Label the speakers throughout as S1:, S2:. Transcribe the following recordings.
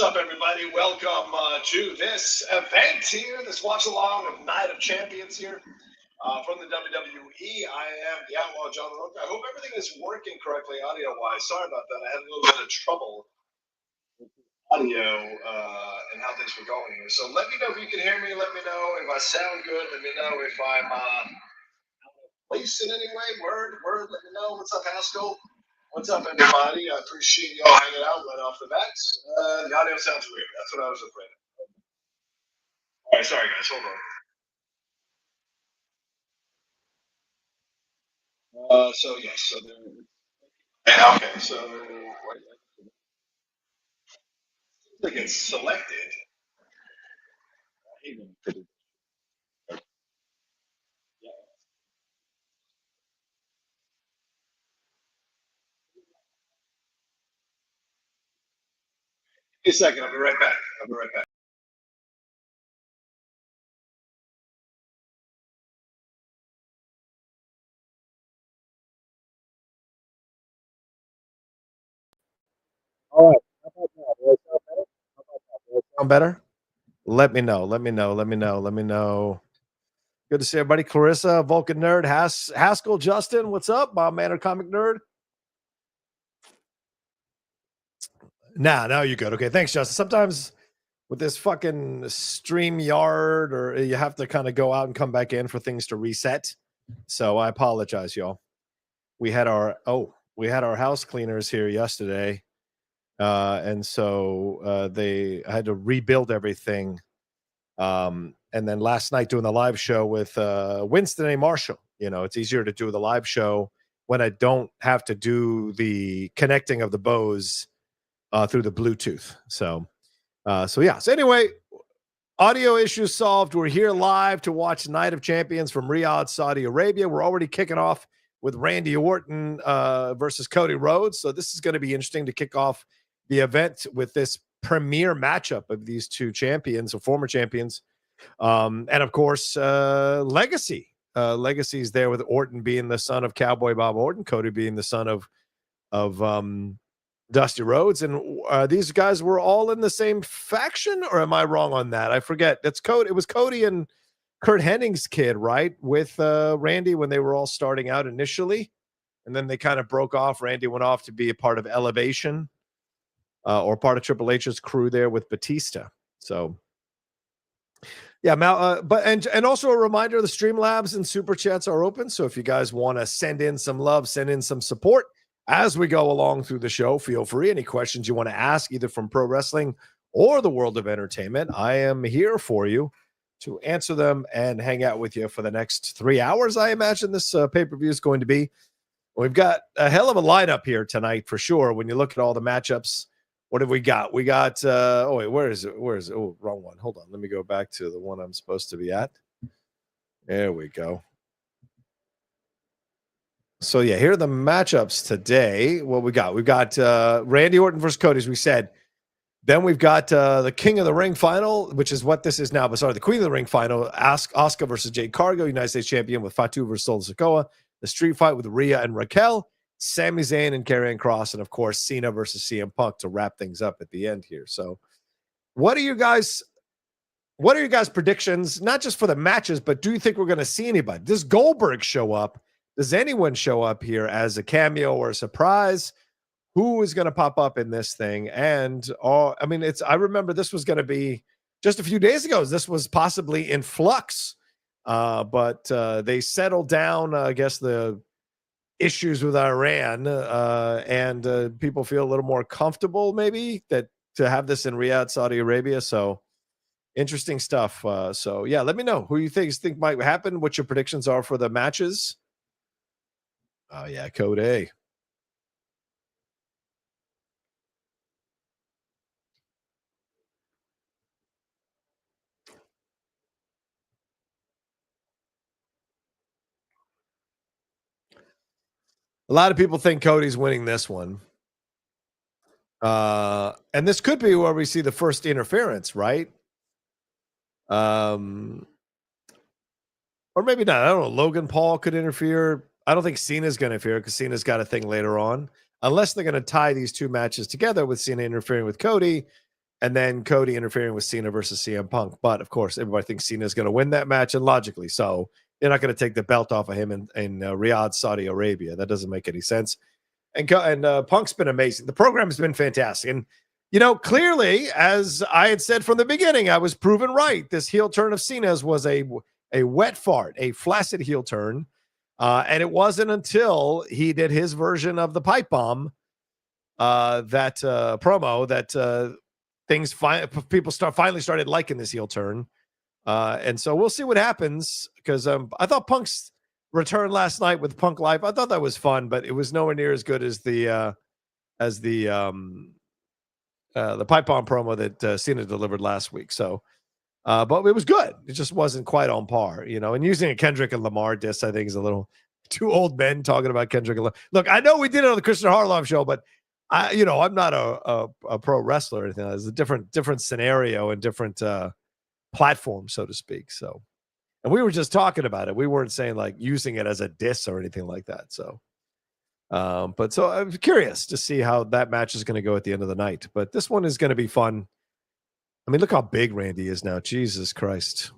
S1: up, everybody? Welcome to this event here, this watch-along of Night of Champions here from the WWE. I am the Outlaw John Rocha. I hope everything is working correctly audio-wise. Sorry about that. I had a little bit of trouble with audio and how things were going here. So let me know if you can hear me. Let me know if I sound good. Let me know if I'm place in any way. Word. Let me know. What's up, Haskell? What's up, everybody? I appreciate y'all hanging out right off the bat. The audio sounds weird. That's what I was afraid of. All right, sorry, guys. Hold on. So, yes. So, okay. So, I think it's selected. Give me a second. I'll be right back.
S2: All right. How about that? Sound better? Let me know. Good to see everybody. Clarissa, Vulcan Nerd, Haskell, Justin, what's up? Bob Manor, Comic Nerd. Now you're good. Okay, thanks, Justin. Sometimes with this fucking StreamYard, or you have to kind of go out and come back in for things to reset. So I apologize, y'all. We had our house cleaners here yesterday. And so I had to rebuild everything. And then last night doing the live show with Winston A. Marshall, it's easier to do the live show when I don't have to do the connecting of the bows through the Bluetooth. So anyway, audio issues solved. We're here live to watch Night of Champions from Riyadh, Saudi Arabia. We're already kicking off with Randy Orton versus Cody Rhodes. So this is going to be interesting to kick off the event with this premier matchup of these two champions or former champions. And of course, Legacy. Legacy's there with Orton being the son of Cowboy Bob Orton, Cody being the son of Dusty Rhodes. And these guys were all in the same faction, or am I wrong on that? I forget. That's Cody. It was Cody and Kurt Hennig's kid, right? With Randy when they were all starting out initially. And then they kind of broke off. Randy went off to be a part of Elevation. Or part of Triple H's crew there with Batista. So, yeah, and also a reminder: the Streamlabs and Super Chats are open. So if you guys want to send in some love, send in some support as we go along through the show, feel free. Any questions you want to ask, either from pro wrestling or the world of entertainment, I am here for you to answer them and hang out with you for the next 3 hours. I imagine this pay-per-view is going to be. We've got a hell of a lineup here tonight for sure. When you look at all the matchups. What have we got? We got, where is it? Oh, wrong one. Hold on. Let me go back to the one I'm supposed to be at. There we go. So, yeah, here are the matchups today. What we got? We've got Randy Orton versus Cody, as we said. Then we've got the King of the Ring final, which is what this is now. But sorry, the Queen of the Ring final. Asuka versus Jade Cargill, United States champion with Fatu versus Sikoa. The street fight with Rhea and Raquel. Sami Zayn and Karrion Kross, and of course Cena versus CM Punk to wrap things up at the end here. So, what are your guys' predictions? Not just for the matches, but do you think we're going to see anybody? Does Goldberg show up? Does anyone show up here as a cameo or a surprise? Who is going to pop up in this thing? And I remember this was going to be just a few days ago. This was possibly in flux, but they settled down. I guess the issues with Iran, and people feel a little more comfortable maybe that to have this in Riyadh, Saudi Arabia. So interesting stuff. So yeah, let me know who you think might happen, what your predictions are for the matches. Oh yeah, Code A. A lot of people think Cody's winning this one. And this could be where we see the first interference, right? Or maybe not. I don't know. Logan Paul could interfere. I don't think Cena's going to interfere because Cena's got a thing later on. Unless they're going to tie these two matches together with Cena interfering with Cody and then Cody interfering with Cena versus CM Punk. But of course, everybody thinks Cena is going to win that match, and logically so. They're not going to take the belt off of him in Riyadh, Saudi Arabia. That doesn't make any sense. And Punk's been amazing. The program has been fantastic. And, clearly, as I had said from the beginning, I was proven right. This heel turn of Cena's was a wet fart, a flaccid heel turn. And it wasn't until he did his version of the pipe bomb, that promo, that people finally started liking this heel turn. And so we'll see what happens, because I thought Punk's return last night with Punk Live, I thought that was fun, but it was nowhere near as good as the pipe bomb promo that Cena delivered last week. So, but it was good. It just wasn't quite on par, and using a Kendrick and Lamar diss, I think, is a little two old men talking about Kendrick and Lamar. Look, I know we did it on the Christian Harloff show, but I'm not a pro wrestler or anything. It's a different scenario and different platform, so to speak. So, and we were just talking about it. We weren't saying like using it as a diss or anything like that. So, but so I'm curious to see how that match is going to go at the end of the night. But this one is going to be fun. I mean, look how big Randy is now. Jesus Christ.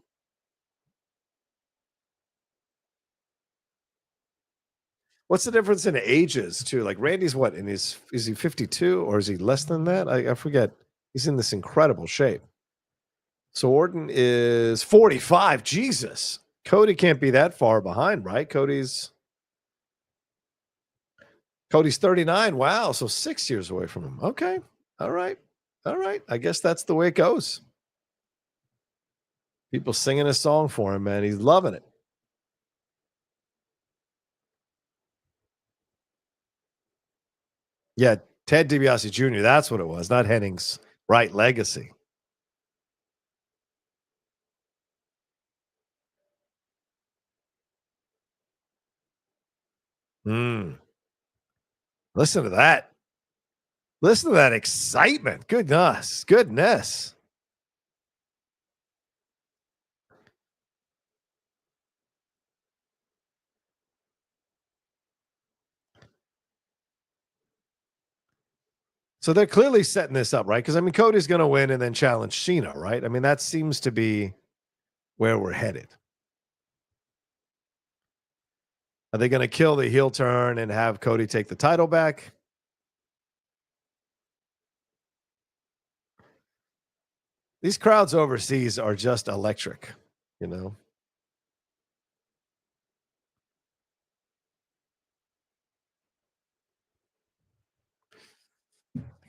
S2: What's the difference in ages too? Like Randy's what, is he 52 or is he less than that? I forget. He's in this incredible shape. So Orton is 45. Jesus. Cody can't be that far behind, right? Cody's 39. Wow. So 6 years away from him. Okay. All right. I guess that's the way it goes. People singing a song for him, man. He's loving it. Yeah. Ted DiBiase Jr. That's what it was. Not Henning's right legacy. Listen to that. Listen to that excitement. Goodness. So they're clearly setting this up, right? Because, I mean, Cody's going to win and then challenge Cena, right? I mean, that seems to be where we're headed. Are they going to kill the heel turn and have Cody take the title back? These crowds overseas are just electric, I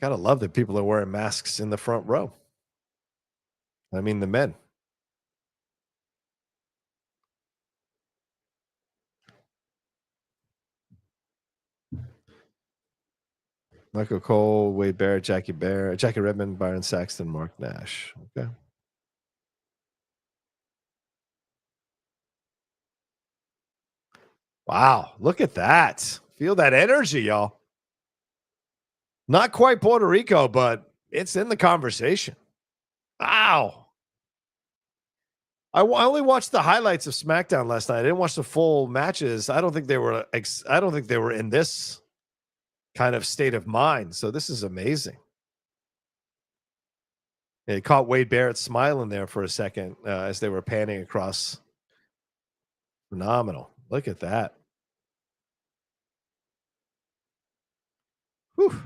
S2: gotta love that people are wearing masks in the front row. I mean, the men. Michael Cole, Wade Barrett, Jackie Redmond, Byron Saxton, Mark Nash. Okay. Wow, look at that. Feel that energy, y'all. Not quite Puerto Rico, but it's in the conversation. Wow. I only watched the highlights of SmackDown last night. I didn't watch the full matches. I don't think they were in this kind of state of mind. So this is amazing. It caught Wade Barrett smiling there for a second as they were panning across. Phenomenal. Look at that. Whew.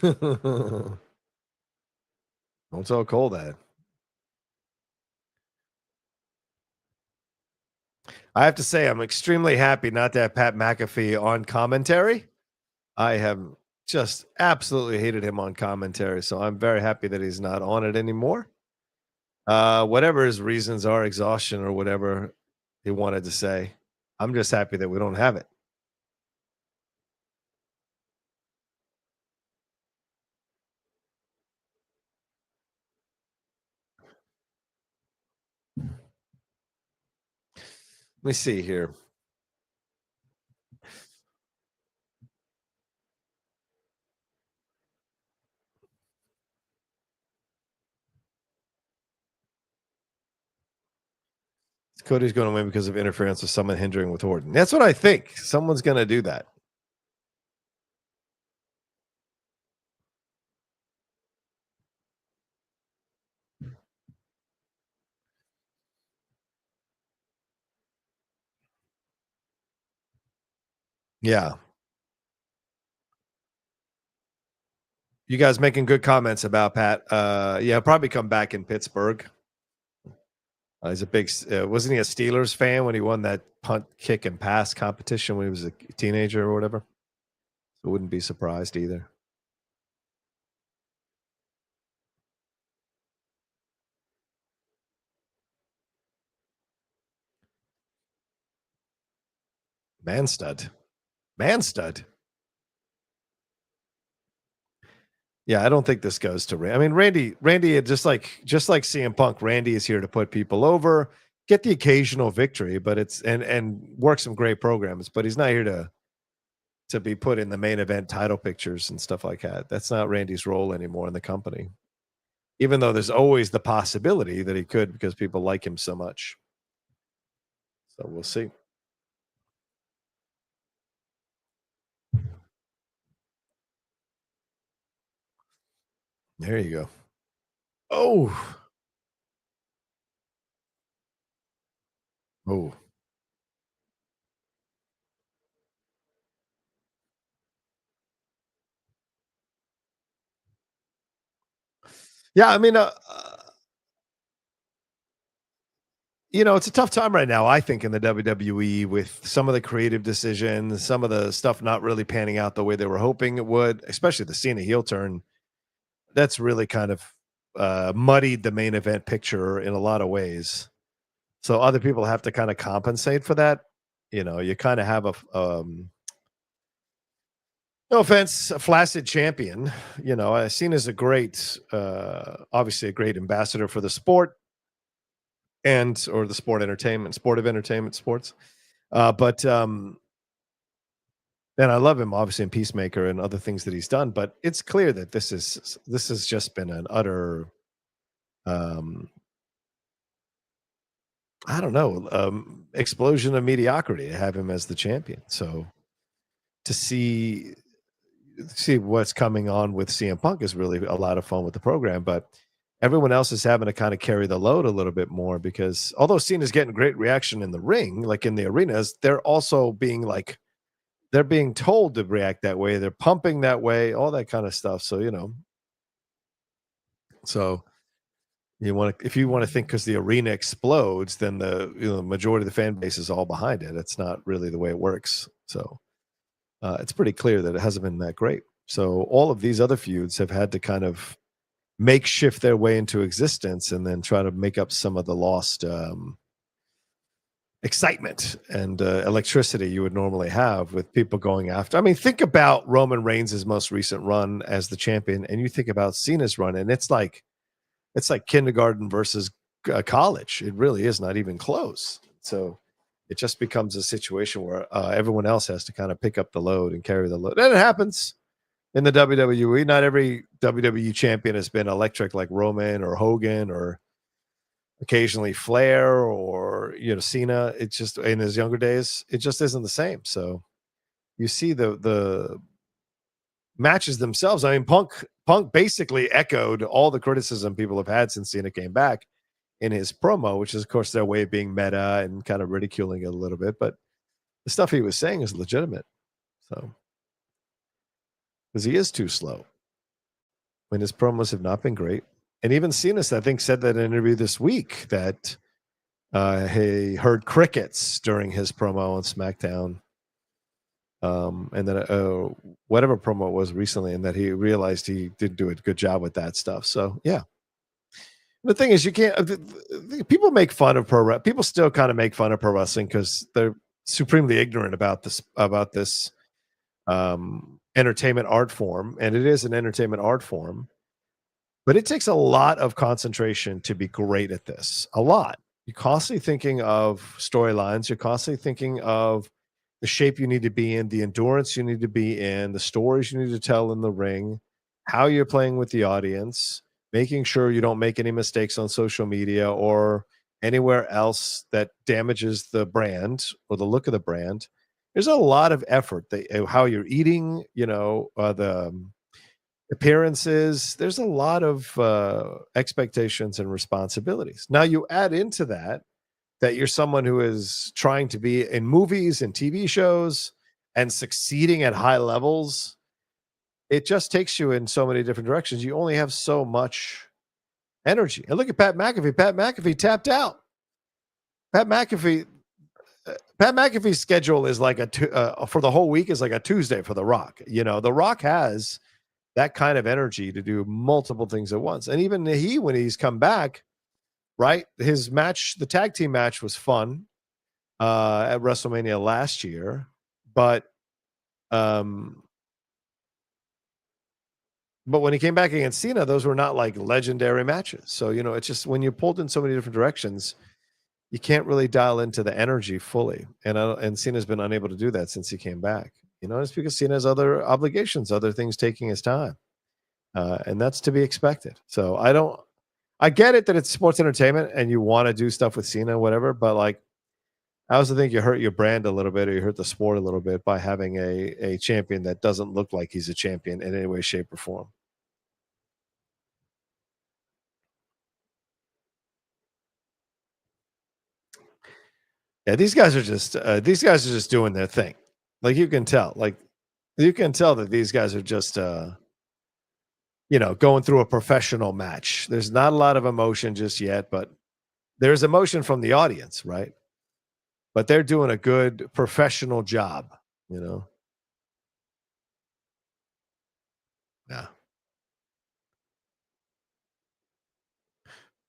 S2: Don't tell Cole that. I have to say, I'm extremely happy not to have Pat McAfee on commentary. I have just absolutely hated him on commentary, so I'm very happy that he's not on it anymore. Whatever his reasons are, exhaustion or whatever he wanted to say, I'm just happy that we don't have it. Let me see here. Cody's going to win because of interference with someone hindering with Orton. That's what I think. Someone's going to do that. Yeah. You guys making good comments about Pat. Yeah, probably come back in Pittsburgh. He's a big, wasn't he a Steelers fan when he won that punt, kick, and pass competition when he was a teenager or whatever? So wouldn't be surprised either. Man stud. Yeah, I don't think this goes to Randy. I mean, Randy, just like CM Punk, Randy is here to put people over, get the occasional victory, but it's and work some great programs, but he's not here to be put in the main event title pictures and stuff like that. That's not Randy's role anymore in the company. Even though there's always the possibility that he could because people like him so much. So we'll see. There you go. Oh. Yeah, I mean, it's a tough time right now, I think, in the WWE with some of the creative decisions, some of the stuff not really panning out the way they were hoping it would, especially the Cena heel turn. That's really kind of muddied the main event picture in a lot of ways. So other people have to kind of compensate for that. You kind of have no offense, a flaccid champion. Cena's a great, obviously a great ambassador for the sport or the sport of entertainment, sports. But and I love him obviously in Peacemaker and other things that he's done. But it's clear that this has just been an utter, I don't know, explosion of mediocrity to have him as the champion. So to see what's coming on with CM Punk is really a lot of fun with the program, but everyone else is having to kind of carry the load a little bit more because although Cena's getting great reaction in the ring, like in the arenas, they're also being they're being told to react that way. They're pumping that way, all that kind of stuff. So, if you want to think because the arena explodes, then the majority of the fan base is all behind it. It's not really the way it works. So it's pretty clear that it hasn't been that great. So all of these other feuds have had to kind of makeshift their way into existence and then try to make up some of the lost excitement and electricity you would normally have with people going after. I mean, think about Roman Reigns' most recent run as the champion, and you think about Cena's run, and it's like kindergarten versus college. It really is not even close. So it just becomes a situation where everyone else has to kind of pick up the load and carry the load. And it happens in the WWE. Not every WWE champion has been electric like Roman or Hogan or occasionally Flair or Cena. It's just in his younger days, it just isn't the same. So you see the matches themselves. I mean, Punk basically echoed all the criticism people have had since Cena came back in his promo, which is of course their way of being meta and kind of ridiculing it a little bit. But the stuff he was saying is legitimate. So because he is too slow. I mean, his promos have not been great. And even Cena, I think, said that in an interview this week that he heard crickets during his promo on SmackDown. And then whatever promo it was recently, and that he realized he didn't do a good job with that stuff. So, yeah. The thing is, you can't. People make fun of people still kind of make fun of pro wrestling because they're supremely ignorant about this entertainment art form, and it is an entertainment art form. But it takes a lot of concentration to be great at this. A lot. You're constantly thinking of storylines. You're constantly thinking of the shape you need to be in, the endurance you need to be in, the stories you need to tell in the ring, how you're playing with the audience, making sure you don't make any mistakes on social media or anywhere else that damages the brand or the look of the brand. There's a lot of effort that how you're eating, the appearances. There's a lot of expectations and responsibilities. Now you add into that you're someone who is trying to be in movies and TV shows and succeeding at high levels. It just takes you in so many different directions. You only have so much energy. And look at Pat McAfee. Pat McAfee tapped out. Pat McAfee's schedule is like for the whole week is like a Tuesday for The Rock. The Rock has that kind of energy to do multiple things at once. And even when he's come back, right? His match, the tag team match was fun at WrestleMania last year, but when he came back against Cena, those were not like legendary matches. So, it's just when you're pulled in so many different directions, you can't really dial into the energy fully. And Cena's been unable to do that since he came back. It's because Cena has other obligations, other things taking his time. And that's to be expected. So I get it that it's sports entertainment and you want to do stuff with Cena, whatever, but like, I also think you hurt your brand a little bit, or you hurt the sport a little bit by having a champion that doesn't look like he's a champion in any way, shape, or form. Yeah, these guys are just doing their thing. Like you can tell that these guys are just going through a professional match. There's not a lot of emotion just yet, but there's emotion from the audience, right? But they're doing a good professional job, Yeah.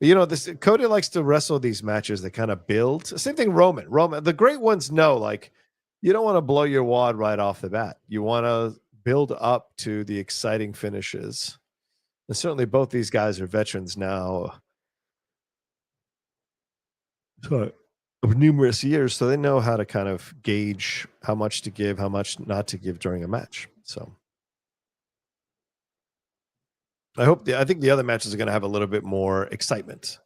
S2: This Cody likes to wrestle these matches that kind of build. Same thing, Roman. The great ones know, like, you don't want to blow your wad right off the bat. You want to build up to the exciting finishes. And certainly both these guys are veterans now of numerous years, so they know how to kind of gauge how much to give, how much not to give during a match. So I think the other matches are going to have a little bit more excitement.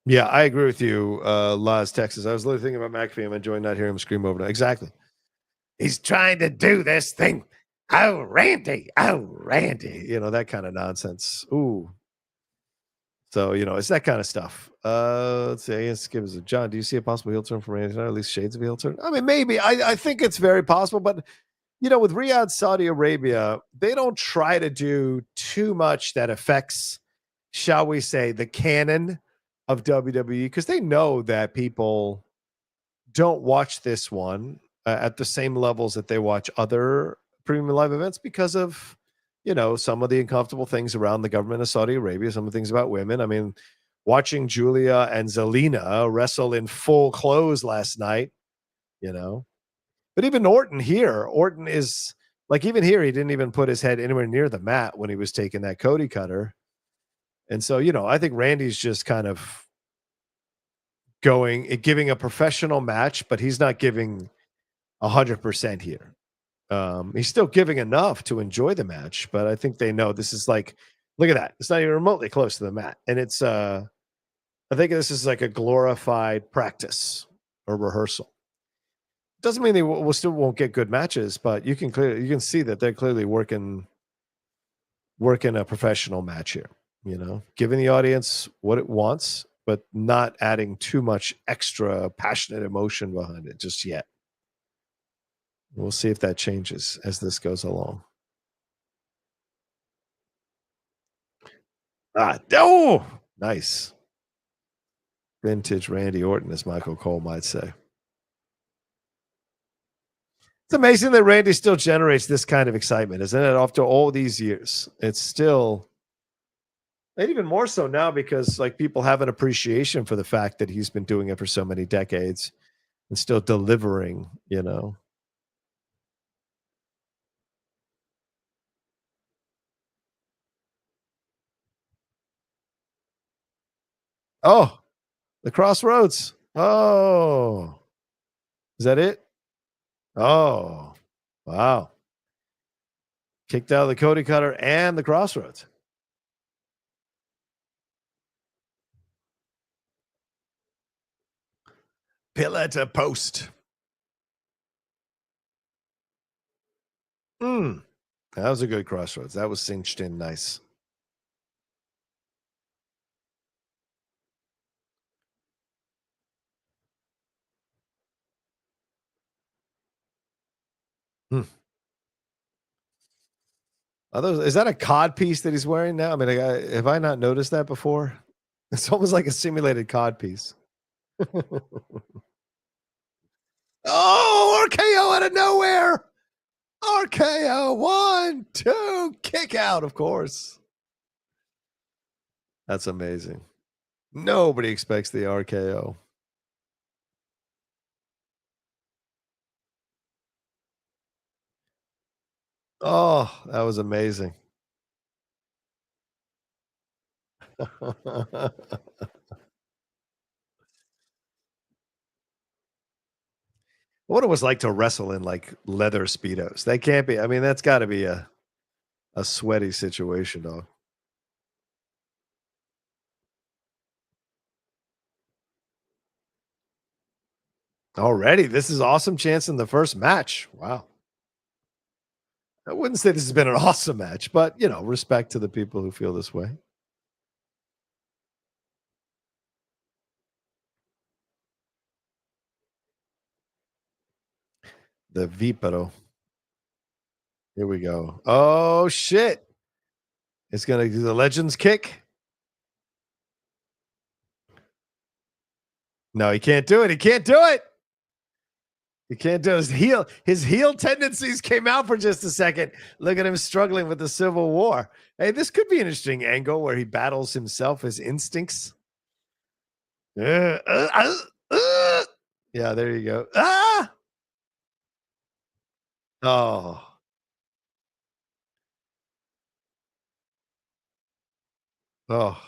S2: Yeah, I agree with you, Las, Texas. I was literally thinking about McAfee. I'm enjoying not hearing him scream over it. Exactly. He's trying to do this thing. Oh, Randy. That kind of nonsense. Ooh. So, it's that kind of stuff. Let's see. Let's give us a John. Do you see a possible heel turn for Randy? Or at least shades of heel turn? I mean, maybe. I think it's very possible, but with Riyadh, Saudi Arabia, they don't try to do too much that affects, shall we say, the canon of WWE, because they know that people don't watch this one at the same levels that they watch other premium live events because of some of the uncomfortable things around the government of Saudi Arabia, some of the things about women. I mean, watching Julia and Zelina wrestle in full clothes last night, but even Orton is like, even here, he didn't even put his head anywhere near the mat when he was taking that Cody cutter. And so, I think Randy's just kind of giving a professional match, but he's not giving 100% here. He's still giving enough to enjoy the match, but I think they know this is like, look at that. It's not even remotely close to the mat. And it's, I think this is like a glorified practice or rehearsal. Doesn't mean they still won't get good matches, but you can see that they're clearly working a professional match here, giving the audience what it wants, but not adding too much extra passionate emotion behind it just yet. We'll see if that changes as this goes along. Oh, nice. Vintage Randy Orton, as Michael Cole might say. It's amazing that Randy still generates this kind of excitement, isn't it? After all these years, it's still, and even more so now because like people have an appreciation for the fact that he's been doing it for so many decades and still delivering, Oh, the Crossroads. Oh, is that it? Oh, wow. Kicked out of the Cody cutter and the crossroads. Pillar to post. That was a good crossroads. That was cinched in nice. Is that a cod piece that he's wearing now? I mean, have I not noticed that before? It's almost like a simulated cod piece. Oh, RKO out of nowhere. RKO, 1, 2, kick out, of course. That's amazing. Nobody expects the RKO. Oh, that was amazing. What it was like to wrestle in like leather Speedos. That can't be. I mean, that's got to be a sweaty situation, dog. Already, this is awesome chance in the first match. Wow. I wouldn't say this has been an awesome match, but you know, respect to the people who feel this way. The Vipero. Here we go. Oh shit. It's gonna do the Legends kick. No, he can't do it. He can't do it. He can't do it. His heel tendencies came out for just a second. Look at him struggling with the Civil War. Hey, this could be an interesting angle where he battles himself, his instincts. Yeah, there you go. Ah! Oh. Oh.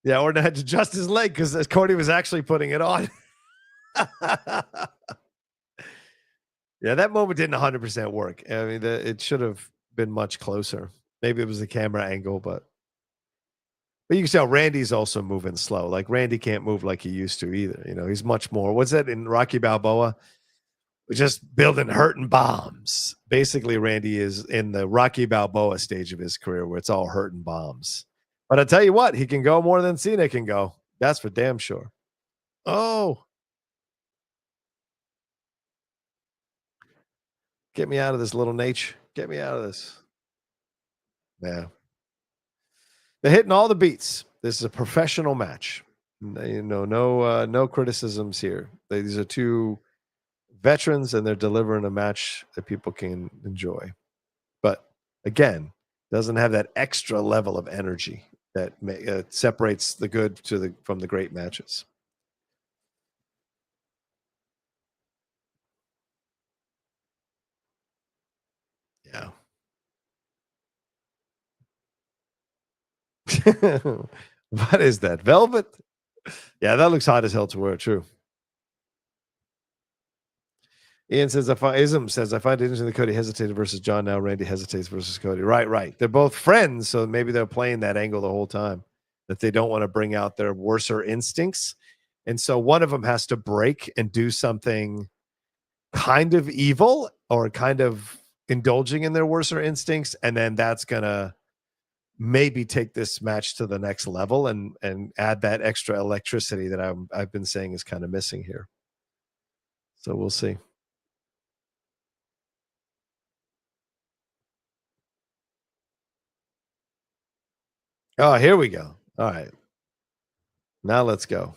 S2: Yeah, Orton had to adjust his leg because Cody was actually putting it on. Yeah, that moment didn't 100% work. I mean, it should have been much closer. Maybe it was the camera angle, but you can tell Randy's also moving slow. Like Randy can't move like he used to either. You know, he's much more. What's that in Rocky Balboa? We're just building hurting bombs. Basically, Randy is in the Rocky Balboa stage of his career where it's all hurting bombs. But I tell you what, he can go more than Cena can go. That's for damn sure. Oh. Get me out of this, little Nate. Get me out of this. Yeah. They're hitting all the beats. This is a professional match. You know, no criticisms here. These are two veterans, and they're delivering a match that people can enjoy. But again, doesn't have that extra level of energy that separates the good from the great matches. Yeah. What is that? Velvet? Yeah, that looks hot as hell to wear. True. Ian says, Ism says, I find it interesting that Cody hesitated versus John. Now Randy hesitates versus Cody. Right. They're both friends, so maybe they're playing that angle the whole time, that they don't want to bring out their worser instincts. And so one of them has to break and do something kind of evil or kind of indulging in their worser instincts. And then that's going to maybe take this match to the next level and add that extra electricity that I've been saying is kind of missing here. So we'll see. Oh, here we go. All right. Now let's go.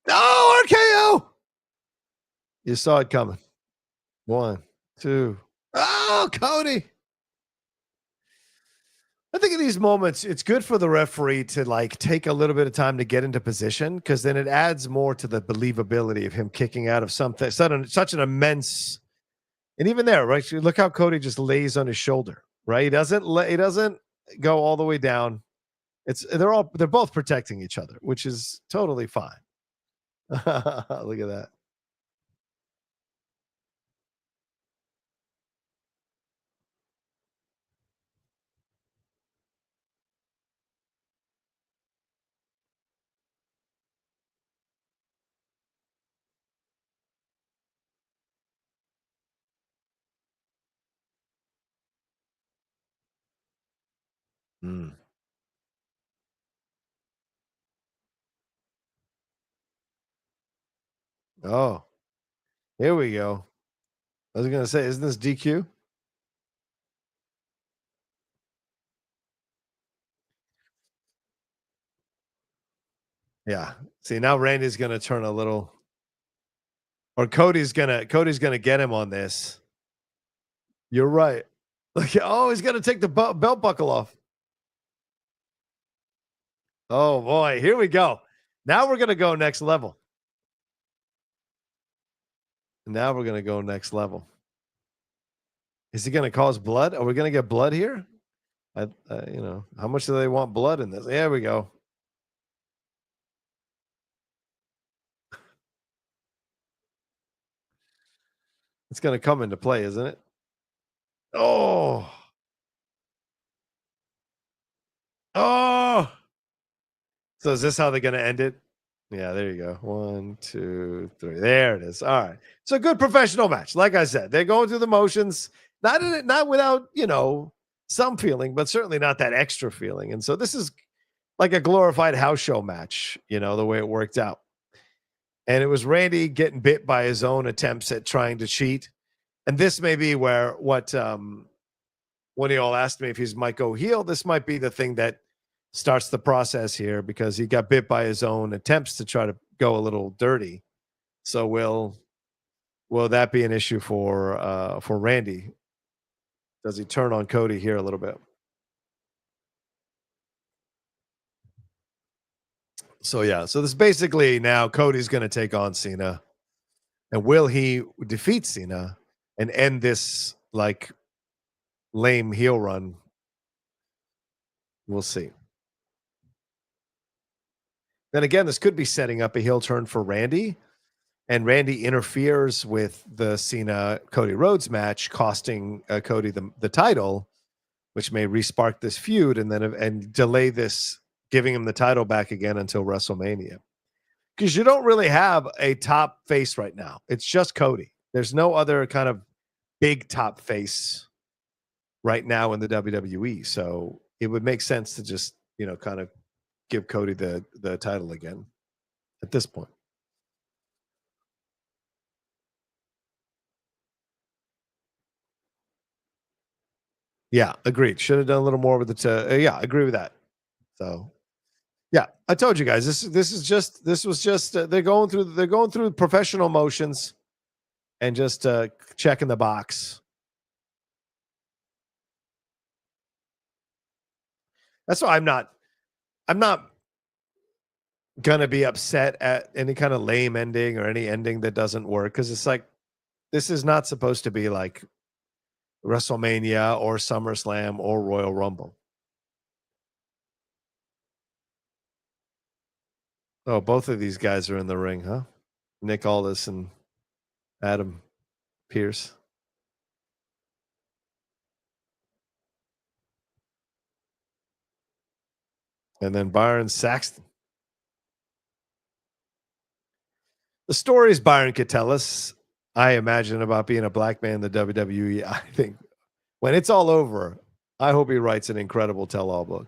S2: Oh, RKO! You saw it coming. 1, 2. Oh, Cody! I think in these moments, it's good for the referee to like take a little bit of time to get into position, because then it adds more to the believability of him kicking out of something such an immense. And even there, right? Look how Cody just lays on his shoulder. right? He doesn't go all the way down. They're both protecting each other, which is totally fine. Look at that. Mm. Oh, here we go. I was gonna say, isn't this DQ? Yeah. See, now Randy's gonna turn a little, or Cody's gonna get him on this. You're right. Like, oh, he's gonna take the belt buckle off. Oh boy, here we go. Now we're gonna go next level. Now we're gonna go next level. Is he gonna cause blood? Are we gonna get blood here? How much do they want blood in this? There we go. It's gonna come into play, isn't it? Oh, oh. So is this how they're gonna end it? Yeah, there you go. 1, 2, 3. There it is. All right. It's a good professional match. Like I said, they're going through the motions, not without, some feeling, but certainly not that extra feeling. And so this is like a glorified house show match, the way it worked out. And it was Randy getting bit by his own attempts at trying to cheat. And this may be where when he all asked me if he might go heel, this might be the thing that starts the process here, because he got bit by his own attempts to try to go a little dirty. So will that be an issue for Randy? Does he turn on Cody here a little bit? So yeah, so this basically now Cody's going to take on Cena, and will he defeat Cena and end this like lame heel run? We'll see. Then again, this could be setting up a heel turn for Randy, and Randy interferes with the Cena Cody Rhodes match, costing Cody the title, which may respark this feud and delay this, giving him the title back again until WrestleMania. Because you don't really have a top face right now. It's just Cody. There's no other kind of big top face right now in the WWE. So it would make sense to just, kind of give Cody the title again at this point. Yeah, agreed. Should have done a little more with it. Yeah, agree with that. So, yeah, I told you guys this was just they're going through professional motions and just checking the box. That's why I'm not gonna be upset at any kind of lame ending or any ending that doesn't work, because it's like this is not supposed to be like WrestleMania or SummerSlam or Royal Rumble. Oh, both of these guys are in the ring, huh? Nick Aldis and Adam Pearce. And then Byron Saxton. The stories Byron could tell us, I imagine, about being a black man in the WWE, I think when it's all over, I hope he writes an incredible tell-all book.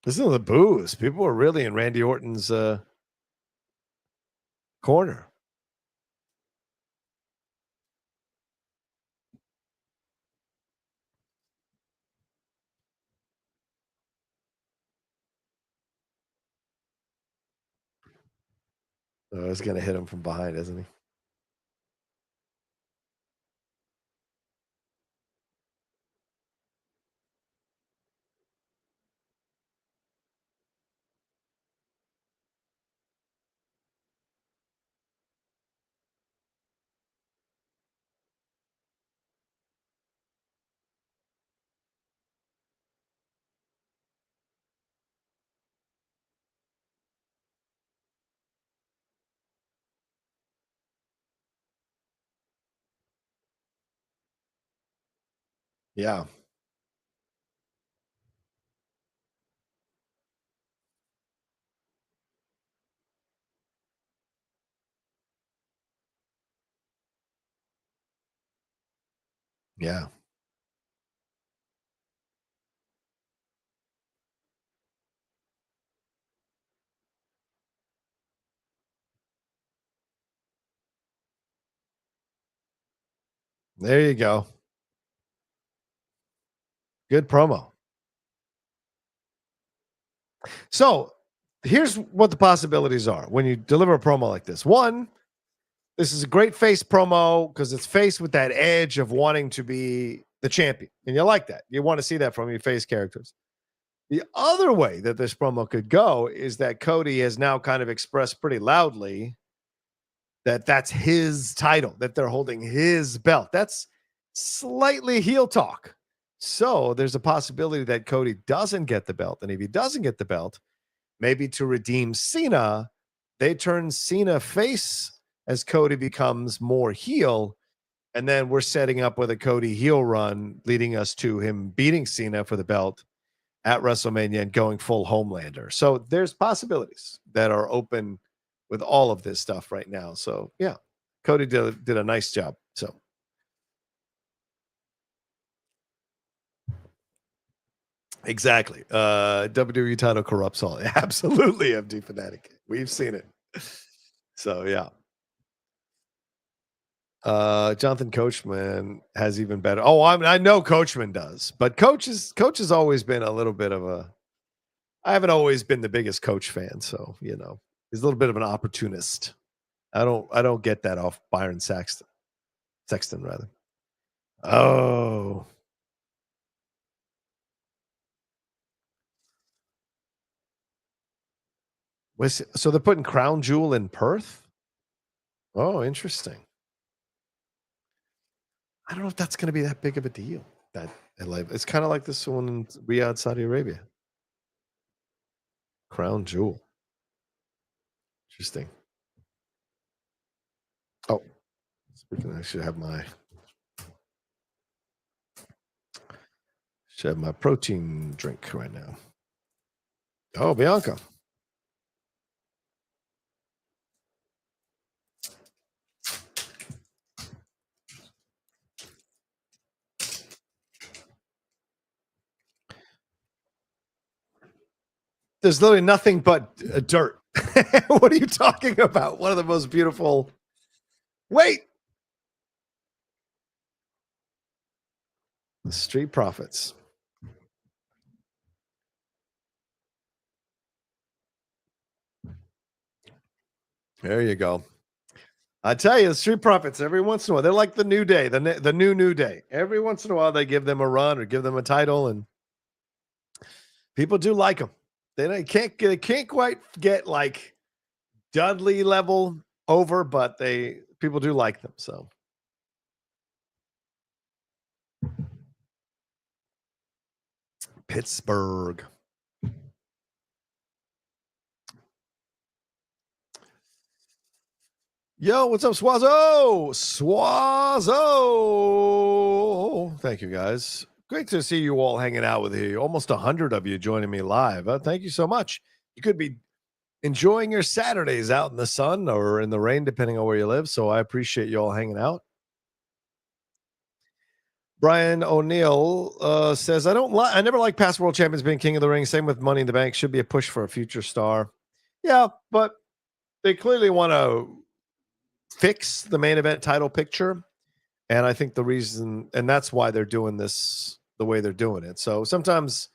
S2: Listen to the boos. People are really in Randy Orton's corner. Oh, he's going to hit him from behind, isn't he? Yeah. Yeah. There you go. Good promo. So here's what the possibilities are when you deliver a promo like this. One, this is a great face promo because it's face with that edge of wanting to be the champion. And you like that. You want to see that from your face characters. The other way that this promo could go is that Cody has now kind of expressed pretty loudly that that's his title, that they're holding his belt. That's slightly heel talk. So there's a possibility that Cody doesn't get the belt. And if he doesn't get the belt, maybe to redeem Cena, they turn Cena face as Cody becomes more heel. And then we're setting up with a Cody heel run, leading us to him beating Cena for the belt at WrestleMania and going full Homelander. So there's possibilities that are open with all of this stuff right now. So yeah, Cody did a nice job. So exactly. WWE title corrupts all. Absolutely, MD Fanatic. We've seen it. So yeah. Jonathan Coachman has even better. Oh, I know Coachman does, but Coach has always been a little bit of a. I haven't always been the biggest Coach fan, so you know he's a little bit of an opportunist. I don't get that off Byron Sexton rather. Oh, so they're putting Crown Jewel in Perth? Oh, interesting. I don't know if that's going to be that big of a deal. That it's kind of like this one in Riyadh, Saudi Arabia. Crown Jewel. Interesting. Oh, speaking, I should have my protein drink right now. Oh, Bianca. There's literally nothing but dirt. What are you talking about? One of the most beautiful. Wait. The Street Profits. There you go. I tell you, the Street Profits, every once in a while, they're like the New Day, the new Day. Every once in a while, they give them a run or give them a title, and people do like them. They can't quite get like Dudley level over, but people do like them. So Pittsburgh. Yo, what's up, Swazo? Swazo. Thank you, guys. Great to see you all hanging out with you. Almost 100 of you joining me live. Thank you so much. You could be enjoying your Saturdays out in the sun or in the rain, depending on where you live. So I appreciate you all hanging out. Brian O'Neill says, I never like past world champions being king of the ring. Same with Money in the Bank. Should be a push for a future star. Yeah, but they clearly want to fix the main event title picture. And I think the reason, and that's why they're doing this the way they're doing it. So sometimes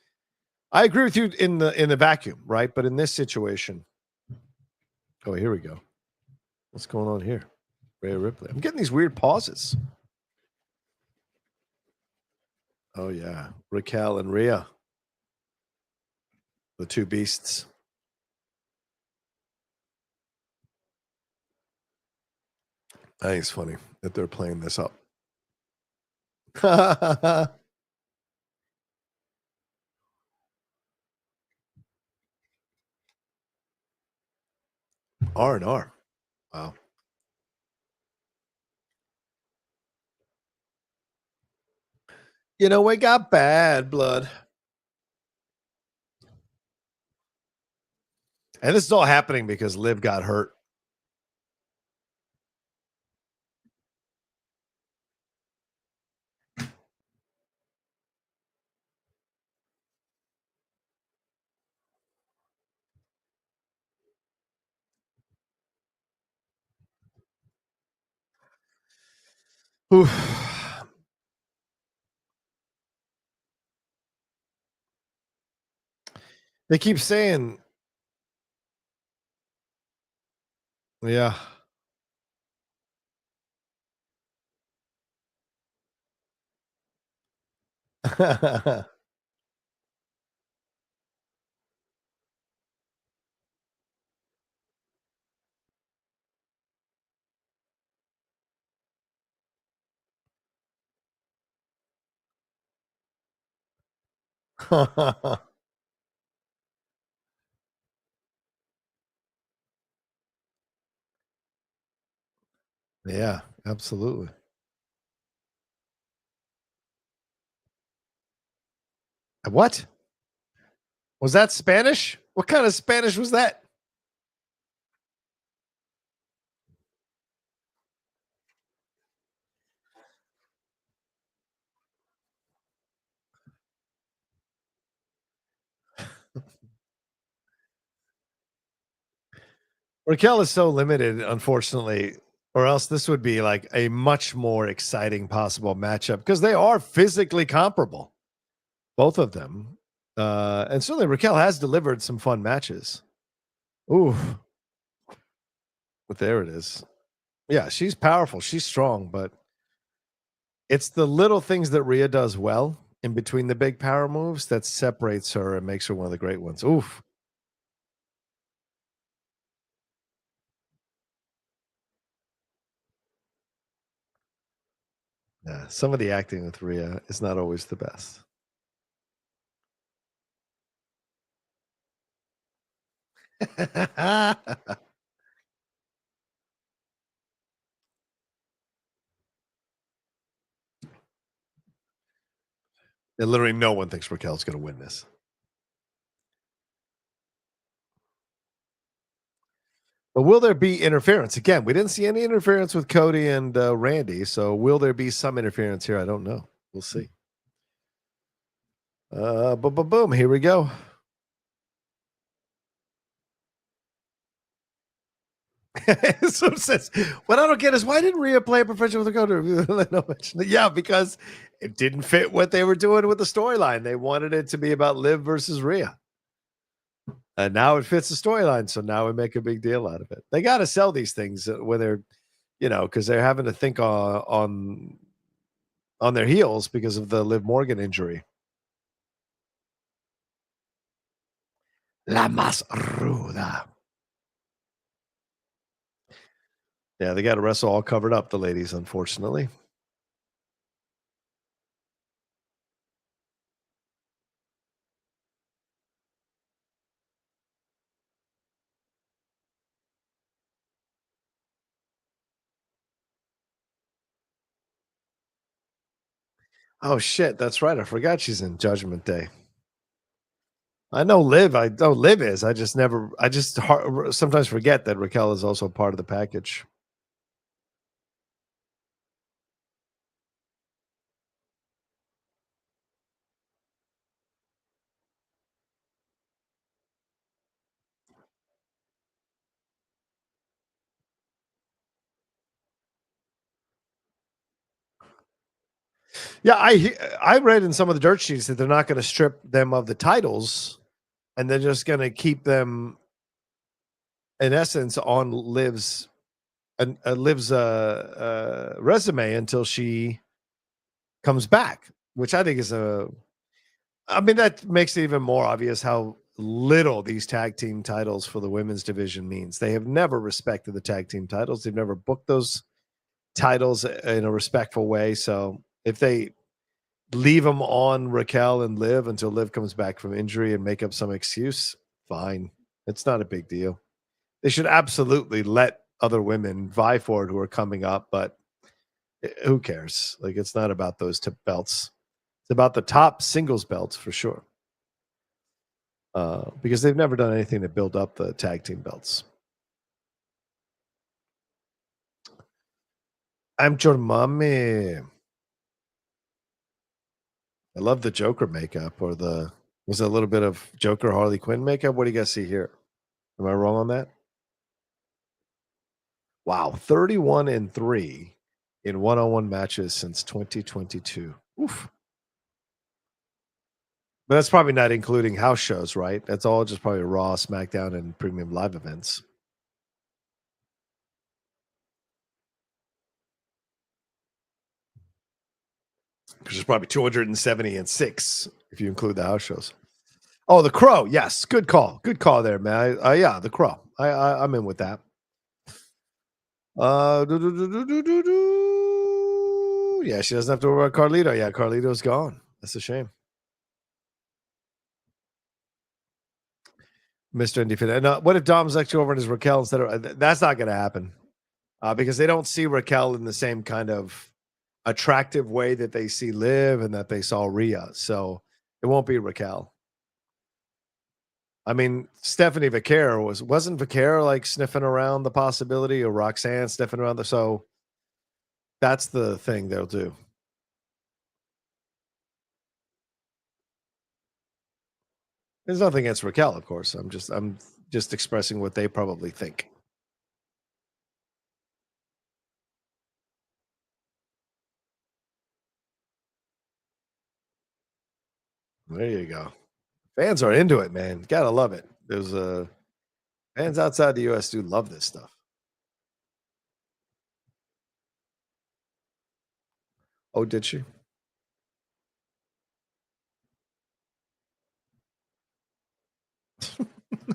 S2: I agree with you in the vacuum, right? But in this situation, oh, here we go. What's going on here? Rhea Ripley. I'm getting these weird pauses. Oh yeah, Raquel and Rhea, the two beasts. I think it's funny that they're playing this up. R&R. Wow. You know, we got bad blood. And this is all happening because Liv got hurt. Oof. They keep saying, yeah. Yeah, absolutely. What? Was that Spanish? What kind of Spanish was that? Raquel is so limited, unfortunately, or else this would be like a much more exciting possible matchup because they are physically comparable, both of them. And certainly Raquel has delivered some fun matches. Ooh, but there it is. Yeah, she's powerful. She's strong, but it's the little things that Rhea does well in between the big power moves that separates her and makes her one of the great ones. Oof. Yeah, some of the acting with Rhea is not always the best. And literally no one thinks Raquel's going to win this. But will there be interference? Again, we didn't see any interference with Cody and Randy. So will there be some interference here? I don't know. We'll see. Boom. Here we go. So says, what I don't get is why didn't Rhea play a professional with Cody? Yeah, because it didn't fit what they were doing with the storyline. They wanted it to be about Liv versus Rhea. And now it fits the storyline. So now we make a big deal out of it. They got to sell these things when they're, because they're having to think on their heels because of the Liv Morgan injury. La más ruda. Yeah, they got to wrestle all covered up, the ladies, unfortunately. Oh, shit. That's right. I forgot she's in Judgment Day. I know Liv. I know Liv is. I just sometimes forget that Raquel is also part of the package. Yeah, I read in some of the dirt sheets that they're not going to strip them of the titles, and they're just going to keep them, in essence, on Liv's resume until she comes back, which I think is that makes it even more obvious how little these tag team titles for the women's division means. They have never respected the tag team titles. They've never booked those titles in a respectful way. So if they leave them on Raquel and Liv until Liv comes back from injury and make up some excuse, fine. It's not a big deal. They should absolutely let other women vie for it who are coming up, but who cares? Like, it's not about those belts. It's about the top singles belts for sure. Because they've never done anything to build up the tag team belts. I'm your mommy. I love the Joker makeup, or was a little bit of Joker Harley Quinn makeup. What do you guys see here? Am I wrong on that? Wow, 31-3 in one-on-one matches since 2022. Oof. But that's probably not including house shows, right? That's all just probably Raw, SmackDown, and premium live events. Which is probably 270-6 if you include the house shows. Oh, the Crow. Yes, good call. Good call there, man. Yeah, the Crow. I'm in with that. Yeah, she doesn't have to worry about Carlito. Yeah, Carlito's gone. That's a shame. Mr. Independent. And what if Dom's actually over in his Raquel instead of? That's not going to happen because they don't see Raquel in the same kind of attractive way that they see Liv and that they saw Rhea. So it won't be Raquel. I mean, Stephanie Vaquer wasn't Vaquer like sniffing around the possibility, or Roxanne sniffing around so that's the thing they'll do. There's nothing against Raquel, of course. I'm just expressing what they probably think. There you go. Fans are into it, man. Gotta love it. There's fans outside the US do love this stuff. Oh, did she?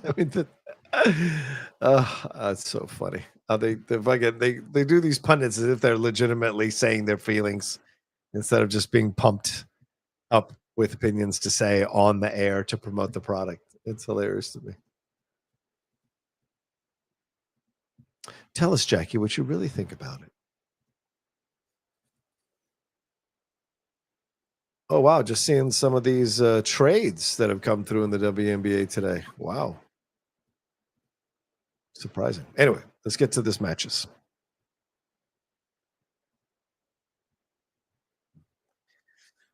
S2: I mean, that's so funny. They do these pundits as if they're legitimately saying their feelings instead of just being pumped up with opinions to say on the air to promote the product. It's hilarious to me. Tell us, Jackie, what you really think about it. Oh, wow. Just seeing some of these trades that have come through in the WNBA today. Wow. Surprising. Anyway, let's get to this matches.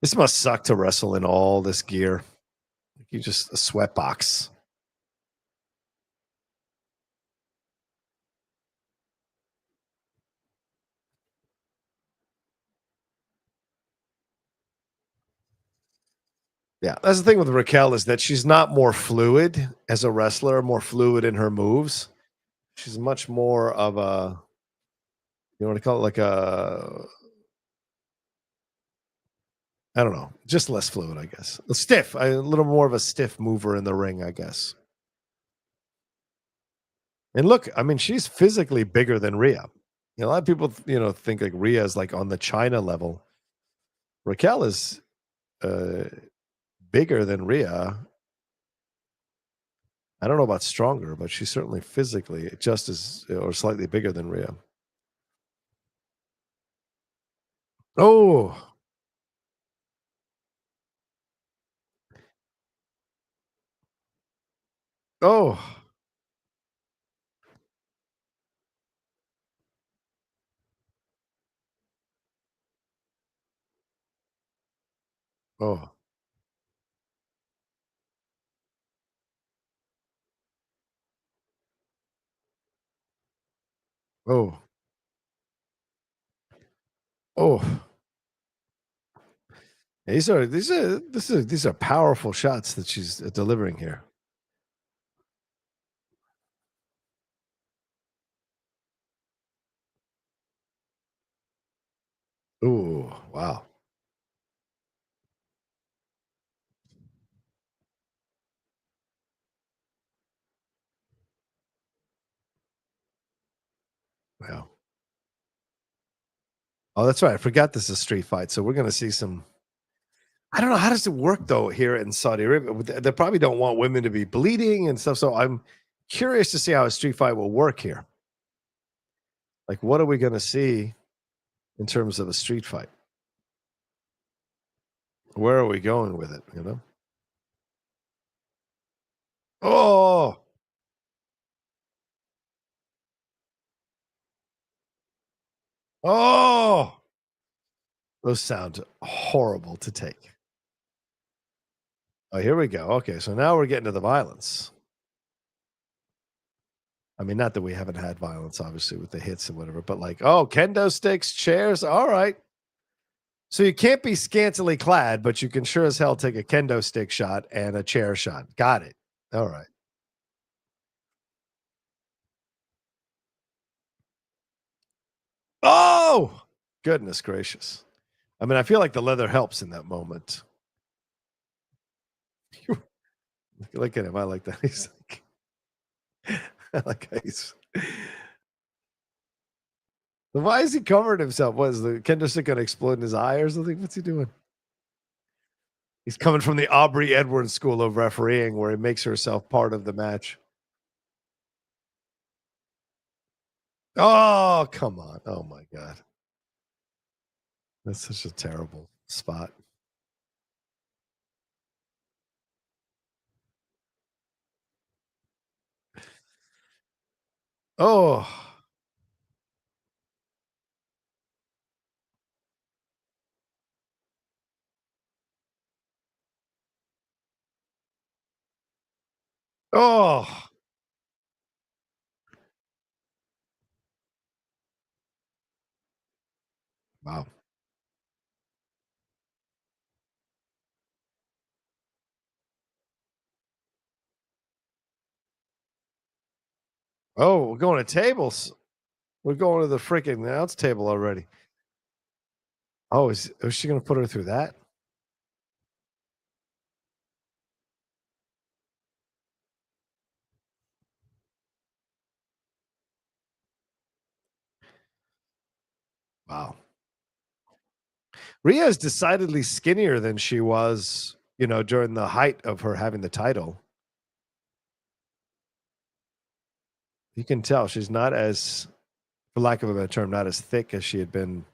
S2: This must suck to wrestle in all this gear. You just a sweat box. Yeah, that's the thing with Raquel is that she's not more fluid as a wrestler, more fluid in her moves. She's much more of a, you know what I call it, like I don't know, just less fluid, I guess. A little more of a stiff mover in the ring, I guess. And look, I mean, she's physically bigger than Rhea. A lot of people, think like Rhea is like on the China level. Raquel is bigger than Rhea. I don't know about stronger, but she's certainly physically just as or slightly bigger than Rhea. Oh, oh, oh, oh, oh. These are powerful shots that she's delivering here. Ooh, wow. Wow. Oh, that's right. I forgot this is a street fight. So we're going to see some. I don't know. How does it work, though, here in Saudi Arabia? They probably don't want women to be bleeding and stuff. So I'm curious to see how a street fight will work here. Like, what are we going to see in terms of a street fight? Where are we going with it? You know? Oh, oh, those sound horrible to take. Oh, here we go. Okay, so now we're getting to the violence. I mean, not that we haven't had violence, obviously, with the hits and whatever, but like, oh, kendo sticks, chairs. All right. So you can't be scantily clad, but you can sure as hell take a kendo stick shot and a chair shot. Got it. All right. Oh, goodness gracious. I mean, I feel like the leather helps in that moment. Look at him. I like that. He's like, I like how he's. Why is he covering himself? What is the kendo stick going to explode in his eye or something? What's he doing? He's coming from the Aubrey Edwards School of Refereeing, where he makes herself part of the match. Oh, come on. Oh, my God. That's such a terrible spot. Oh. Oh. Wow. Oh, we're going to tables. We're going to the freaking announce table already. Oh, is she going to put her through that? Wow. Rhea is decidedly skinnier than she was, during the height of her having the title. You can tell she's not as, for lack of a better term, not as thick as she had been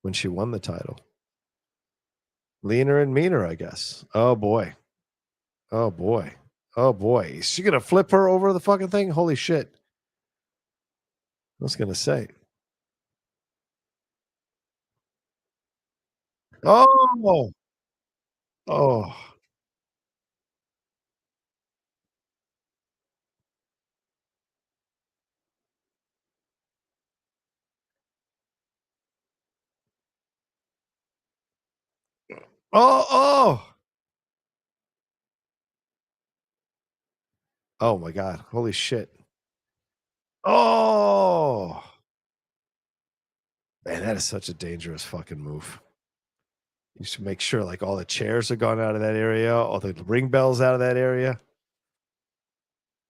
S2: when she won the title. Leaner and meaner, I guess. Oh boy. Oh boy. Oh boy. Is she gonna flip her over the fucking thing? Holy shit. I was gonna say. Oh. Oh. Oh. Oh. Oh my god. Holy shit. Oh. Man, that is such a dangerous fucking move. You should make sure like all the chairs are gone out of that area, all the ring bells out of that area.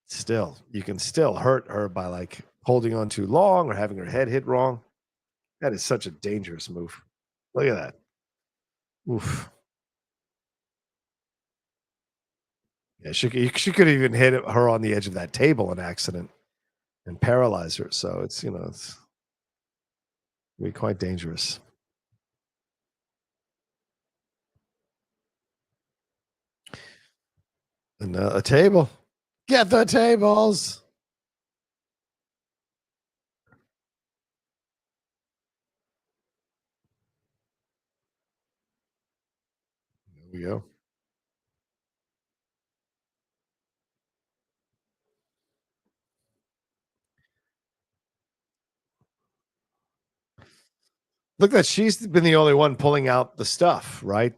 S2: Still, you can still hurt her by like holding on too long or having her head hit wrong. That is such a dangerous move. Look at that. Oof. Yeah, she could even hit her on the edge of that table in accident and paralyze her. So it's it's be quite dangerous. And a table. Get the tables. There we go. Look that she's been the only one pulling out the stuff, right?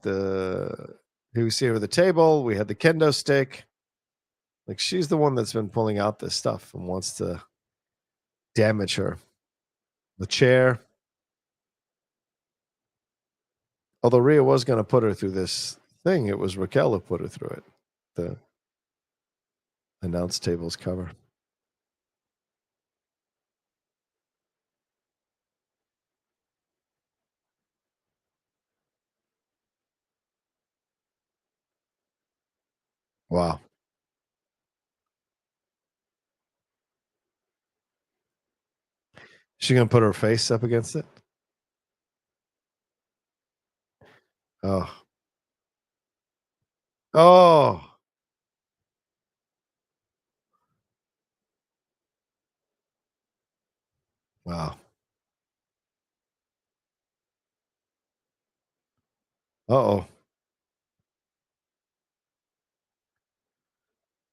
S2: We see her at the table. We had the kendo stick. Like she's the one that's been pulling out this stuff and wants to damage her. The chair. Although Rhea was going to put her through this thing, it was Raquel who put her through it. The announce table's cover. Wow. She gonna put her face up against it? Oh. Oh. Wow. Uh-oh.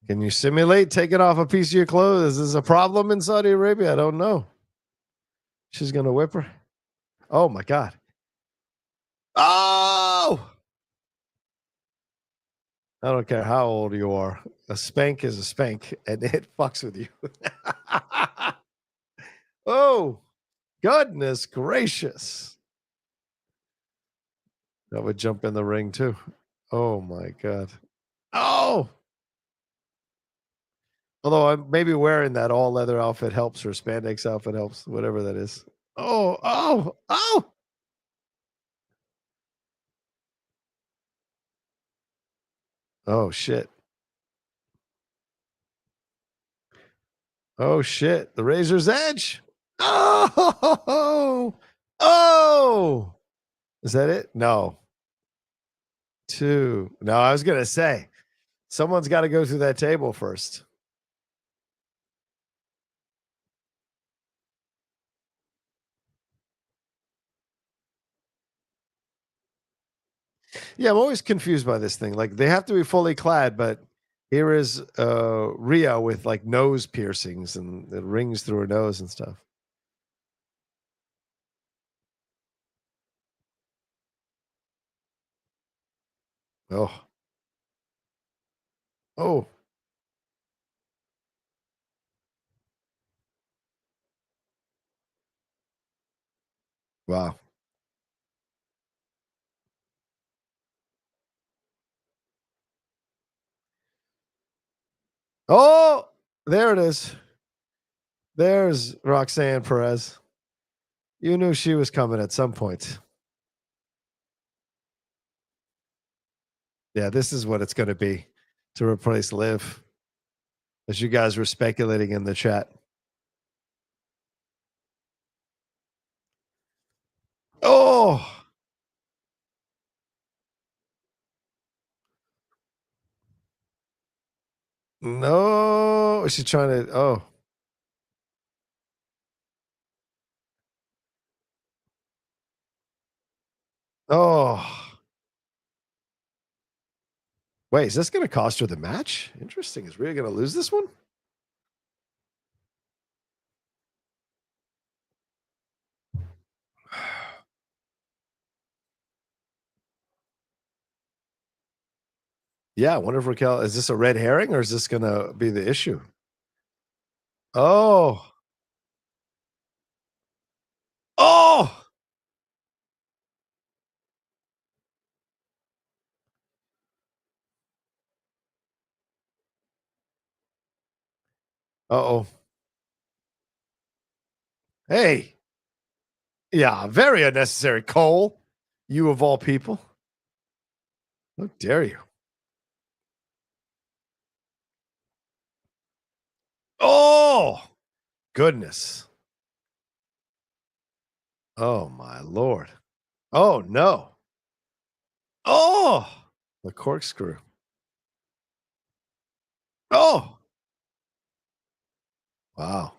S2: Can you simulate taking off a piece of your clothes? Is this a problem in Saudi Arabia? I don't know. She's gonna whip her. Oh my god. Oh! I don't care how old you are. A spank is a spank, and it fucks with you. Oh, goodness gracious. That would jump in the ring too. Oh my god. Oh! Although maybe wearing that all leather outfit helps, or spandex outfit helps, whatever that is. Oh, oh, oh! Oh shit. Oh shit. The razor's edge. Oh, oh. Is that it? No. Two. No, I was gonna say someone's got to go through that table first. Yeah, I'm always confused by this thing. Like they have to be fully clad, but here is Rhea with like nose piercings and the rings through her nose and stuff. Oh. Oh. Wow. Oh, there it is. There's Roxanne Perez. You knew she was coming at some point. Yeah, this is what it's going to be to replace Liv, as you guys were speculating in the chat. Oh, no. She's trying to. Oh, oh. Wait, is this going to cost her the match? Interesting. Is Rhea going to lose this one? Yeah, I wonder if Raquel, is this a red herring or is this going to be the issue? Oh. Oh. Uh-oh. Hey. Yeah, very unnecessary. Cole, you of all people. How dare you? Oh, goodness. Oh, my Lord. Oh, no. Oh, the corkscrew. Oh, wow.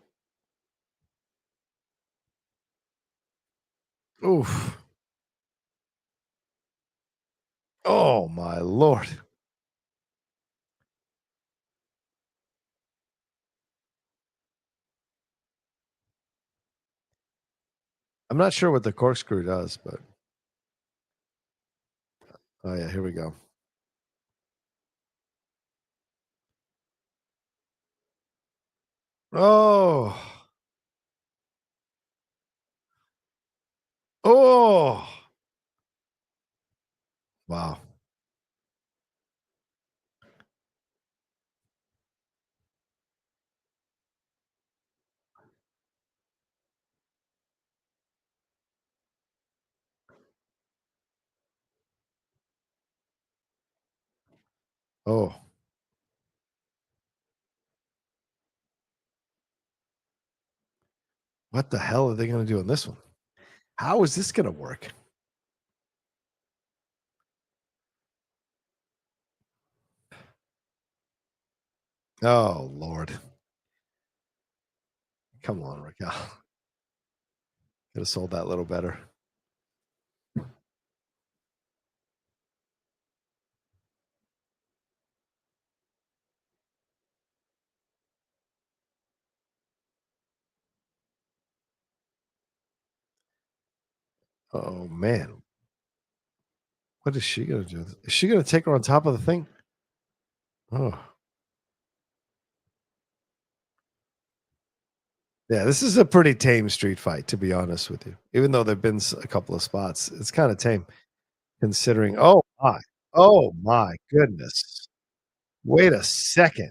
S2: Oof. Oh, my Lord. I'm not sure what the corkscrew does, but oh, yeah, here we go. Oh, oh, wow. Oh, what the hell are they going to do in this one? How is this going to work? Oh, Lord. Come on, Raquel. Could have sold that a little better. Oh, man. What is she going to do? Is she going to take her on top of the thing? Oh. Yeah, this is a pretty tame street fight, to be honest with you. Even though there've been a couple of spots, it's kind of tame considering. Oh my goodness! Wait a second.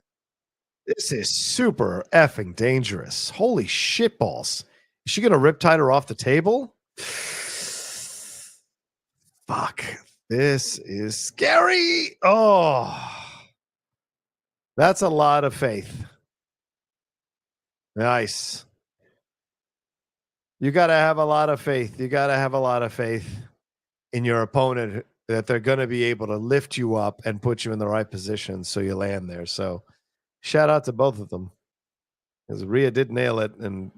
S2: This is super effing dangerous. Holy shitballs! Is she gonna riptide her off the table? Fuck! This is scary. Oh, that's a lot of faith. Nice. You got to have a lot of faith. You got to have a lot of faith in your opponent that they're going to be able to lift you up and put you in the right position so you land there. So shout out to both of them, because Rhea did nail it, and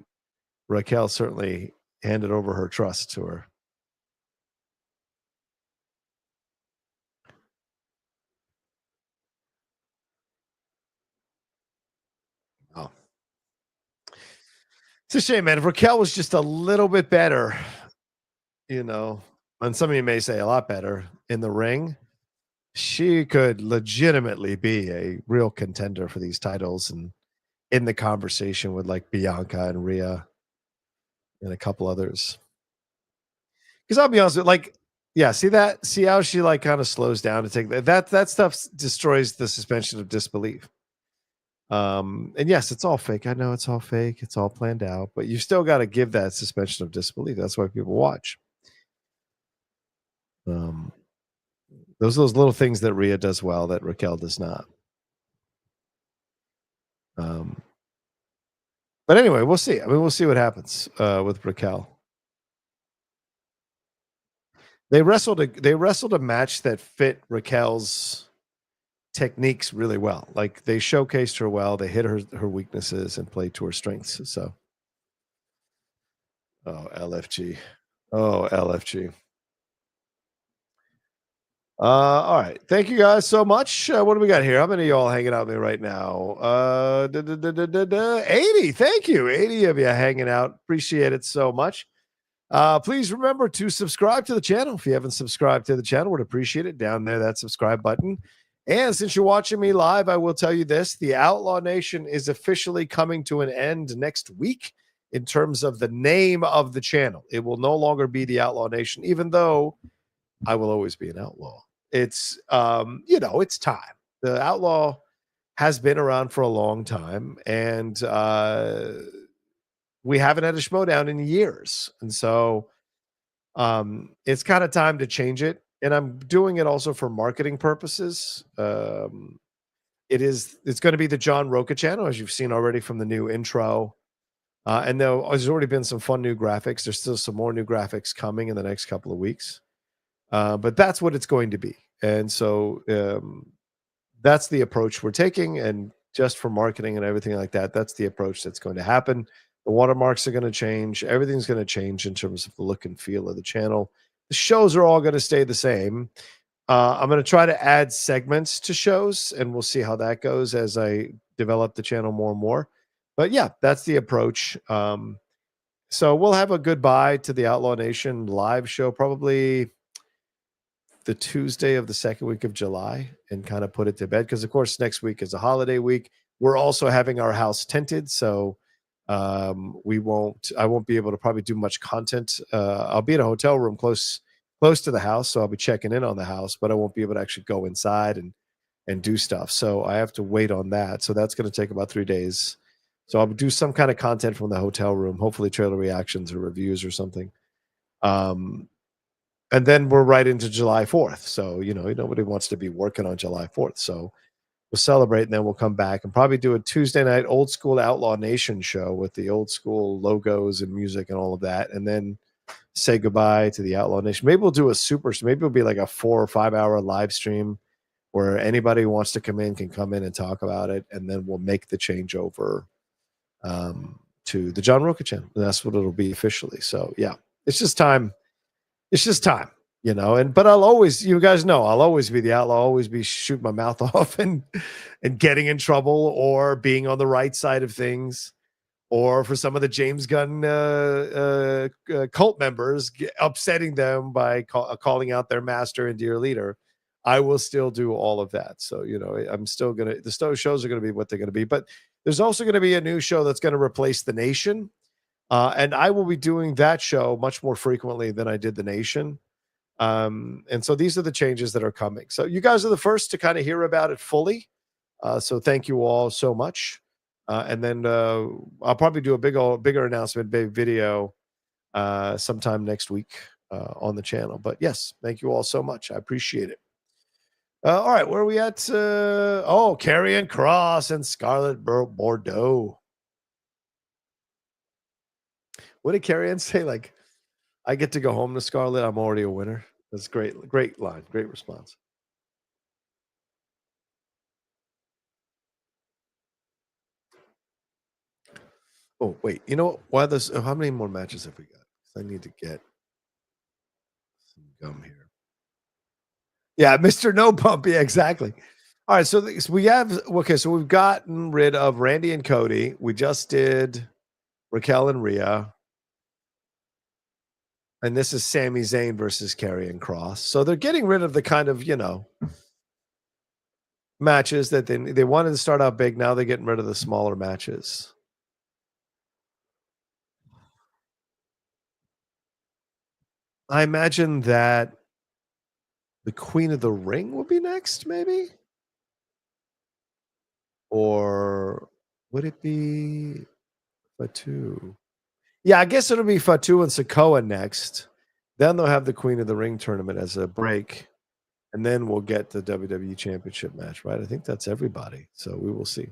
S2: Raquel certainly handed over her trust to her. Oh, it's a shame, man. If Raquel was just a little bit better, and some of you may say a lot better in the ring, she could legitimately be a real contender for these titles and in the conversation with like Bianca and Rhea and a couple others. Because I'll be honest with see how she like kind of slows down to take that stuff destroys the suspension of disbelief. And yes, it's all fake. I know it's all fake. It's all planned out, but you still got to give that suspension of disbelief. That's why people watch. Those are those little things that Rhea does well that Raquel does not. But anyway, we'll see. I mean, we'll see what happens with Raquel. They wrestled a match that fit Raquel's techniques really well. Like they showcased her well. They hit her weaknesses and played to her strengths. So, LFG. LFG. All right. Thank you guys so much. What do we got here? How many of y'all hanging out with me right now? 80. Thank you. 80 of you hanging out. Appreciate it so much. Please remember to subscribe to the channel. If you haven't subscribed to the channel, would appreciate it. Down there, that subscribe button. And since you're watching me live, I will tell you this. The Outlaw Nation is officially coming to an end next week in terms of the name of the channel. It will no longer be the Outlaw Nation, even though I will always be an outlaw. It's, it's time. The Outlaw has been around for a long time, and we haven't had a Schmodown in years. And so it's kind of time to change it. And I'm doing it also for marketing purposes. It's going to be the John Rocha channel, as you've seen already from the new intro. And there's already been some fun new graphics. There's still some more new graphics coming in the next couple of weeks. But that's what it's going to be. And so that's the approach we're taking. And just for marketing and everything like that, that's the approach that's going to happen. The watermarks are going to change. Everything's going to change in terms of the look and feel of the channel. The shows are all going to stay the same. I'm going to try to add segments to shows, and we'll see how that goes as I develop the channel more and more. But yeah, that's the approach. So we'll have a goodbye to the Outlaw Nation live show, probably the Tuesday of the second week of July, and kind of put it to bed. Because of course, next week is a holiday week. We're also having our house tinted, so I won't be able to probably do much content. I'll be in a hotel room close to the house, so I'll be checking in on the house, but I won't be able to actually go inside and do stuff. So I have to wait on that. So that's going to take about 3 days. So I'll do some kind of content from the hotel room, hopefully trailer reactions or reviews or something. And then we're right into July 4th. So, nobody wants to be working on July 4th. So we'll celebrate, and then we'll come back and probably do a Tuesday night old school Outlaw Nation show with the old school logos and music and all of that. And then say goodbye to the Outlaw Nation. Maybe we'll do maybe it'll be like a 4 or 5 hour live stream where anybody who wants to come in can come in and talk about it, and then we'll make the changeover to the John Rocha channel. And that's what it'll be officially. So yeah, it's just time. It's just time, you know. But I'll always, you guys know, I'll always be the outlaw. I'll always be shooting my mouth off and getting in trouble, or being on the right side of things, or for some of the James Gunn cult members, upsetting them by calling out their master and dear leader. I will still do all of that. So, you know, I'm still going to, the shows are going to be what they're going to be. But there's also going to be a new show that's going to replace The Nation. And I will be doing that show much more frequently than I did The Nation. And so these are the changes that are coming. So you guys are the first to kind of hear about it fully. So thank you all so much. And then I'll probably do a bigger announcement, big video sometime next week on the channel. But yes, thank you all so much. I appreciate it. All right, where are we at? Karrion Kross and Scarlett Bordeaux. What did Karrion say? Like, I get to go home to Scarlett. I'm already a winner. That's great. Great line. Great response. Oh, wait. You know why this? How many more matches have we got? I need to get some gum here. Yeah, Mr. No Bump. Yeah, exactly. All right. So we have, okay, so we've gotten rid of Randy and Cody. We just did Raquel and Rhea. And this is Sami Zayn versus Karrion Kross. So they're getting rid of the kind of, you know, matches that they wanted to start out big. Now they're getting rid of the smaller matches. I imagine that the Queen of the Ring will be next, maybe? Or would it be Fatu? Yeah, I guess it'll be Fatu and Sikoa next. Then they'll have the Queen of the Ring tournament as a break. And then we'll get the WWE Championship match, right? I think that's everybody. So we will see.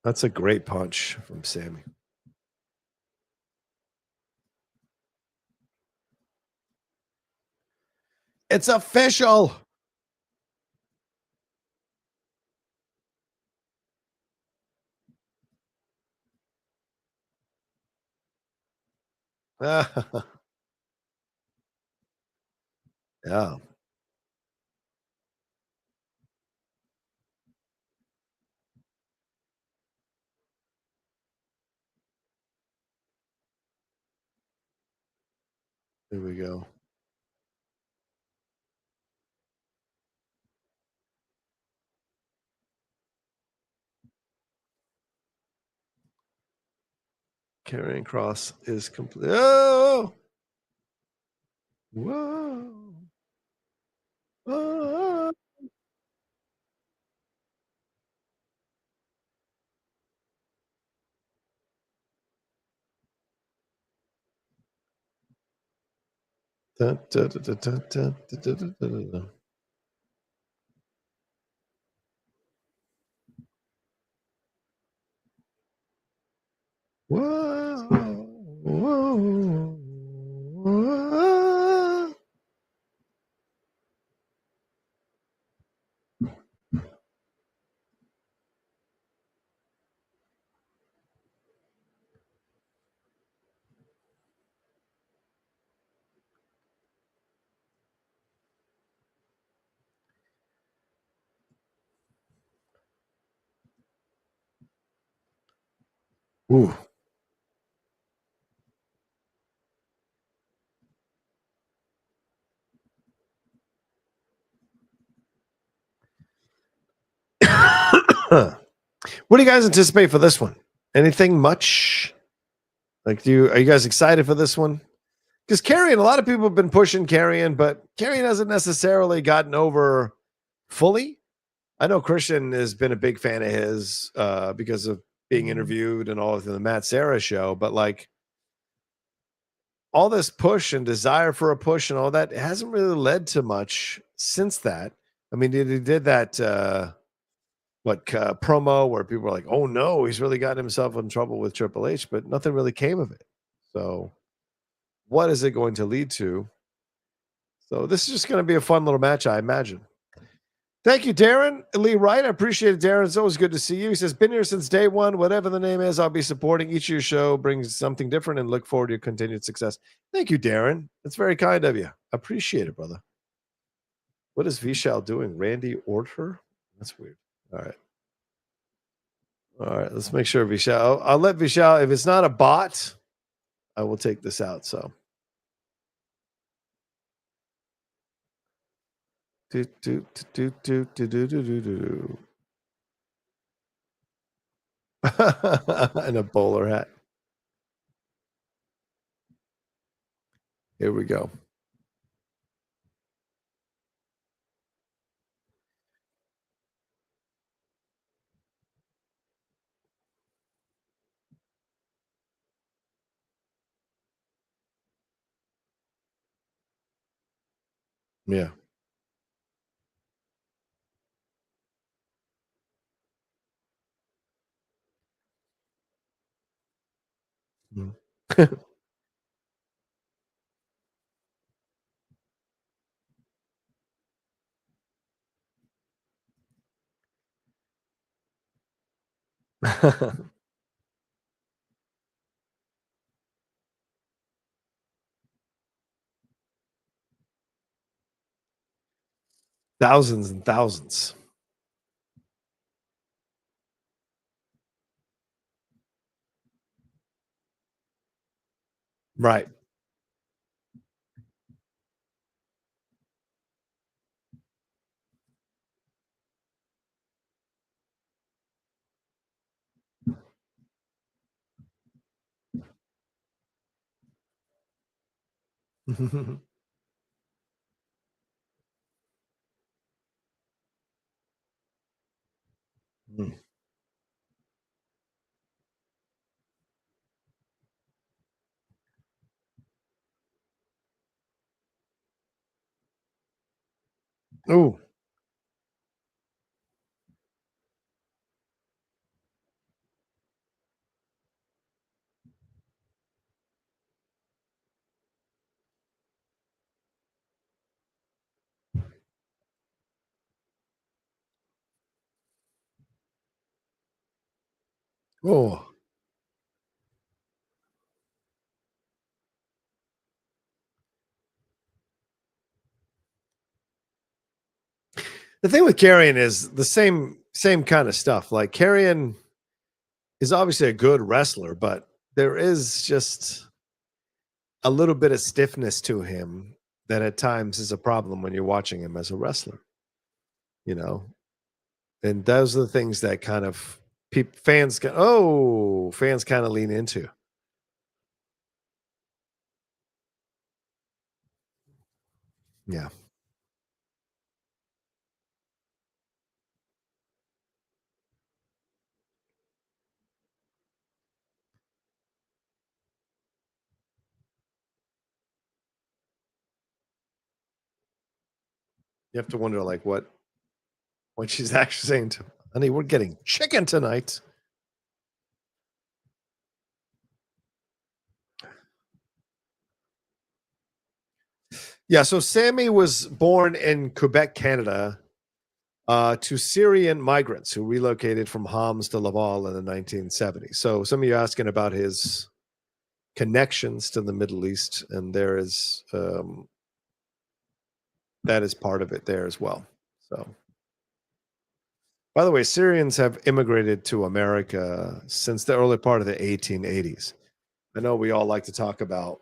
S2: That's a great punch from Sami. It's official. Yeah. Here we go. Karrion Kross is complete. Oh! Whoa! Oh! Da, da, da, da, da, da, da, da, da, da. Whoa! Whoa! Whoa! Ooh. What do you guys anticipate for this one? Anything much? Like, are you guys excited for this one? Because Karrion, a lot of people have been pushing Karrion, but Karrion hasn't necessarily gotten over fully. I know Christian has been a big fan of his because of being interviewed and all of the Matt Serra show, but like all this push and desire for a push and all that, it hasn't really led to much since that. I mean, he did that promo where people were like, "Oh no, he's really gotten himself in trouble with Triple H," but nothing really came of it. So, what is it going to lead to? So, this is just going to be a fun little match, I imagine. Thank you, Darren Lee Wright. I appreciate it, Darren. It's always good to see you. He says, "Been here since day one. Whatever the name is, I'll be supporting each of your show. Brings something different, and look forward to your continued success." Thank you, Darren. That's very kind of you. Appreciate it, brother. What is Vishal doing? Randy Orton? That's weird. All right. All right. Let's make sure Vishal. I'll let Vishal. If it's not a bot, I will take this out. So. Do, do, do, do, do, do, do, do, do. And a bowler hat. Here we go. Yeah. Mm. Thousands and thousands. Right. Mm. Ooh. Oh. The thing with Karrion is the same kind of stuff. Like Karrion is obviously a good wrestler, but there is just a little bit of stiffness to him that at times is a problem when you're watching him as a wrestler. You know, and those are the things that kind of fans kind of lean into. Yeah. You have to wonder like what she's actually saying to honey, we're getting chicken tonight. Yeah, so Sami was born in Quebec, Canada, to Syrian migrants who relocated from Homs to Laval in the 1970s. So some of you asking about his connections to the Middle East, and there is that is part of it there as well. So, by the way, Syrians have immigrated to America since the early part of the 1880s. I know we all like to talk about,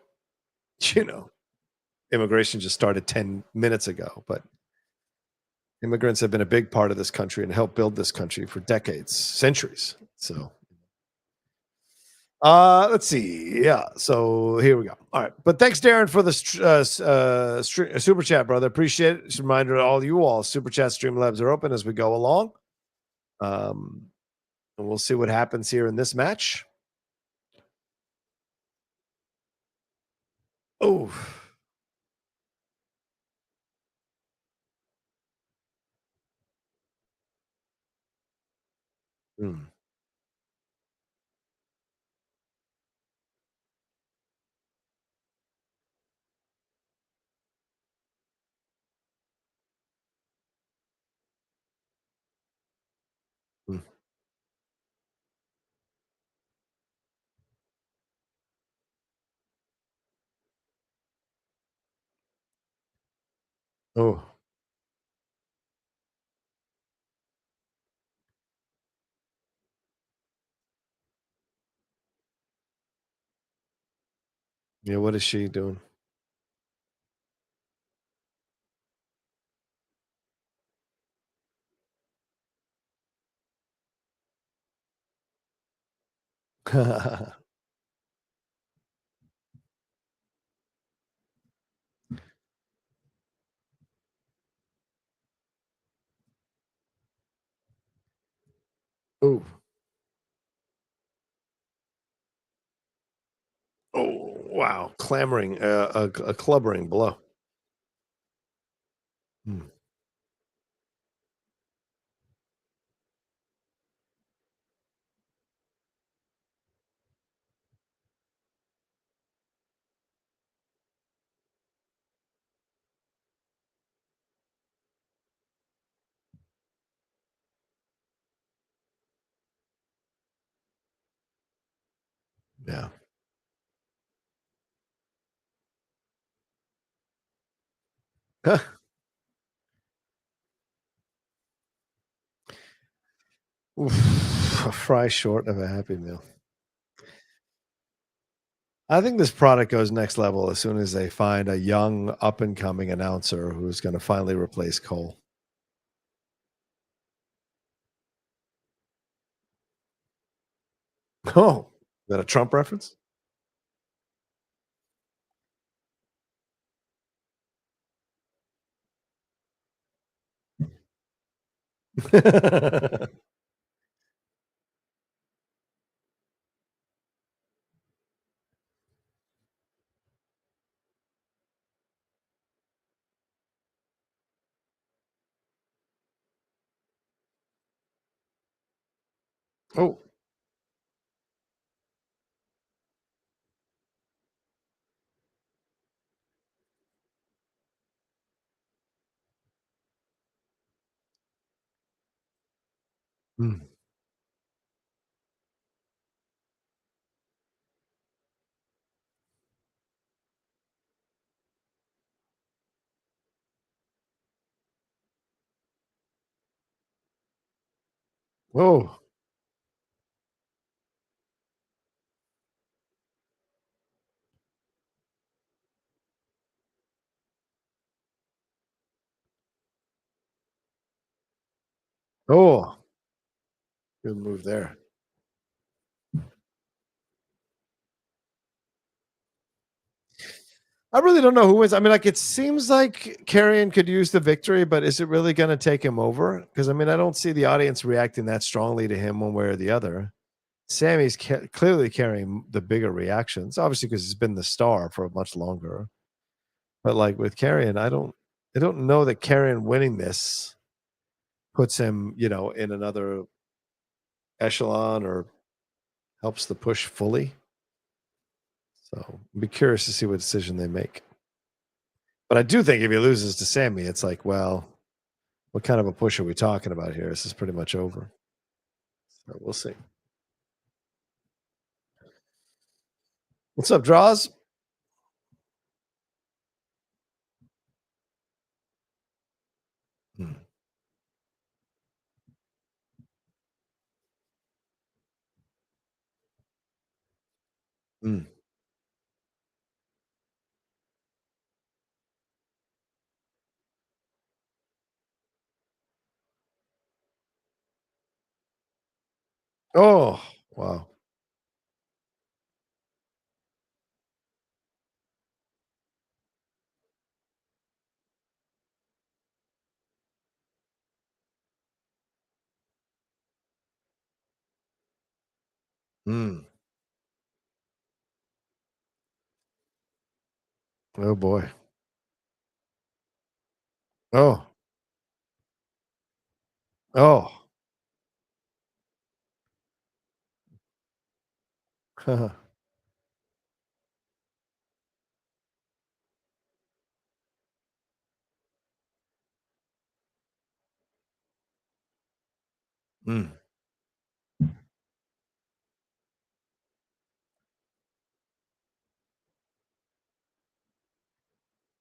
S2: immigration just started 10 minutes ago, but immigrants have been a big part of this country and helped build this country for decades, centuries. So, let's see. Yeah. So here we go. All right. But thanks, Darren, for the super chat, brother. Appreciate it. Just a reminder to all you all, super chat Streamlabs are open as we go along. And we'll see what happens here in this match. Oh, Mm. Mm. Oh, yeah. What is she doing? Oh, oh, wow! Clamoring, a clubbering blow. Mm. Yeah. Oof, a fry short of a Happy Meal. I think this product goes next level as soon as they find a young, up and coming announcer who's going to finally replace Cole. Oh, is that a Trump reference? Oh, mm. Whoa. Oh, good move there. I really don't know who wins. I mean, like, it seems like Karrion could use the victory, but is it really going to take him over? Because, I mean, I don't see the audience reacting that strongly to him one way or the other. Sammy's clearly carrying the bigger reactions, obviously, because he's been the star for much longer. But, like, with Karrion, I don't know that Karrion winning this puts him, in another echelon or helps the push fully. So, I'd be curious to see what decision they make. But I do think if he loses to Sammy, it's like, well, what kind of a push are we talking about here? This is pretty much over. So we'll see. What's up, Draws? Hmm. Mm. Oh, wow. Mm. Oh, boy. Oh, oh. Mm.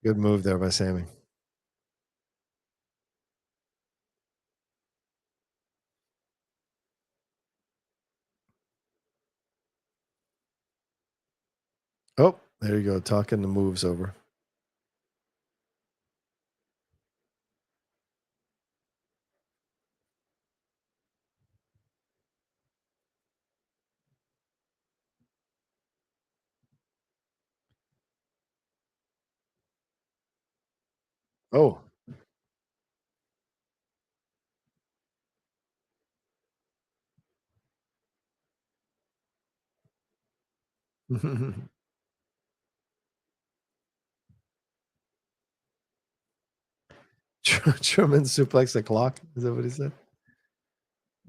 S2: Good move there by Sami. Oh, there you go. Talking the moves over. Oh. Truman suplex the clock. Is that what he said?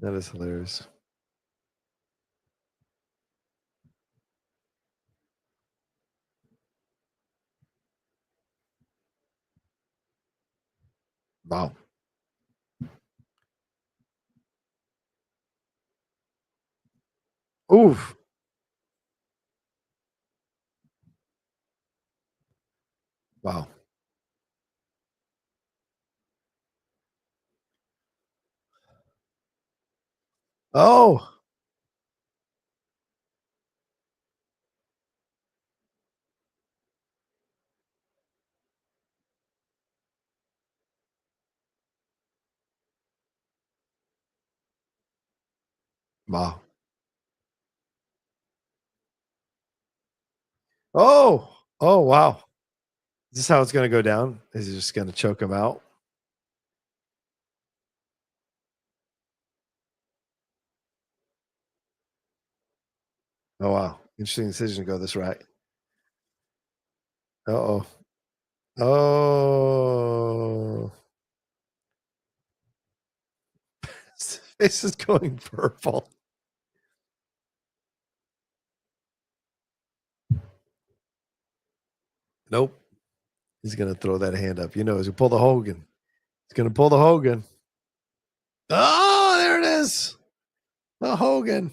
S2: That is hilarious. Wow. Oof. Wow. Oh. Wow. Oh. Oh, wow. Is this how it's going to go down? Is he just going to choke him out? Oh, wow. Interesting decision to go this right. Uh-oh. Oh. His face is going purple. Nope. He's going to throw that hand up. You know, he's going to pull the Hogan. He's going to pull the Hogan. Oh, there it is. The Hogan.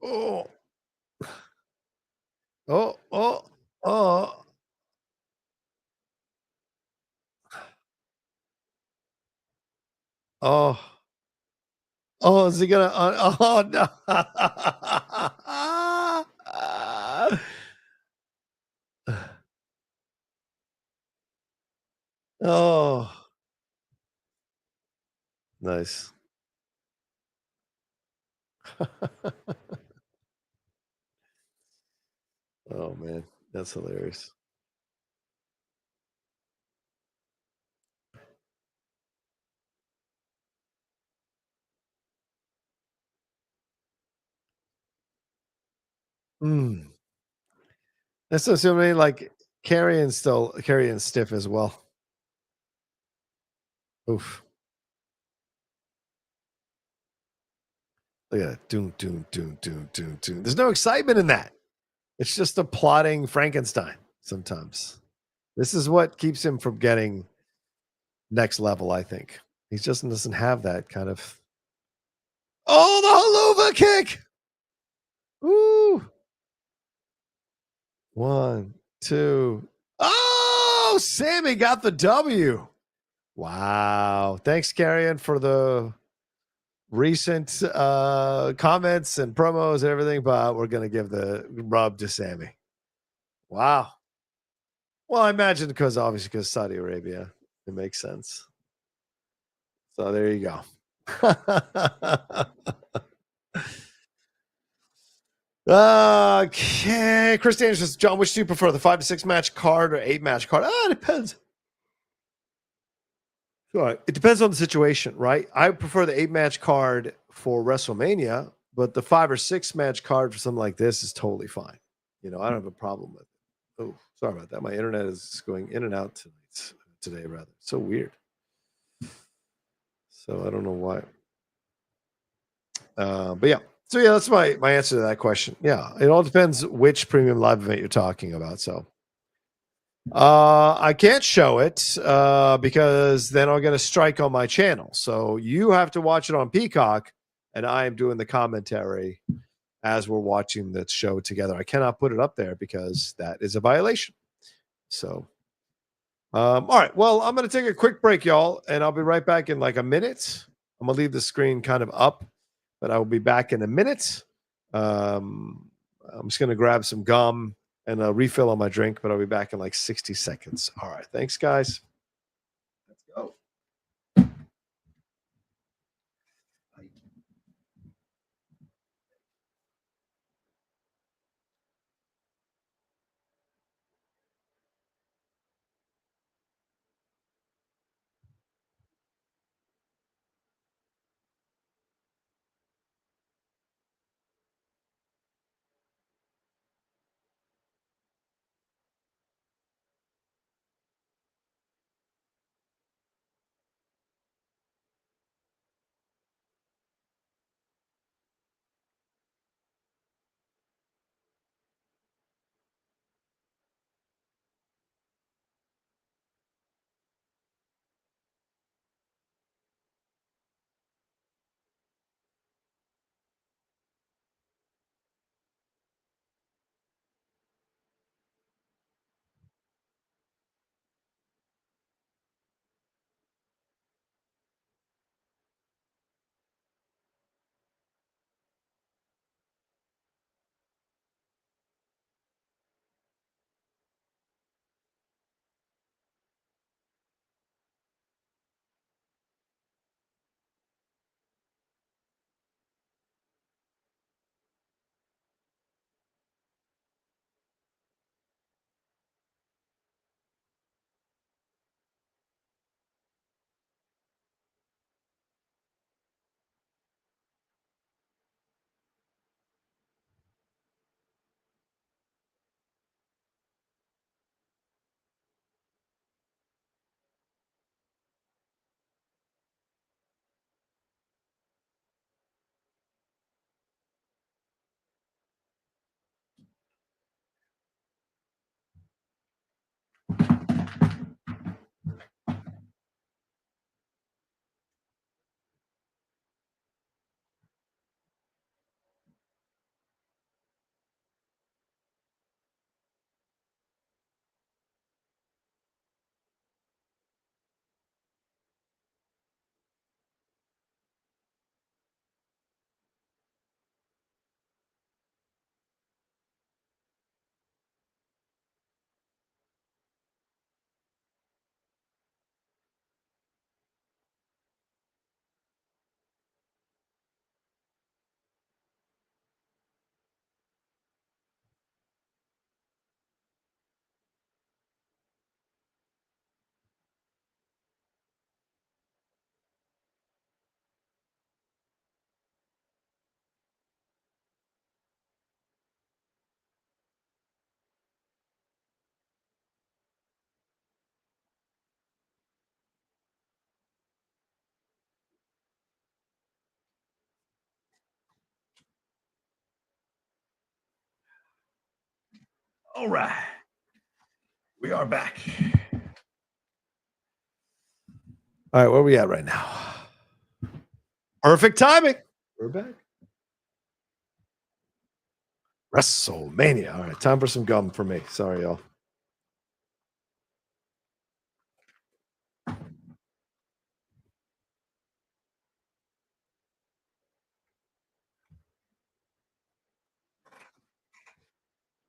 S2: Oh. Oh, oh, oh. Oh. Oh, is he gonna? Oh no! Oh, nice. Oh man, that's hilarious. Mm. That's assuming like Karrion stiff as well. Oof. Look at that. Doom, doom, doom, doom, doom, doom. There's no excitement in that. It's just a plotting Frankenstein sometimes. This is what keeps him from getting next level, I think. He just doesn't have that kind of. Oh, the haluva kick. Woo. 1, 2. Oh, Sami got the W. Wow. Thanks, Karrion, for the recent comments and promos and everything, but we're going to give the rub to Sami. Wow. Well, I imagine because Saudi Arabia, it makes sense. So there you go. Okay. Chris Daniels says, John, which do you prefer, the 5 to 6 match card or 8 match card? It depends. Sure. It depends on the situation, right? I prefer the 8 match card for WrestleMania, but the 5 or 6 match card for something like this is totally fine. You know, I don't have a problem with it. Oh, Sorry about that. My internet is going in and out today, rather. So weird. So I don't know why. But yeah. So yeah, that's my answer to that question. Yeah, it all depends which premium live event you're talking about. So I can't show it because then I'll get a strike on my channel. So you have to watch it on Peacock, and I am doing the commentary as we're watching the show together. I cannot put it up there because that is a violation. So all right. Well, I'm going to take a quick break, y'all, and I'll be right back in like a minute. I'm going to leave the screen kind of up, but I will be back in a minute. I'm just going to grab some gum and a refill on my drink, but I'll be back in like 60 seconds. All right. Thanks, guys. Let's go. All right. We are back. All right, where are we at right now? Perfect timing. We're back. WrestleMania. All right, time for some gum for me. Sorry, y'all.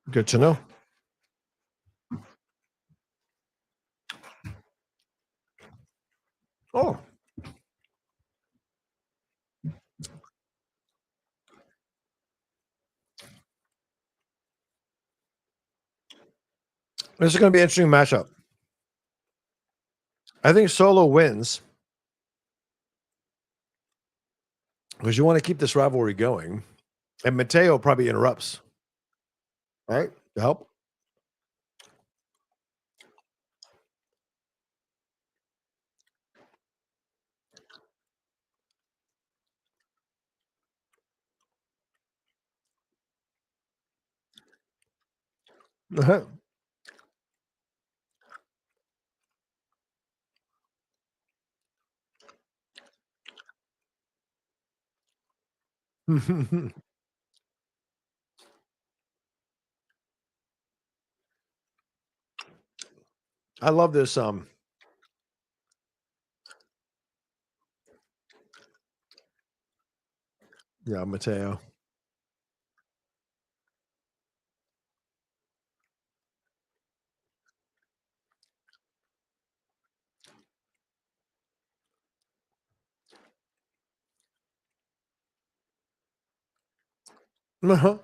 S2: Good to know. Oh. This is going to be an interesting matchup. I think Solo wins because you want to keep this rivalry going. And Mateo probably interrupts. Right? To help. Uh-huh. I love this. Yeah, Mateo. Uh-huh.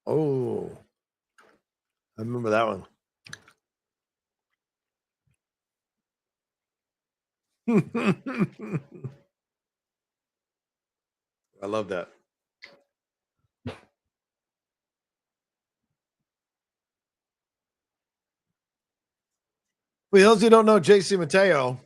S2: Oh, I remember that one. I love that. For those who don't know, JC Mateo,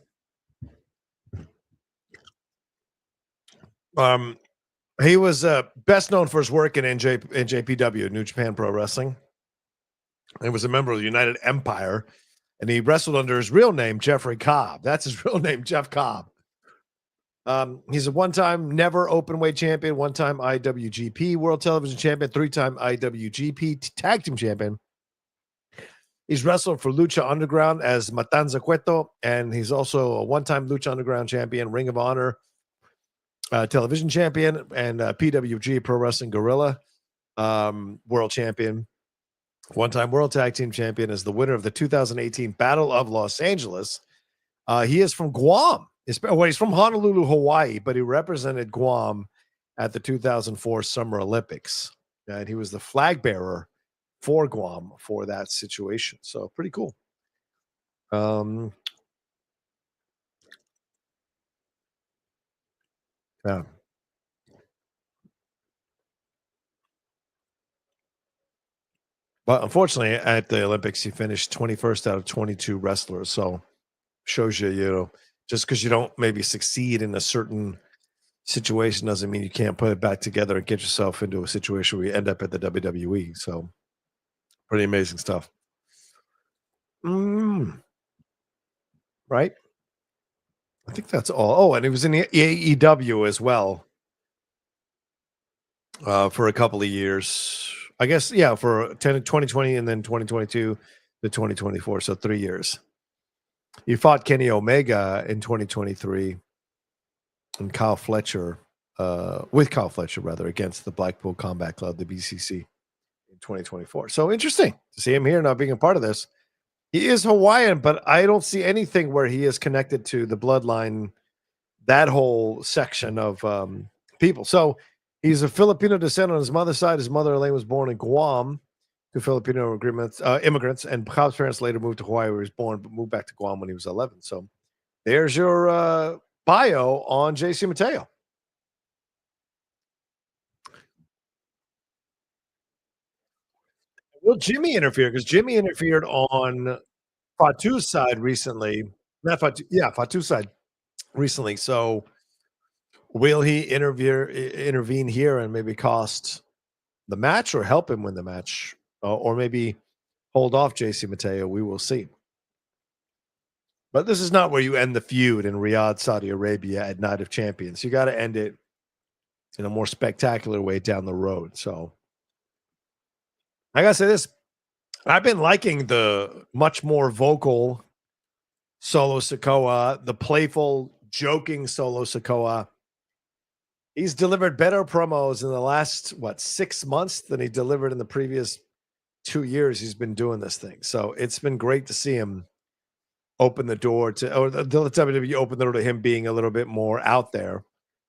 S2: he was best known for his work in NJPW, New Japan Pro Wrestling. He was a member of the United Empire, and he wrestled under his real name, Jeffrey Cobb. That's his real name, Jeff Cobb. He's a one-time never openweight champion, one-time IWGP World Television Champion, three-time IWGP Tag Team Champion. He's wrestled for Lucha Underground as Matanza Cueto, and he's also a one-time Lucha Underground champion, Ring of Honor television champion, and PWG Pro Wrestling Guerrilla world champion, one-time World Tag Team champion, is the winner of the 2018 Battle of Los Angeles. He is from Guam. He's from Honolulu, Hawaii, but he represented Guam at the 2004 Summer Olympics, and he was the flag bearer for Guam for that situation. So pretty cool. Yeah. But unfortunately, at the Olympics, he finished 21st out of 22 wrestlers. So shows you, just because you don't maybe succeed in a certain situation doesn't mean you can't put it back together and get yourself into a situation where you end up at the WWE. So pretty amazing stuff. Right? I think that's all. Oh, and he was in the AEW as well for a couple of years. I guess, yeah, for 2020 and then 2022 to 2024. So 3 years. He fought Kenny Omega in 2023 and Kyle Fletcher, with Kyle Fletcher, rather, against the Blackpool Combat Club, the BCC, in 2024. So interesting to see him here not being a part of this. He is Hawaiian, but I don't see anything where he is connected to the bloodline, that whole section of people. So he's a Filipino descent on his mother's side. His mother, Elaine, was born in Guam to Filipino immigrants, and Cobb's parents later moved to Hawaii where he was born, but moved back to Guam when he was 11. So there's your bio on JC Mateo. Will Jimmy interfere? Because Jimmy interfered on Fatu's side recently. Not Fatu, yeah, Fatu's side recently. So will he intervene here and maybe cost the match or help him win the match? Or maybe hold off JC Mateo? We will see. But this is not where you end the feud in Riyadh, Saudi Arabia at Night of Champions. You got to end it in a more spectacular way down the road. So I got to say this. I've been liking the much more vocal Solo Sikoa, the playful, joking Solo Sikoa. He's delivered better promos in the last, 6 months than he delivered in the previous 2 years he's been doing this thing. So it's been great to see him open the door to, or the WWE open the door to him being a little bit more out there.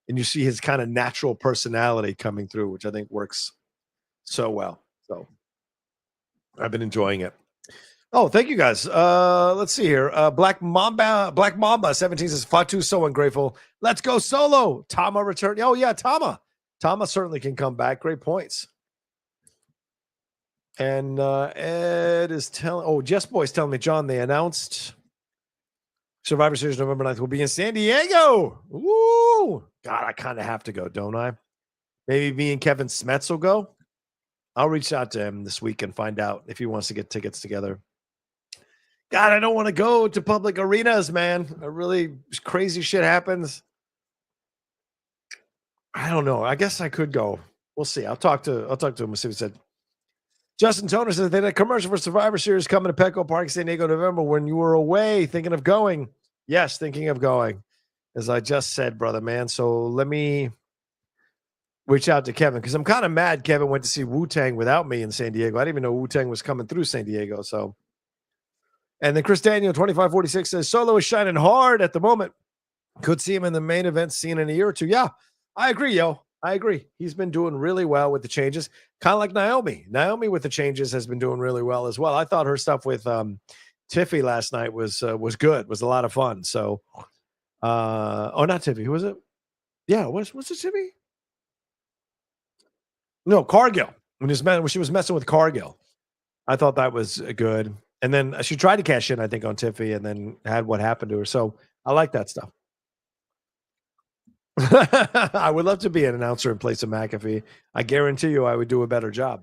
S2: And you see his kind of natural personality coming through, which I think works so well. So I've been enjoying it. Oh, thank you guys. Let's see here. Black Mamba 17 says Fatu so ungrateful. Let's go solo. Tama return. Oh yeah, Tama certainly can come back. Great points. And Ed is telling, Jess Boy's telling me, John, they announced Survivor Series November 9th will be in San Diego. Woo! God, I kind of have to go, don't I? Maybe me and Kevin Smets will go. I'll reach out to him this week and find out if he wants to get tickets together. God, I don't want to go to public arenas, man. Really crazy shit happens. I don't know. I guess I could go. We'll see. I'll talk to him and see what he said. Justin Toner says they had a commercial for Survivor Series coming to Petco Park, San Diego, November. When you were away, thinking of going. Yes, thinking of going. As I just said, brother, man. So let me reach out to Kevin because I'm kind of mad Kevin went to see Wu-Tang without me in San Diego. I didn't even know Wu-Tang was coming through San Diego. So, and then Chris Daniel 2546 says Solo is shining hard at the moment. Could see him in the main event scene in a year or two. Yeah, I agree, yo. I agree. He's been doing really well with the changes, kind of like Naomi. Naomi with the changes has been doing really well as well. I thought her stuff with Tiffy last night was good. Was a lot of fun. So, not Tiffy. Who was it? Yeah, was it Tiffy? No, Cargill. When she was messing with Cargill, I thought that was good. And then she tried to cash in, I think, on Tiffy, and then had what happened to her. So I like that stuff. I would love to be an announcer in place of McAfee. I guarantee you I would do a better job.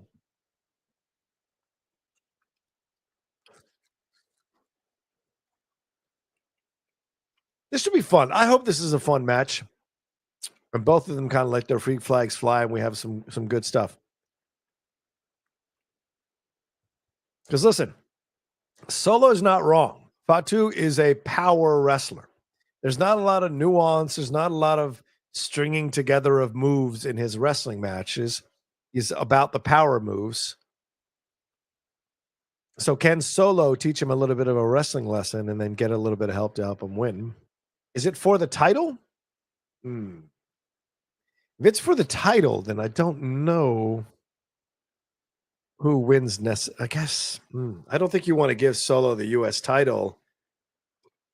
S2: This should be fun. I hope this is a fun match. And both of them kind of let their freak flags fly, and we have some good stuff. Because listen, Solo is not wrong. Fatu is a power wrestler. There's not a lot of nuance. There's not a lot of stringing together of moves in his wrestling matches. He's about the power moves. So can Solo teach him a little bit of a wrestling lesson and then get a little bit of help to help him win? Is it for the title? If it's for the title, then I don't know who wins next. I guess I don't think you want to give Solo the U.S. title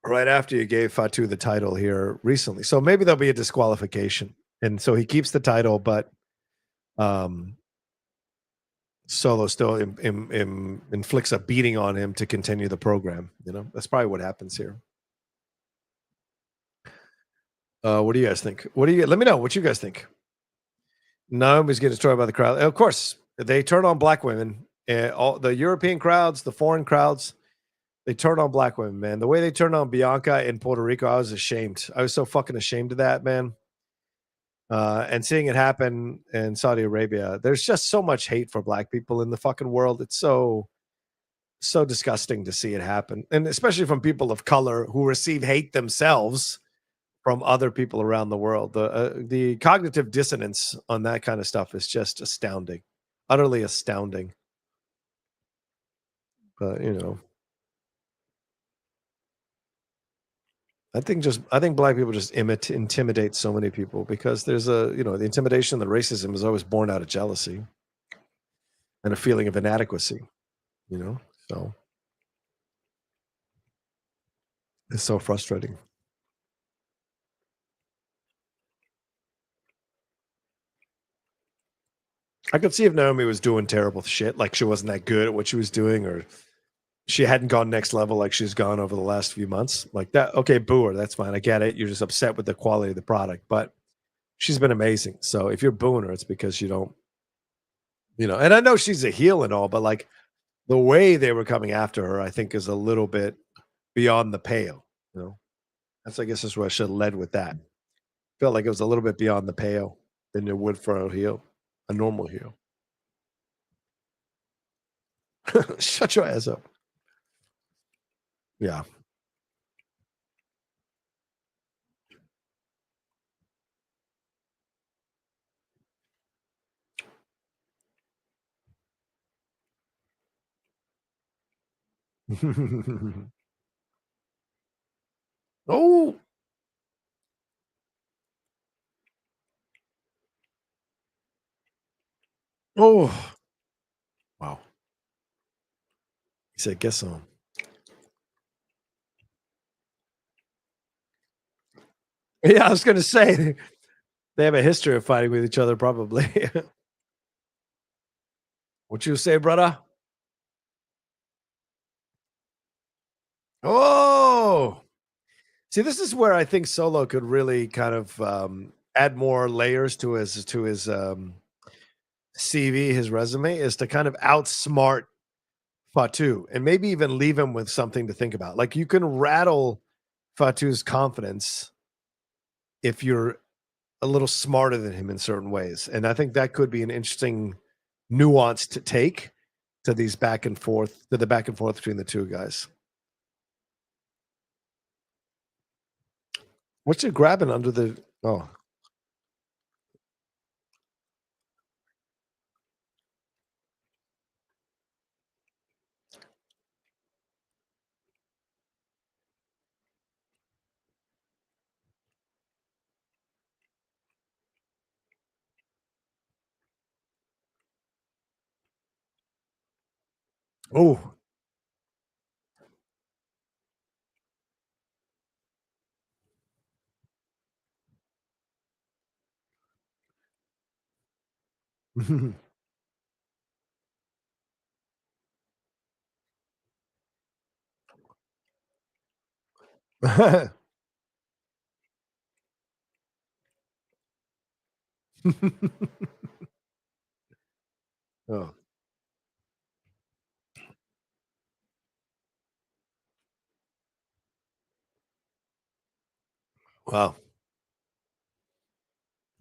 S2: right after you gave Fatu the title here recently. So maybe there'll be a disqualification. And so he keeps the title, but Solo still inflicts a beating on him to continue the program. You know, that's probably what happens here. What do you guys think? Let me know what you guys think. Naomi's getting destroyed by the crowd. Of course, they turn on black women. All the European crowds, the foreign crowds, they turn on black women, man. The way they turned on Bianca in Puerto Rico, I was ashamed. I was so fucking ashamed of that, man. And seeing it happen in Saudi Arabia, there's just so much hate for black people in the fucking world. It's so disgusting to see it happen. And especially from people of color who receive hate themselves from other people around the world. The cognitive dissonance on that kind of stuff is just astounding, utterly astounding. But you know, I think black people just intimidate so many people because there's the intimidation, the racism is always born out of jealousy and a feeling of inadequacy. You know, so it's so frustrating. I could see if Naomi was doing terrible shit, like she wasn't that good at what she was doing, or she hadn't gone next level like she's gone over the last few months. Like that, okay, boo her, that's fine. I get it. You're just upset with the quality of the product, but she's been amazing. So if you're booing her, it's because you don't, and I know she's a heel and all, but like the way they were coming after her, I think is a little bit beyond the pale. I guess that's where I should have led with that. Felt like it was a little bit beyond the pale than it would for a heel, a normal heel. Shut your ass up. Yeah. Oh. Oh. Wow. He said, guess so. Yeah, I was going to say they have a history of fighting with each other, probably. What you say, brother? Oh, see, this is where I think Solo could really kind of add more layers to his CV, his resume, is to kind of outsmart Fatu and maybe even leave him with something to think about. Like you can rattle Fatu's confidence if you're a little smarter than him in certain ways. And I think that could be an interesting nuance to take to the back and forth between the two guys. What's it grabbing under the oh? Oh. Oh, wow.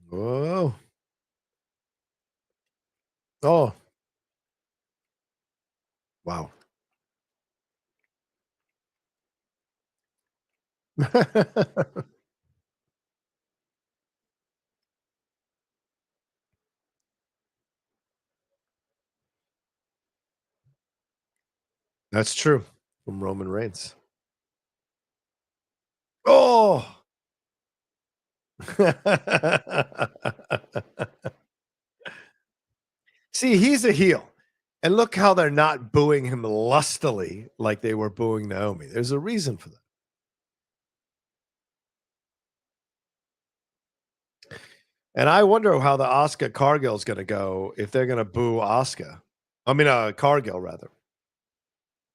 S2: Whoa. Oh, wow. That's true from Roman Reigns. Oh. See, he's a heel. And look how they're not booing him lustily like they were booing Naomi. There's a reason for that. And I wonder how the Asuka Cargill is going to go if they're going to boo Asuka. I mean, Cargill, rather.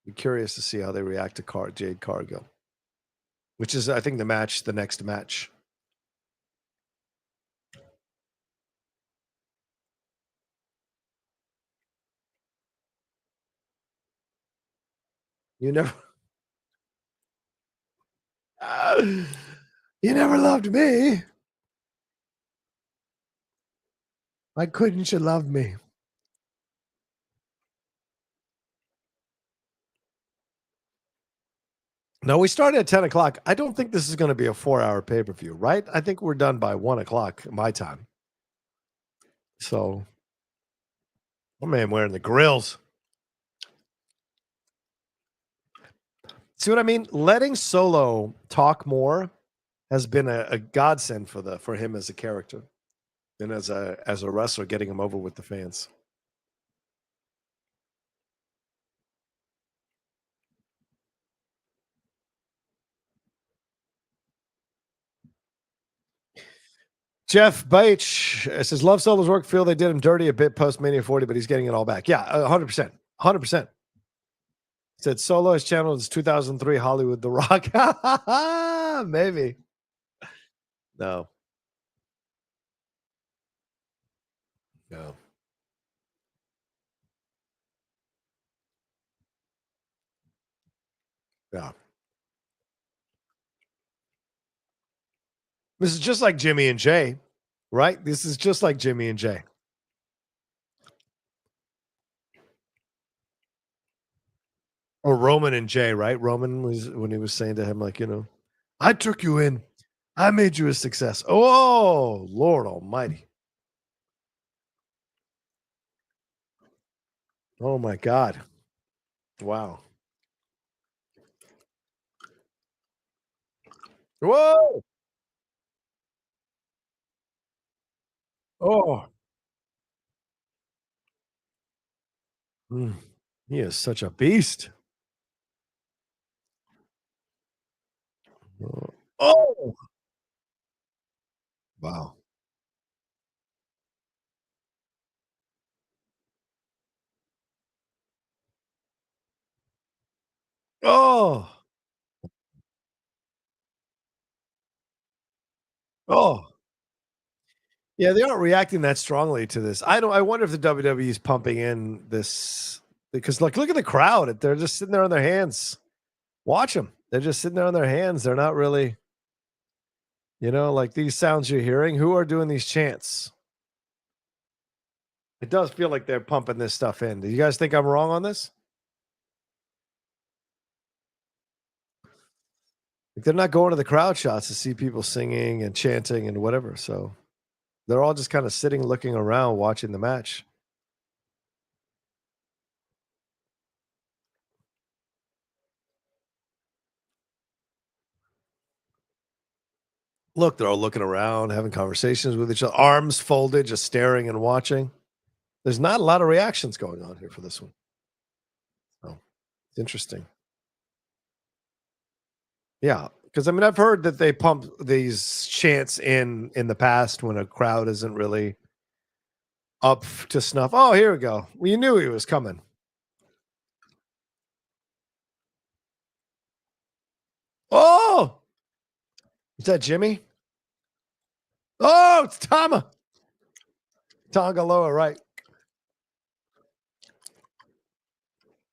S2: Be curious to see how they react to Jade Cargill, which is, I think, the next match. You never, you never loved me. Why couldn't you love me? No, we started at 10 o'clock. I don't think this is going to be a 4-hour pay per view, right? I think we're done by 1 o'clock my time. So, my man wearing the grills. See what I mean? Letting Solo talk more has been a godsend for him as a character and as a wrestler, getting him over with the fans. Jeff Baich says, "Love Solo's work. Feel they did him dirty a bit post Mania 40, but he's getting it all back." Yeah, 100%, 100%. Said Solo has channeled his 2003 Hollywood The Rock. Maybe. No. No. Yeah. This is just like Jimmy and Jay, right? This is just like Jimmy and Jay. Or Roman and Jay, right? Roman was when he was saying to him, like, I took you in. I made you a success. Oh, Lord Almighty. Oh my God. Wow. Whoa. Oh. Mm. He is such a beast. Oh. Wow. Oh. Oh, yeah, they aren't reacting that strongly to this. I wonder if the WWE is pumping in this because look at the crowd. They're just sitting there on their hands. Watch them. They're just sitting there on their hands. They're not really, like these sounds you're hearing. Who are doing these chants? It does feel like they're pumping this stuff in. Do you guys think I'm wrong on this? Like they're not going to the crowd shots to see people singing and chanting and whatever. So they're all just kind of sitting, looking around, watching the match. Look, they're all looking around, having conversations with each other, arms folded, just staring and watching. There's not a lot of reactions going on here for this one. So it's interesting. Yeah. Because I've heard that they pump these chants in the past when a crowd isn't really up to snuff. Oh, here we go. Well, you knew he was coming. Oh, is that Jimmy? Oh, it's Tama. Tongaloa, right.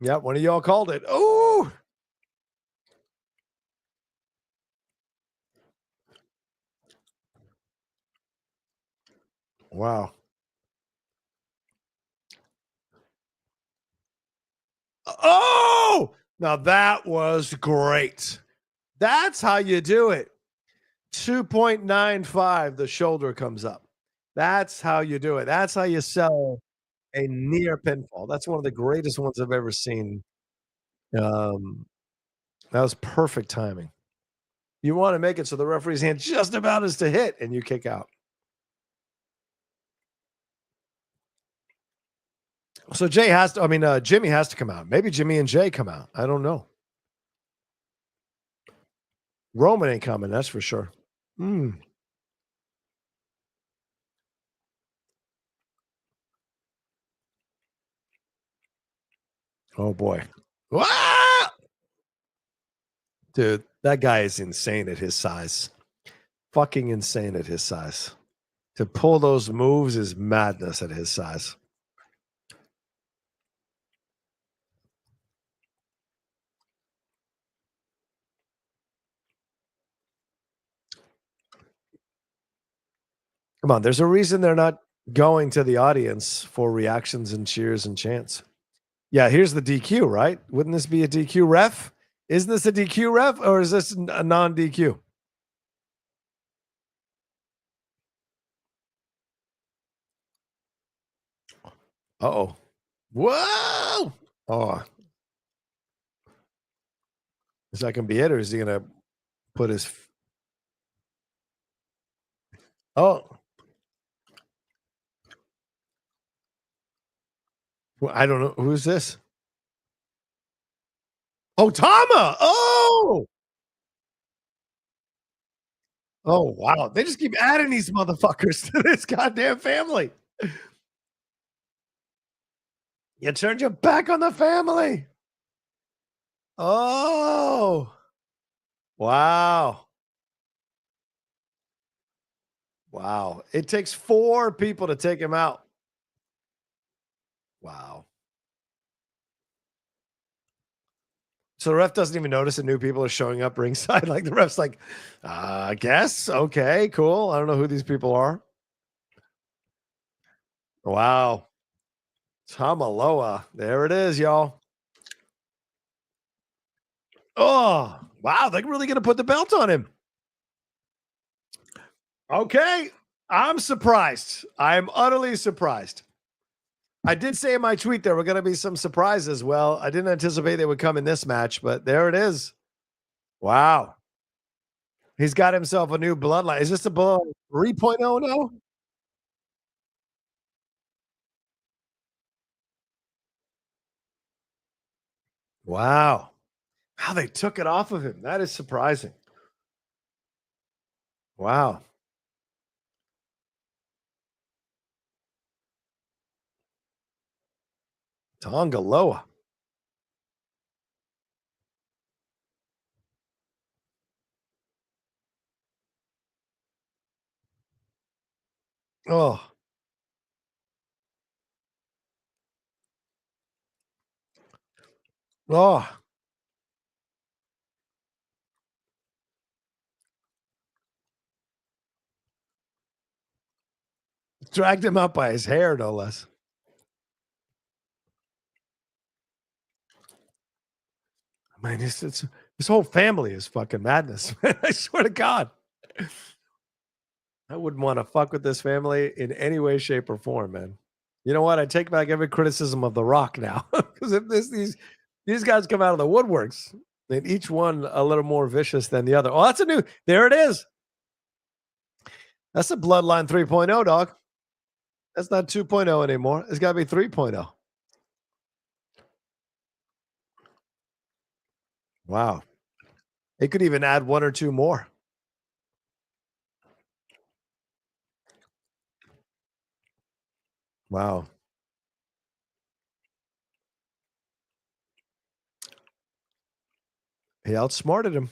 S2: Yep, one of y'all called it. Oh, wow. Oh, now that was great. That's how you do it. 2.95, the shoulder comes up. That's how you do it. That's how you sell a near pinfall. That's one of the greatest ones I've ever seen. Um, that was perfect timing. You want to make it so the referee's hand just about is to hit and you kick out. So Jimmy has to come out. Maybe Jimmy and Jay come out. I don't know. Roman ain't coming, that's for sure. Oh boy. Ah! Dude, that guy is insane at his size. Fucking insane at his size. To pull those moves is madness at his size. Come on, there's a reason they're not going to the audience for reactions and cheers and chants. Yeah, here's the DQ, right? Wouldn't this be a DQ ref? Isn't this a DQ ref or is this a non DQ? Uh-oh. Whoa! Oh. Is that going to be it or is he going to put his. Oh. Well, I don't know. Who's this? Oh, Tama! Oh! Oh, wow. They just keep adding these motherfuckers to this goddamn family. You turned your back on the family. Oh. Wow. Wow. It takes 4 people to take him out. Wow. So the ref doesn't even notice that new people are showing up ringside. Like the ref's like, I guess. Okay, cool. I don't know who these people are. Wow. Tamaloa. There it is, y'all. Oh, wow. They're really going to put the belt on him. Okay. I'm surprised. I'm utterly surprised. I did say in my tweet there were going to be some surprises. Well, I didn't anticipate they would come in this match, but there it is. Wow. He's got himself a new bloodline. Is this a Bloodline 3.0 now? Wow. How they took it off of him. That is surprising. Wow. Tongaloa. Oh. Oh. Dragged him out by his hair, no less. I mean, this whole family is fucking madness. I swear to God. I wouldn't want to fuck with this family in any way, shape, or form, man. You know what? I take back every criticism of The Rock now. Because if these guys come out of the woodworks, and each one a little more vicious than the other. Oh, that's a new. There it is. That's a Bloodline 3.0, dog. That's not 2.0 anymore. It's got to be 3.0. Wow. It could even add one or two more. Wow. He outsmarted him.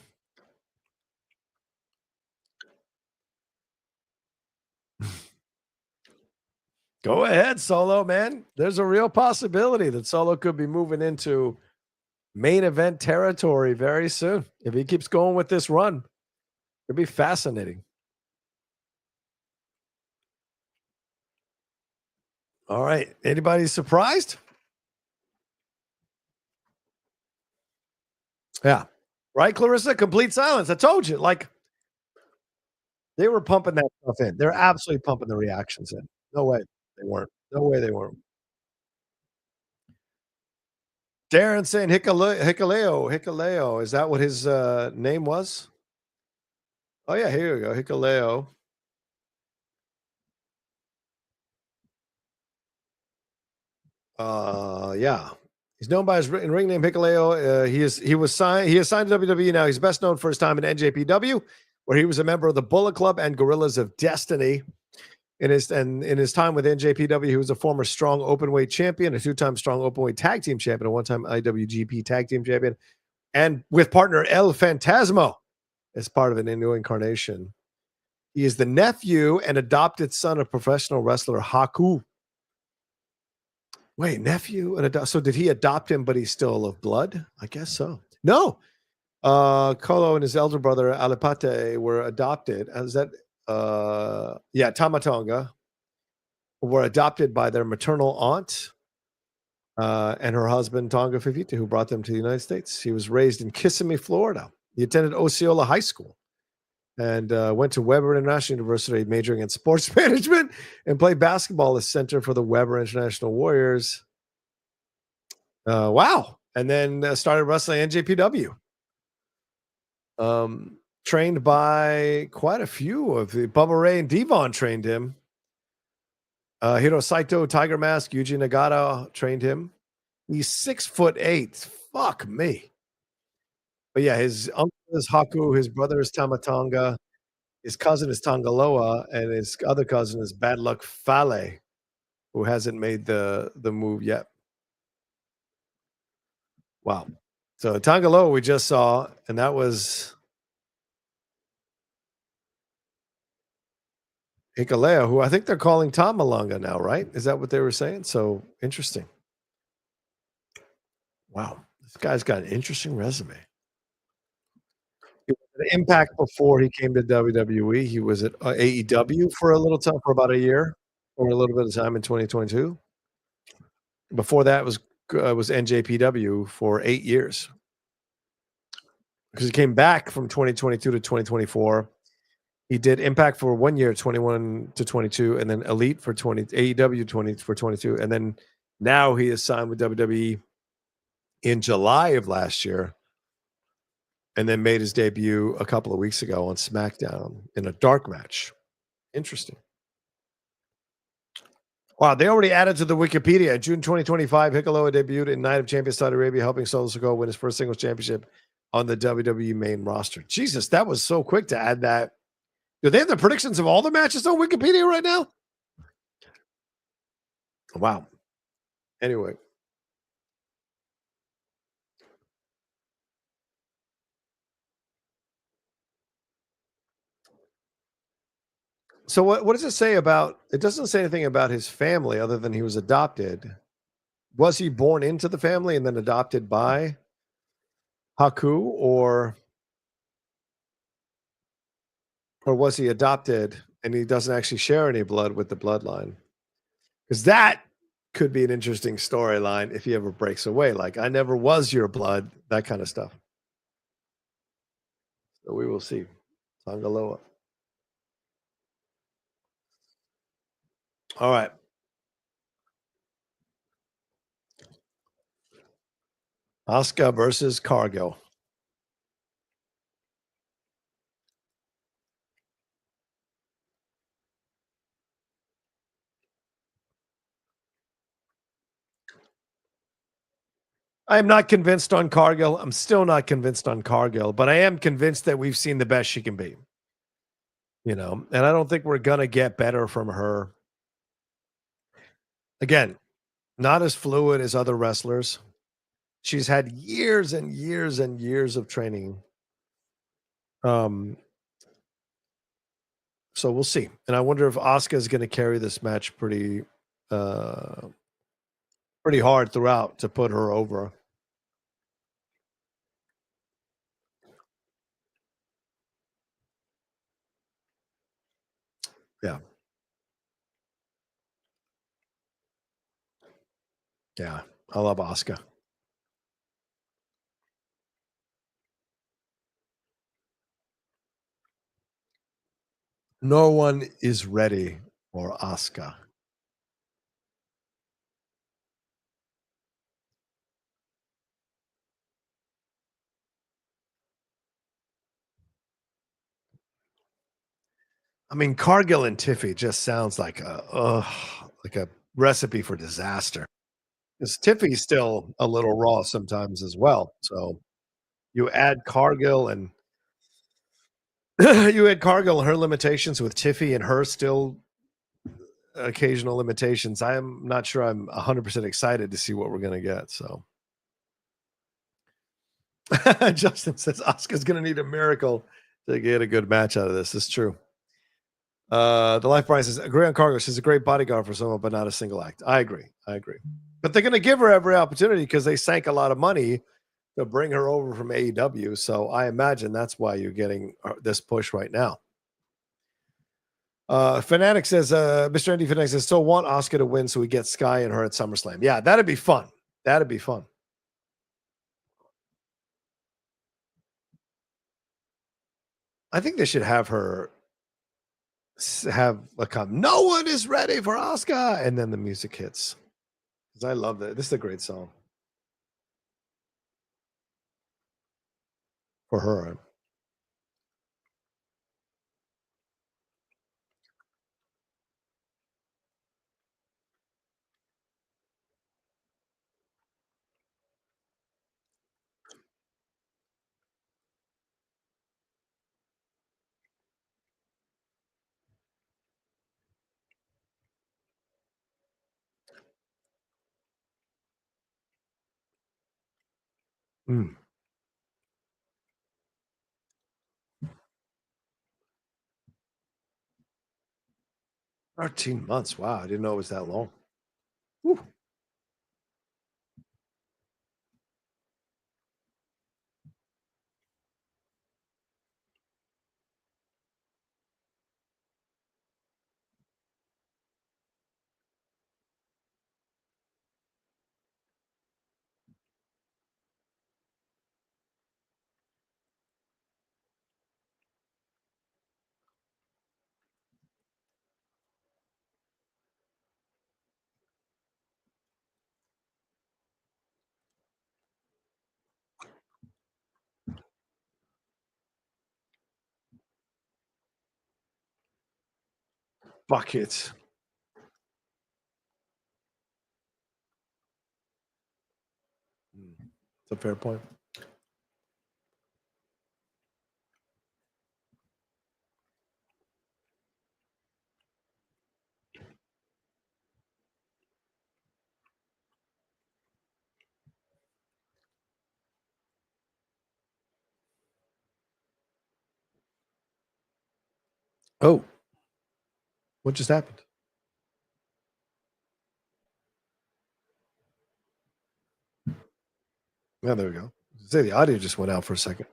S2: Go ahead, Solo, man. There's a real possibility that Solo could be moving into main event territory very soon. If he keeps going with this run, it'd be fascinating. All right. Anybody surprised? Yeah. Right, Clarissa? Complete silence. I told you. Like, they were pumping that stuff in. They're absolutely pumping the reactions in. No way they weren't. No way they weren't. Darren saying Hikaleo. Is that what his name was? Oh, yeah. Here we go. Hikaleo. Yeah. He's known by his ring name Hikaleo. He was signed. He is signed to WWE now. He's best known for his time in NJPW, where he was a member of the Bullet Club and Gorillas of Destiny. In his time with NJPW, he was a former strong openweight champion, a two-time strong openweight tag team champion, a one-time IWGP tag team champion, and with partner El Fantasmo as part of an new incarnation. He is the nephew and adopted son of professional wrestler Haku. Wait, nephew and so did he adopt him, but he's still of blood? I guess so. No. Kolo and his elder brother Alipate were adopted. Is that Tamatonga were adopted by their maternal aunt and her husband Tonga Fifita, who brought them to the United States. He was raised in Kissimmee, Florida. He attended Osceola High School and went to Weber International University, majoring in sports management, and played basketball as center for the Weber International Warriors. Wow. And then started wrestling NJPW. Trained by quite a few of the Bubba Ray and Devon trained him. Hiro Saito, Tiger Mask, Yuji Nagata trained him. He's 6'8". Fuck me. But yeah, his uncle is Haku, his brother is Tamatonga, his cousin is Tangaloa, and his other cousin is Bad Luck Fale, who hasn't made the move yet. Wow. So Tangaloa we just saw, and that was Hikalea, who I think they're calling Tom Malanga now, right? Is that what they were saying? So interesting. Wow. This guy's got an interesting resume. He was at Impact before he came to WWE. He was at AEW for a little time, for about a year, or a little bit of time in 2022. Before that was NJPW for 8 years. Because he came back from 2022 to 2024. He did Impact for 1 year, 21 to 22, and then Elite for AEW 20 for 22, and then now he is signed with WWE in July of last year, and then made his debut a couple of weeks ago on SmackDown in a dark match. Interesting. Wow, they already added to the Wikipedia. June 2025, Hikalea debuted in Night of Champions Saudi Arabia, helping Solo Sikoa win his first singles championship on the WWE main roster. Jesus, that was so quick to add that. Do they have the predictions of all the matches on Wikipedia right now? Wow. Anyway. So what does it say about? It doesn't say anything about his family other than he was adopted. Was he born into the family and then adopted by Haku, or was he adopted and he doesn't actually share any blood with the bloodline? Because that could be an interesting storyline if he ever breaks away. Like, I never was your blood, that kind of stuff. So we will see. Tangaloa. All right. Asuka versus Cargill. I am not convinced on Cargill. I'm still not convinced on Cargill, but I am convinced that we've seen the best she can be. And I don't think we're going to get better from her. Again, not as fluid as other wrestlers. She's had years and years and years of training. So we'll see. And I wonder if Asuka is going to carry this match pretty hard throughout to put her over. Yeah. Yeah. I love Asuka. No one is ready for Asuka. I mean, Cargill and Tiffy just sounds like a recipe for disaster. Because Tiffy's still a little raw sometimes as well. So you add Cargill and her limitations with Tiffy and her still occasional limitations. I am not sure I'm 100% excited to see what we're going to get. So Justin says Asuka's going to need a miracle to get a good match out of this. It's true. The Life Brian says, agree on Cargill. She's a great bodyguard for someone, but not a single act. I agree. But they're going to give her every opportunity because they sank a lot of money to bring her over from AEW. So I imagine that's why you're getting this push right now. Fanatic says, Mr. Andy Fanatic says, still want Asuka to win so we get Sky and her at SummerSlam. Yeah, that'd be fun. I think they should have her have a no one is ready for Asuka, and then the music hits. Because I love that. This is a great song for her. Mm. 13 months. Wow, I didn't know it was that long. Whew. Buckets. It's a fair point. Oh, What just happened? Yeah, there we go. Say the audio just went out for a second.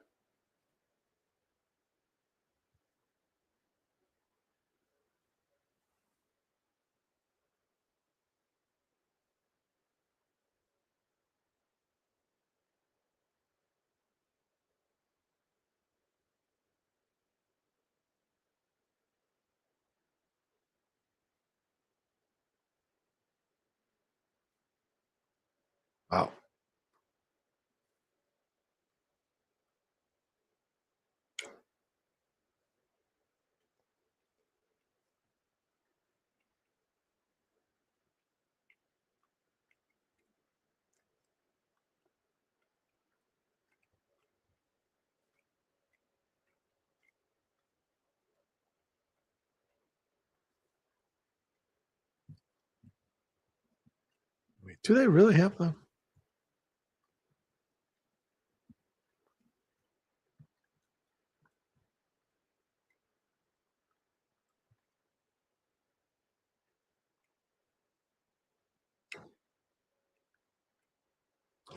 S2: Wow. Wait, do they really have them?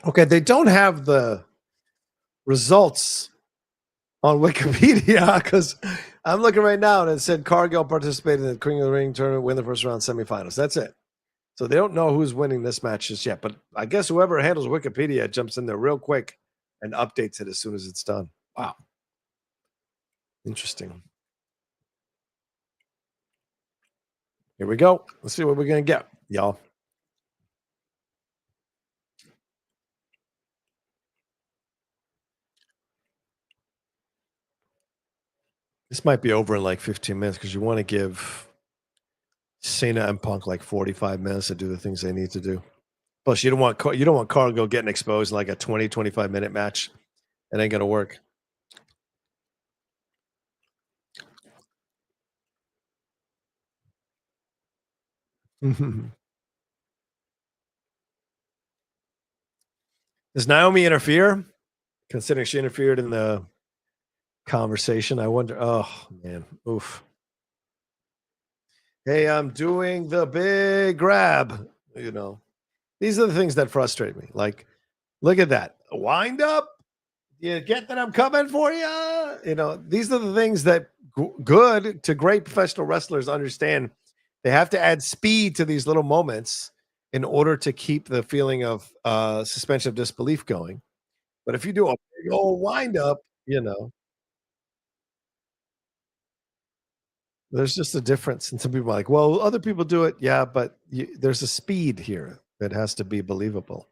S2: Okay, they don't have the results on Wikipedia because I'm looking right now and it said Cargill participated in the King of the Ring tournament, win the first round semifinals. That's it. So they don't know who's winning this match just yet. But I guess whoever handles Wikipedia jumps in there real quick and updates it as soon as it's done. Wow. Interesting. Here we go. Let's see what we're going to get, y'all. This might be over in like 15 minutes because you want to give Cena and Punk like 45 minutes to do the things they need to do. Plus, you don't want Cargill getting exposed in like a 20, 25 minute match. It ain't going to work. Does Naomi interfere? Considering she interfered in the conversation, I wonder. Oh, man. Oof. Hey, I'm doing the big grab. You know, these are the things that frustrate me. Like, look at that. Wind up. You get that I'm coming for you. You know, these are the things that good to great professional wrestlers understand. They have to add speed to these little moments in order to keep the feeling of suspension of disbelief going. But if you do a big old wind up, you know, there's just a difference. And some people are like, well, other people do it. Yeah, but there's a speed here that has to be believable.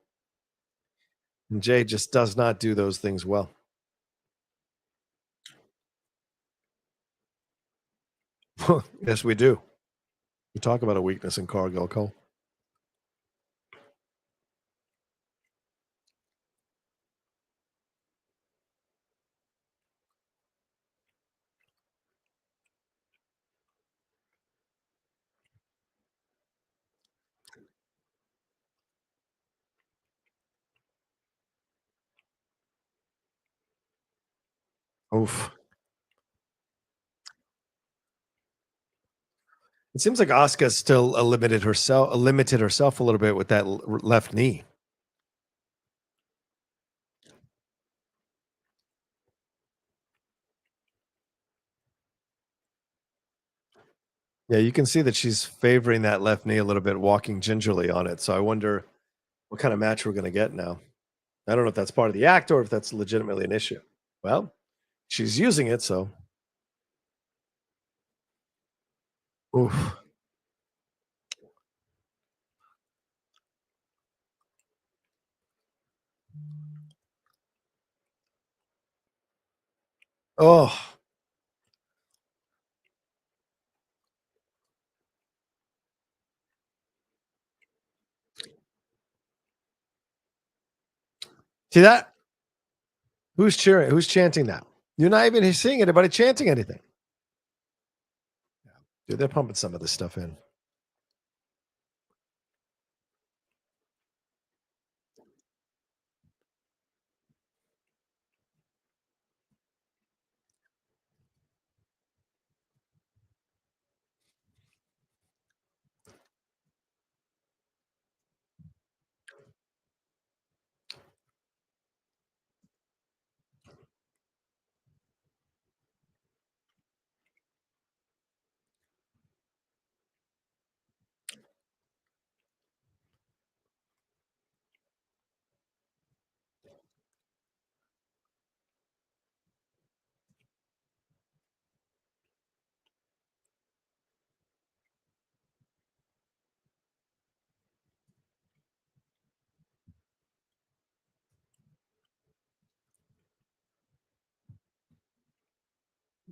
S2: And Jade just does not do those things well. Yes, we do. We talk about a weakness in Cargill Cole. Oof. It seems like Asuka still limited herself a little bit with that left knee. Yeah, you can see that she's favoring that left knee a little bit, walking gingerly on it. So I wonder what kind of match we're going to get now. I don't know if that's part of the act or if that's legitimately an issue. Well, she's using it, so. Oof. Oh. See that? Who's cheering? Who's chanting now? You're not even seeing anybody chanting anything. Dude, they're pumping some of this stuff in.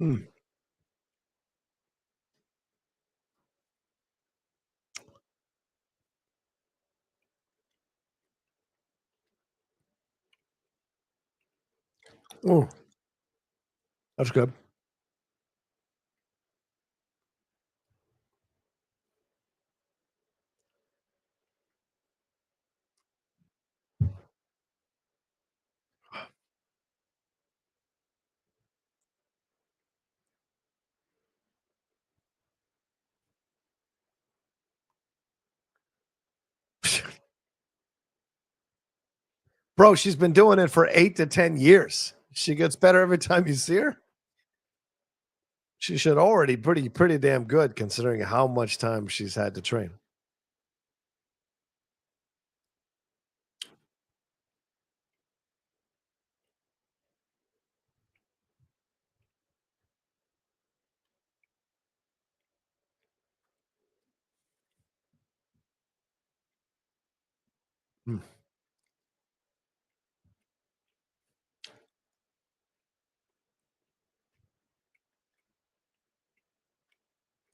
S2: Mm. Oh, that's good. Bro, she's been doing it for 8 to 10 years. She gets better every time you see her. She should already pretty damn good considering how much time she's had to train. Hmm.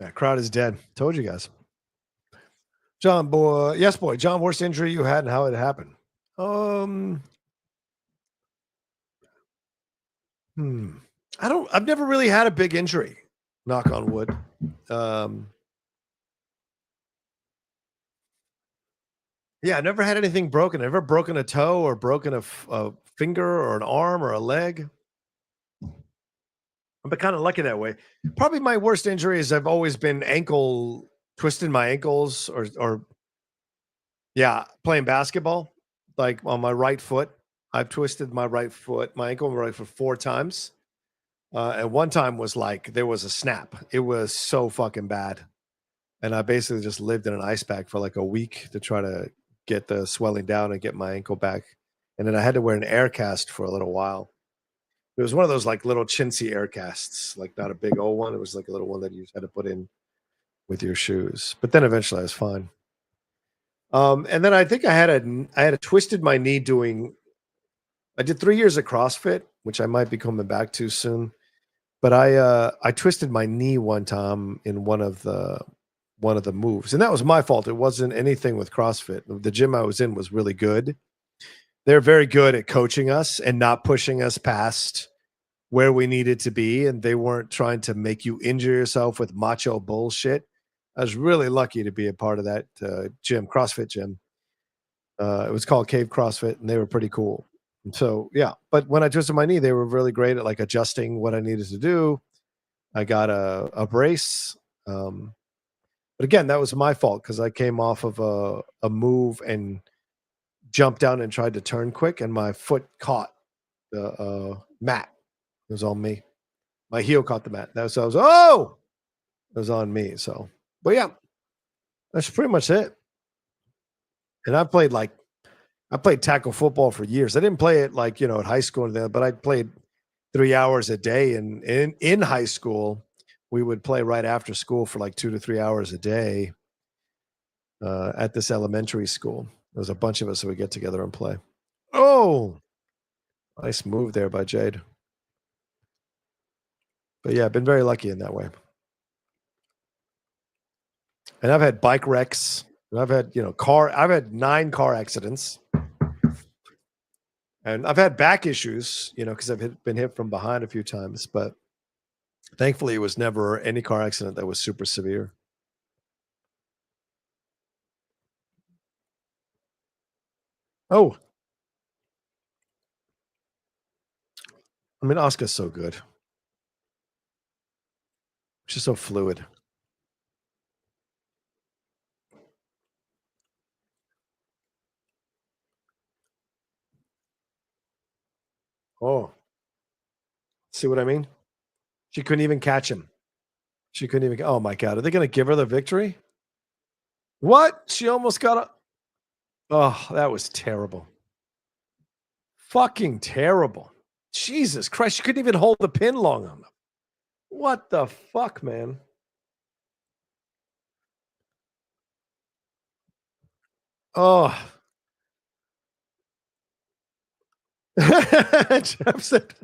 S2: That crowd is dead. Told you guys. John, boy, yes, boy. John, worst injury you had and how it happened? Hmm. I've never really had a big injury. Knock on wood. Yeah, I never had anything broken. Never broken a toe or broken a finger or an arm or a leg. I'm kind of lucky that way. Probably my worst injury is I've always been twisting my ankles or yeah, playing basketball, like on my right foot. I've twisted my right foot, my ankle, right for 4 times. And one time was like there was a snap. It was so fucking bad. And I basically just lived in an ice pack for like a week to try to get the swelling down and get my ankle back. And then I had to wear an air cast for a little while. It was one of those like little chintzy air casts, like not a big old one. It was like a little one that you had to put in with your shoes. But then eventually I was fine. And then I think I had a twisted my knee doing. I did 3 years of CrossFit, which I might be coming back to soon. But I twisted my knee one time in one of the moves, and that was my fault. It wasn't anything with CrossFit. The gym I was in was really good. They're very good at coaching us and not pushing us past where we needed to be, and they weren't trying to make you injure yourself with macho bullshit. I was really lucky to be a part of that gym, CrossFit gym. It was called Cave CrossFit, and they were pretty cool. And so, yeah. But when I twisted my knee, they were really great at like adjusting what I needed to do. I got a brace. But again, that was my fault because I came off of a move and jumped down and tried to turn quick, and my foot caught the mat. It was on me. My heel caught the mat. That was it was on me. So, but yeah, that's pretty much it. And I played tackle football for years. I didn't play it like at high school and that, but I played 3 hours a day. And in high school, we would play right after school for like 2 to 3 hours a day at this elementary school. There was a bunch of us that would get together and play. Oh, nice move there by Jade. But yeah, I've been very lucky in that way. And I've had bike wrecks. And I've had, I've had 9 car accidents. And I've had back issues, because I've been hit from behind a few times. But thankfully, it was never any car accident that was super severe. Oh, I mean, Asuka's so good. She's so fluid. Oh, see what I mean? She couldn't even catch him. She couldn't even. Oh my God, are they going to give her the victory? What? She almost got a. Oh, that was terrible. Fucking terrible. Jesus Christ, she couldn't even hold the pin long enough. What the fuck, man? Oh. Jeff said,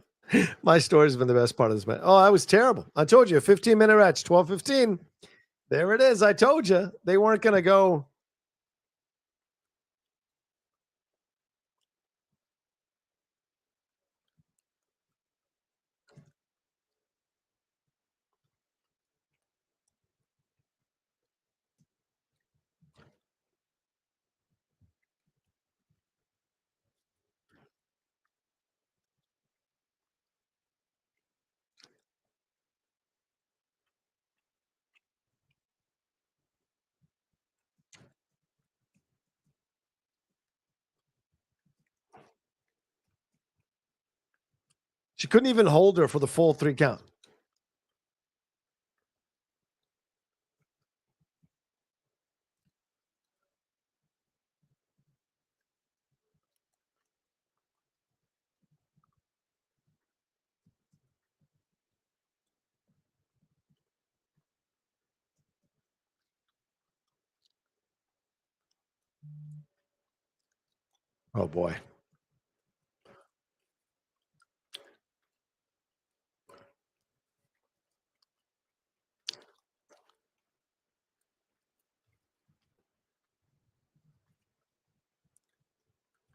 S2: My story's been the best part of this match. Oh, that was terrible. I told you, a 15-minute match, 12:15. There it is. I told you they weren't going to go. She couldn't even hold her for the full 3 count. Oh boy.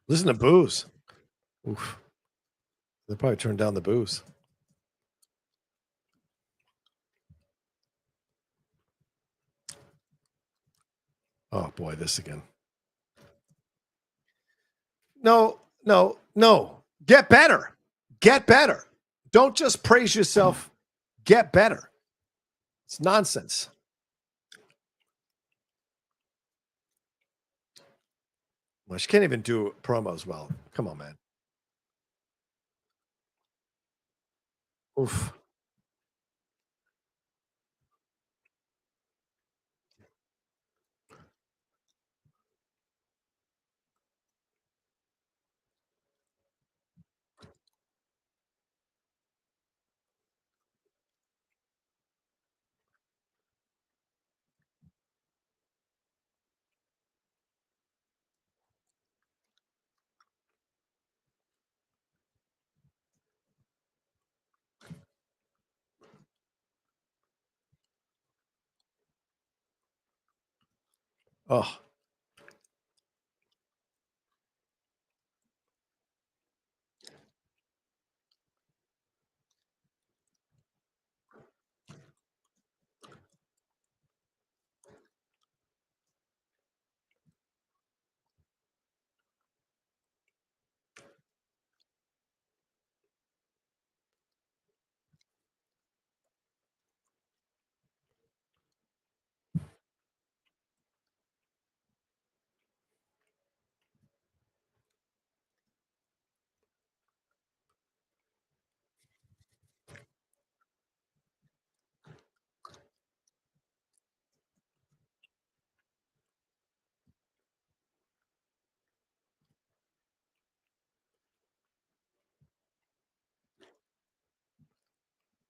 S2: Listen to booze. Oof. They probably turned down the booze. Oh boy, this again. No. Get better. Get better. Don't just praise yourself. Get better. It's nonsense. Well, she can't even do promos well. Come on, man. Oof. Oh.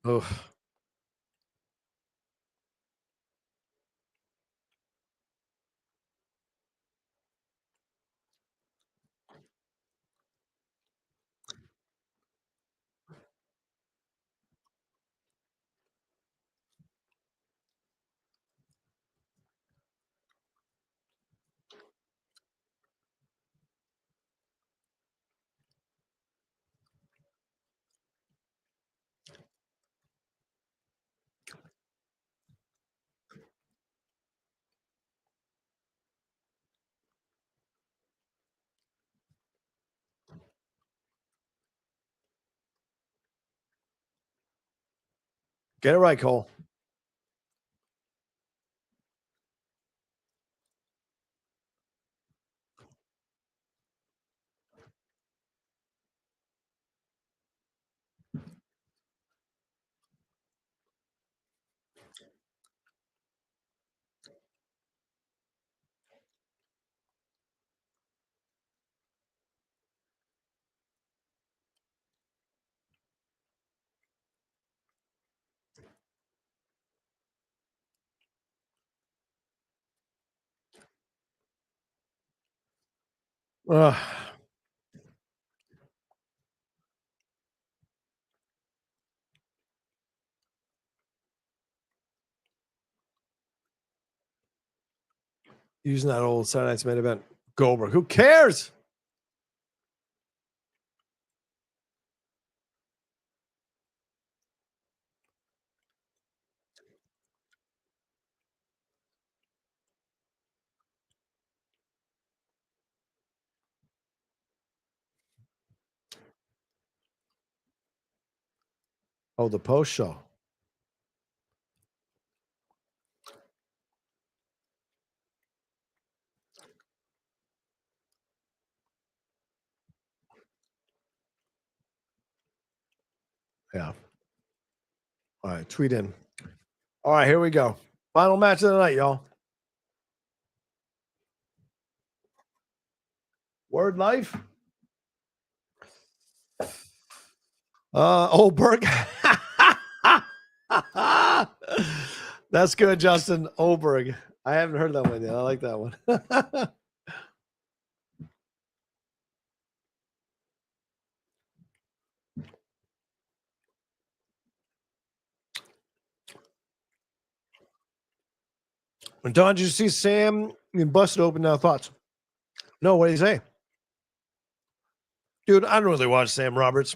S2: Oof. Get it right, Cole. Ugh. Using that old Saturday Night's Main Event. Goldberg. Who cares? Oh, the post show. Yeah. All right, tweet in. All right, here we go. Final match of the night, y'all. Word life. Oberg. That's good, Justin. Oberg. I haven't heard that one yet. I like that one. And Don, did you see Sam in Busted Open Now? Thoughts? No, what did he say? Dude, I don't really watch Sam Roberts.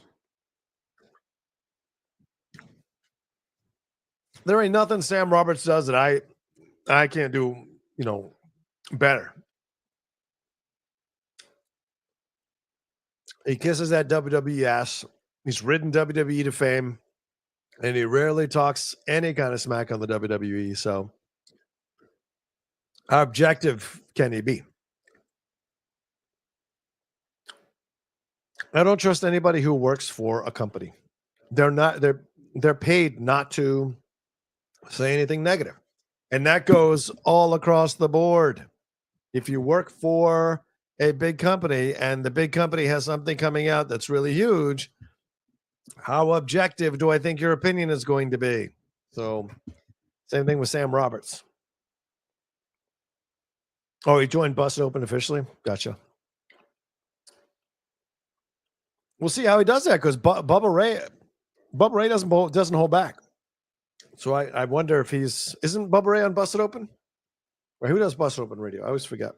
S2: There ain't nothing Sam Roberts does that I can't do, better. He kisses that WWE ass. He's ridden WWE to fame, and he rarely talks any kind of smack on the WWE. So, how objective can he be? I don't trust anybody who works for a company. They're paid not to say anything negative. And that goes all across the board. If you work for a big company and the big company has something coming out that's really huge, how objective do I think your opinion is going to be? So, same thing with Sam Roberts. Oh, he joined Busted Open officially? Gotcha. We'll see how he does that because Bubba Ray doesn't hold back. So I wonder if isn't Bubba Ray on Busted Open? Or who does Busted Open Radio? I always forget.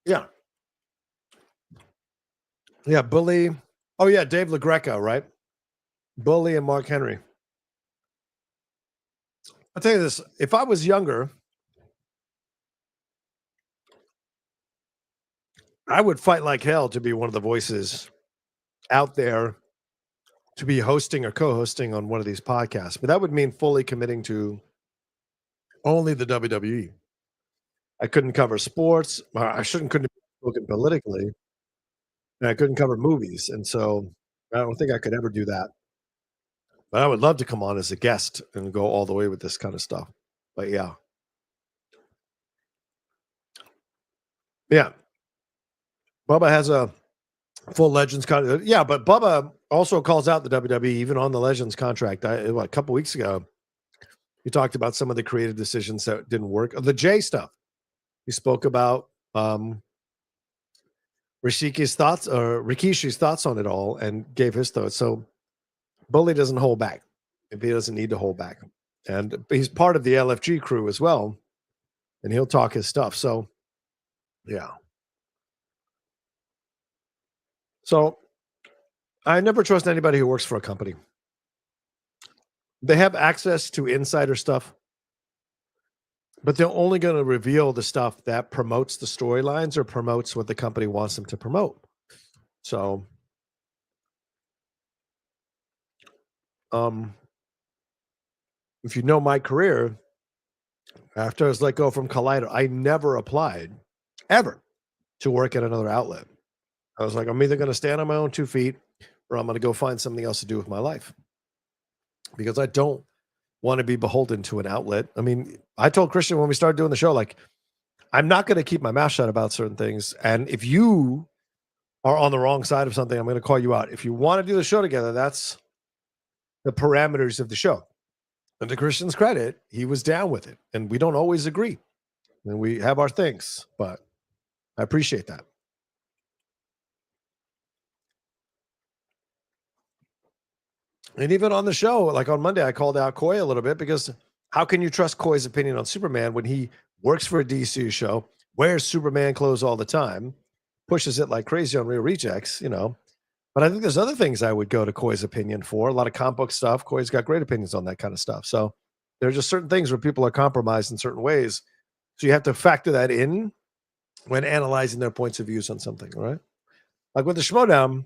S2: Yeah. Yeah, Bully. Oh, yeah, Dave LaGreca, right? Bully and Mark Henry. I'll tell you this. If I was younger, I would fight like hell to be one of the voices out there to be hosting or co-hosting on one of these podcasts. But that would mean fully committing to only the WWE. I couldn't cover sports. Couldn't be spoken politically. And I couldn't cover movies. And so I don't think I could ever do that. But I would love to come on as a guest and go all the way with this kind of stuff. But yeah. Yeah. Bubba has a full Legends contract. Yeah, but Bubba also calls out the WWE even on the Legends contract. A couple weeks ago, he talked about some of the creative decisions that didn't work. The Jay stuff. He spoke about Rikishi's thoughts on it all and gave his thoughts. So Bully doesn't hold back if he doesn't need to hold back. And he's part of the LFG crew as well. And he'll talk his stuff. So, yeah. So I never trust anybody who works for a company. They have access to insider stuff, but they're only going to reveal the stuff that promotes the storylines or promotes what the company wants them to promote. So, if you know my career, after I was let go from Collider, I never applied ever to work at another outlet. I was like, I'm either going to stand on my own 2 feet or I'm going to go find something else to do with my life because I don't want to be beholden to an outlet. I mean, I told Christian when we started doing the show, like, I'm not going to keep my mouth shut about certain things. And if you are on the wrong side of something, I'm going to call you out. If you want to do the show together, that's the parameters of the show. And to Christian's credit, he was down with it. And we don't always agree. And we have our things, but I appreciate that. And even on the show, like on Monday, I called out Coy a little bit because how can you trust Coy's opinion on Superman when he works for a DC show, wears Superman clothes all the time, pushes it like crazy on Real Rejects, you know? But I think there's other things I would go to Coy's opinion for. A lot of comic book stuff. Coy's got great opinions on that kind of stuff. So there's just certain things where people are compromised in certain ways. So you have to factor that in when analyzing their points of views on something, right? Like with the Schmodown,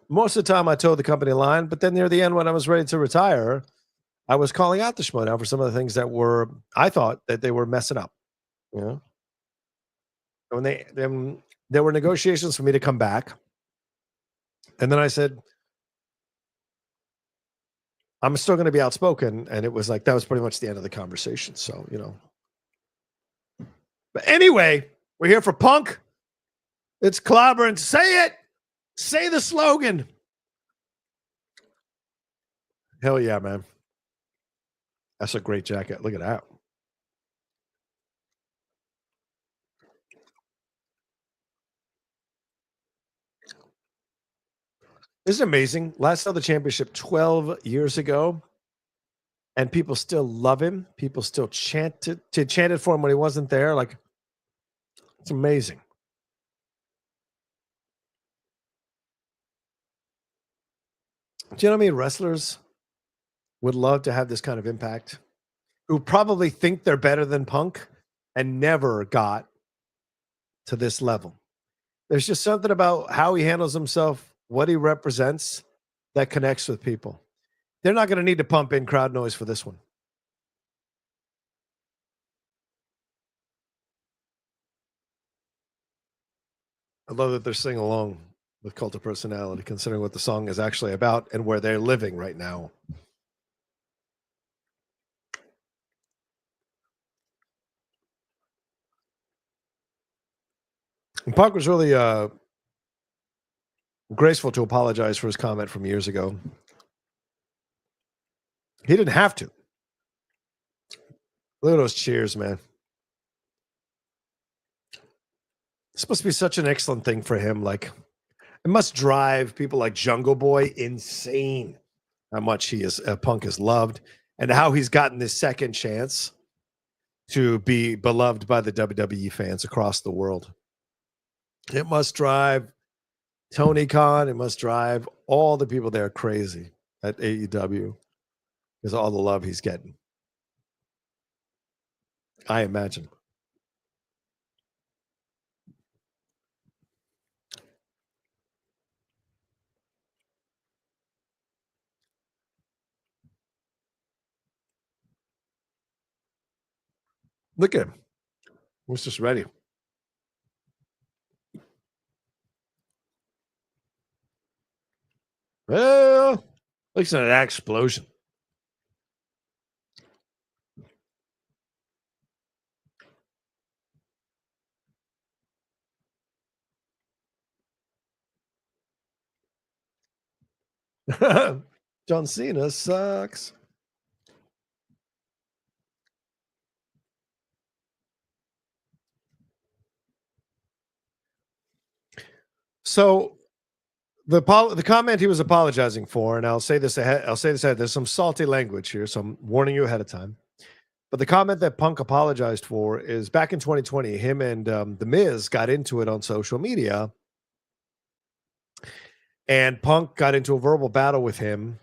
S2: most of the time I towed the company line, but then near the end when I was ready to retire, I was calling out the Schmodown for some of the things that were, I thought that they were messing up. You know? When then there were negotiations for me to come back. And then I said, I'm still going to be outspoken. And it was like, that was pretty much the end of the conversation. So, you know. But anyway, we're here for Punk. It's clobbering. Say it. Say the slogan. Hell yeah, man. That's a great jacket. Look at that. Isn't it amazing? Last held the championship 12 years ago, and people still love him. People still chanted for him when he wasn't there. Like, it's amazing. Do you know how many wrestlers would love to have this kind of impact? Who probably think they're better than Punk and never got to this level. There's just something about how he handles himself, what he represents, that connects with people. They're not going to need to pump in crowd noise for this one. I love that they're singing along with Cult of Personality, considering what the song is actually about and where they're living right now. And Punk was really graceful to apologize for his comment from years ago. He didn't have to. Look at those cheers, man. This must be such an excellent thing for him. Like, it must drive people like Jungle Boy insane how much he is Punk is loved and how he's gotten this second chance to be beloved by the WWE fans across the world. It must drive Tony Khan. It must drive all the people there crazy at AEW because of all the love he's getting. I imagine. Look at him. He's just ready. Well, listen to that explosion. John Cena sucks. So the comment he was apologizing for, and I'll say this ahead. There's some salty language here, so I'm warning you ahead of time. But the comment that Punk apologized for is back in 2020. Him and The Miz got into it on social media, and Punk got into a verbal battle with him,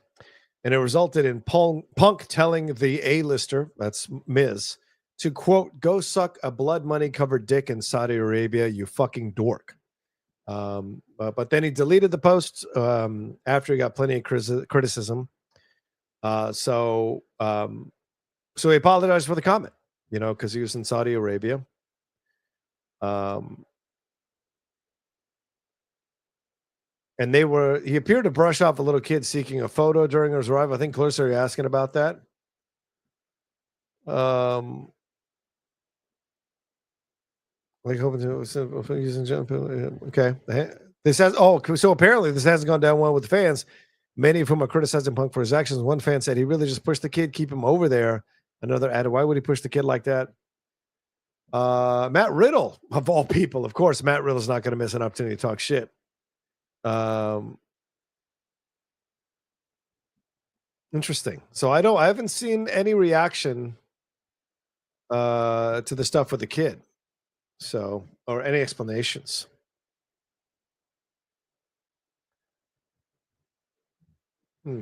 S2: and it resulted in Punk telling the A-lister, that's Miz, to quote, "Go suck a blood money covered dick in Saudi Arabia, you fucking dork." But then he deleted the post after he got plenty of criticism. So he apologized for the comment, you know, because he was in Saudi Arabia. And he appeared to brush off a little kid seeking a photo during his arrival. I think closer you're asking about that. Like hoping to using okay. This has so apparently this hasn't gone down well with the fans, many of whom are criticizing Punk for his actions. One fan said he really just pushed the kid, keep him over there. Another added, why would he push the kid like that? Matt Riddle, of all people, of course, Matt Riddle's not going to miss an opportunity to talk shit. Interesting. So I haven't seen any reaction to the stuff with the kid. So, or any explanations. Hmm.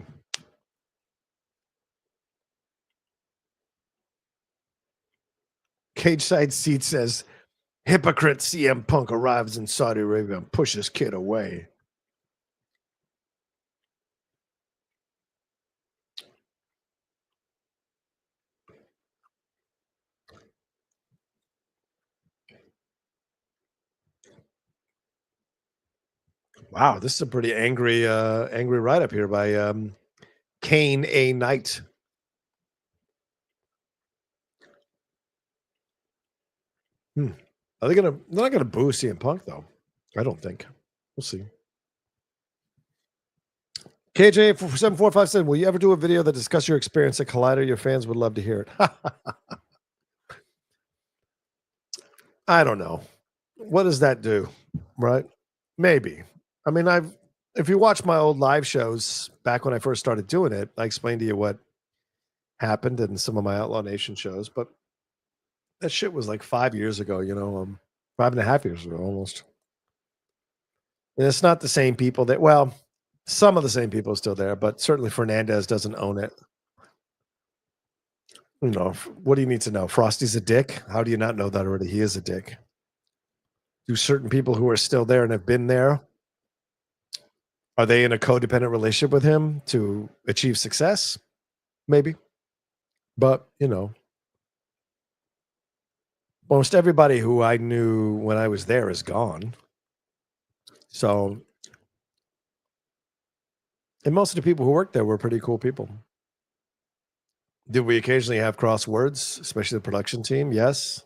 S2: Cage Side Seat says, hypocrite CM Punk arrives in Saudi Arabia and pushes kid away. Wow, this is a pretty angry write-up here by Kane A. Knight. Are they gonna? They're not gonna boo CM Punk though. I don't think. We'll see. KJ 745 said, "Will you ever do a video that discuss your experience at Collider? Your fans would love to hear it." I don't know. What does that do? Right? Maybe. I mean, if you watch my old live shows back when I first started doing it, I explained to you what happened in some of my Outlaw Nation shows, but that shit was like 5 years ago, 5.5 years ago almost. And it's not the same people that, well, some of the same people are still there, but certainly Fernandez doesn't own it. What do you need to know? Frosty's a dick. How do you not know that already? He is a dick. Do certain people who are still there and have been there, are they in a codependent relationship with him to achieve success? Maybe. But, most everybody who I knew when I was there is gone. So, and most of the people who worked there were pretty cool people. Did we occasionally have crosswords, especially the production team? Yes.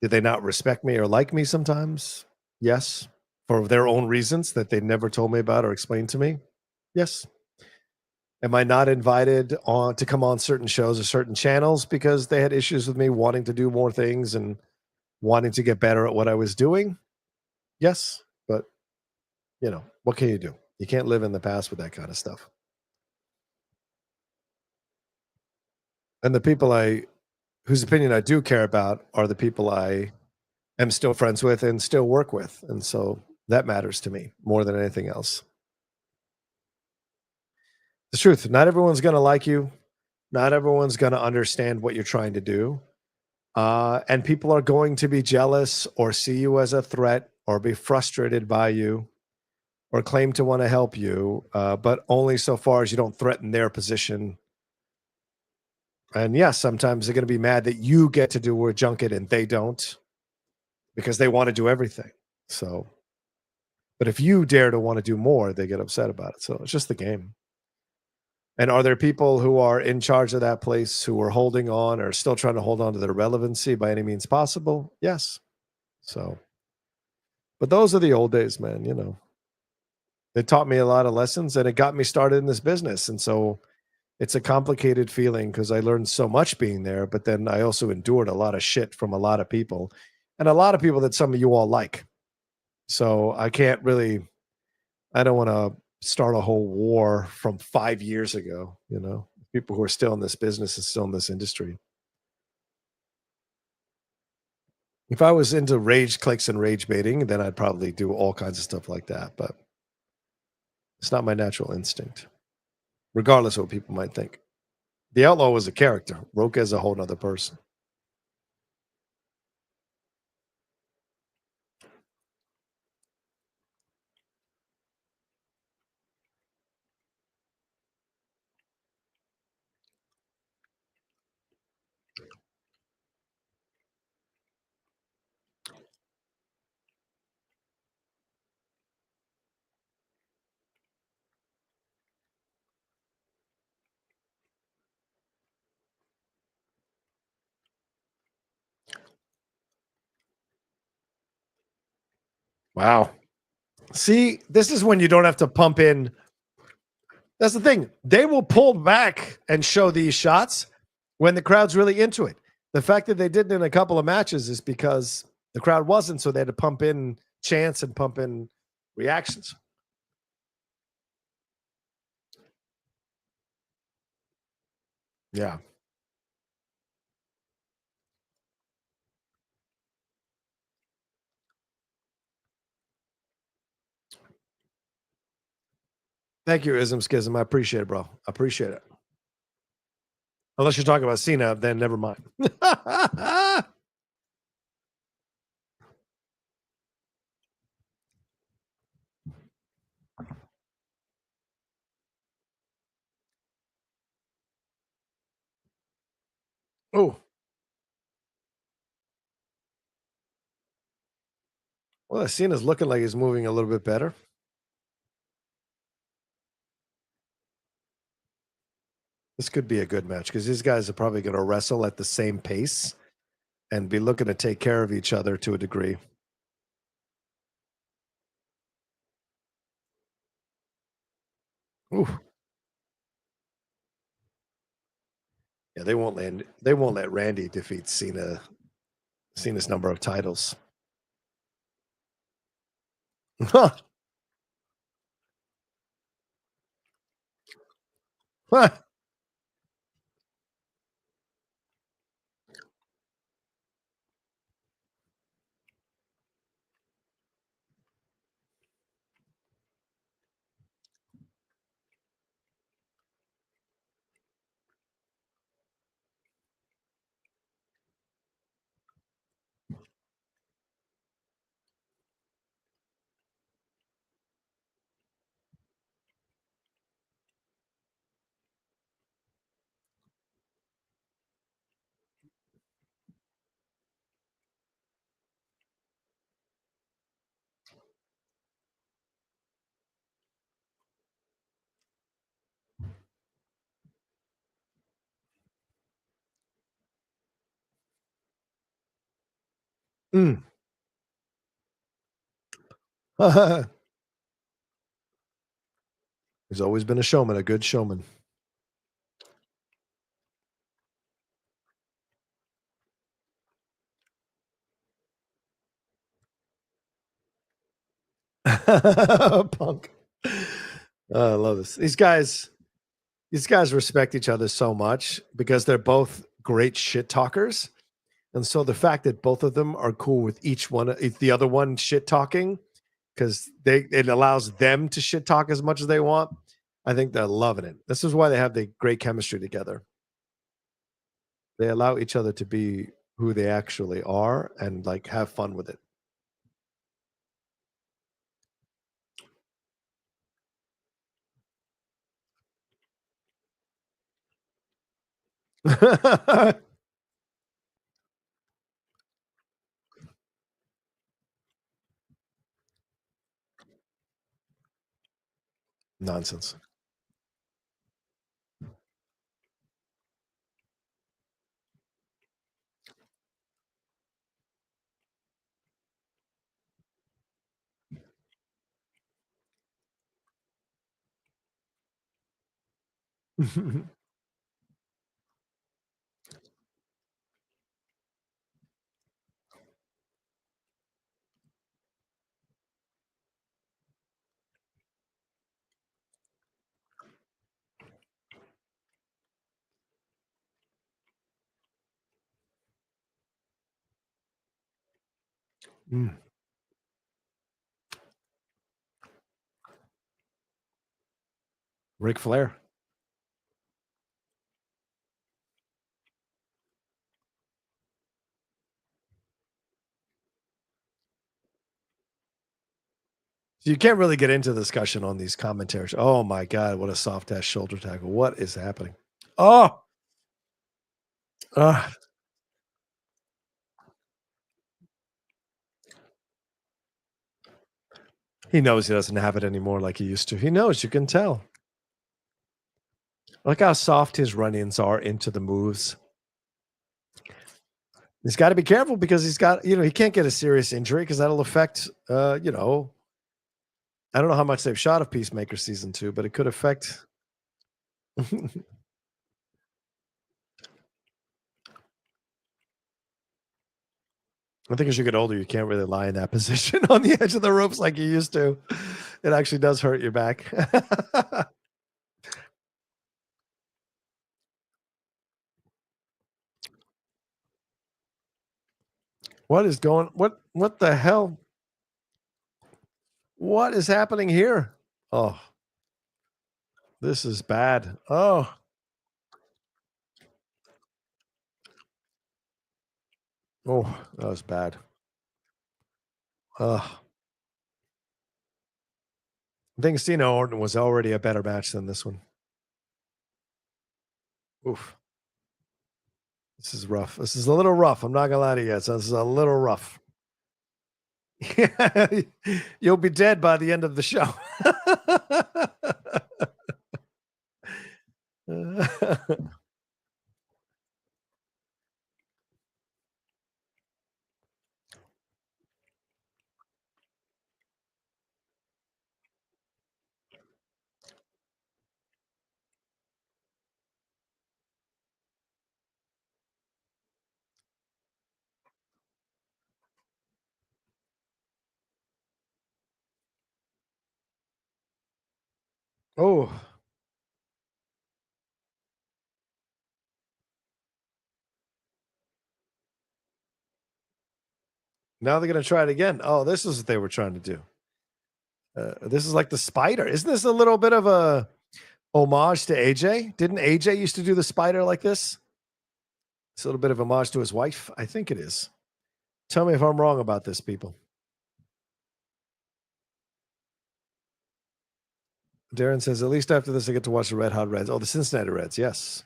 S2: Did they not respect me or like me sometimes? Yes. For their own reasons that they never told me about or explained to me? Yes. Am I not invited on to come on certain shows or certain channels because they had issues with me wanting to do more things and wanting to get better at what I was doing? Yes. But, what can you do? You can't live in the past with that kind of stuff. And the people whose opinion I do care about are the people I am still friends with and still work with. And so that matters to me more than anything else. The truth, not everyone's going to like you. Not everyone's going to understand what you're trying to do. And people are going to be jealous or see you as a threat or be frustrated by you or claim to want to help you, but only so far as you don't threaten their position. And yes, sometimes they're going to be mad that you get to do a junket and they don't because they want to do everything. So, but if you dare to want to do more, they get upset about it. So it's just the game. And are there people who are in charge of that place who are holding on or still trying to hold on to their relevancy by any means possible? Yes. So, but those are the old days, man. It taught me a lot of lessons and it got me started in this business. And so it's a complicated feeling because I learned so much being there, but then I also endured a lot of shit from a lot of people and a lot of people that some of you all like. So I don't want to start a whole war from 5 years ago, people who are still in this business and still in this industry. If I was into rage clicks and rage baiting, then I'd probably do all kinds of stuff like that, but it's not my natural instinct, regardless of what people might think. The Outlaw was a character. Rocha is a whole nother person. Wow. See, this is when you don't have to pump in. That's the thing. They will pull back and show these shots when the crowd's really into it. The fact that they did it in a couple of matches is because the crowd wasn't, so they had to pump in chants and pump in reactions. Yeah. Thank you, Ism Schism. I appreciate it, bro. I appreciate it. Unless you're talking about Cena, then never mind. Oh. Well, Cena's looking like he's moving a little bit better. This could be a good match because these guys are probably going to wrestle at the same pace and be looking to take care of each other to a degree. Ooh. Yeah, they won't let Randy defeat Cena's number of titles. Huh. Huh. Mm. He's always been a showman, a good showman. Punk. I love this. These guys respect each other so much because they're both great shit talkers. And so the fact that both of them are cool with each one, if the other one shit talking, because it allows them to shit talk as much as they want. I think they're loving it. This is why they have the great chemistry together. They allow each other to be who they actually are and like have fun with it. Nonsense. Mm. Ric Flair. So you can't really get into the discussion on these commentaries. Oh my God, what a soft ass shoulder tackle. What is happening? Oh, uh, he knows he doesn't have it anymore like he used to. He knows, you can tell. Look how soft his run-ins are into the moves. He's got to be careful because he's got, he can't get a serious injury because that'll affect, I don't know how much they've shot of Peacemaker season 2, but it could affect. I think as you get older, you can't really lie in that position on the edge of the ropes like you used to. It actually does hurt your back. What is going? What the hell? What is happening here? Oh, this is bad. Oh, that was bad. I think Cena Orton was already a better match than this one. Oof. This is rough. This is a little rough. I'm not gonna lie to you guys. This is a little rough. You'll be dead by the end of the show. Oh, now they're gonna try it again. Oh, this is what they were trying to do. This is like the spider. Isn't this a little bit of a homage to AJ? Didn't AJ used to do the spider like this? It's a little bit of homage to his wife. I think it is. Tell me if I'm wrong about this, people. Darren says, at least after this, I get to watch the Red Hot Reds. Oh, the Cincinnati Reds. Yes.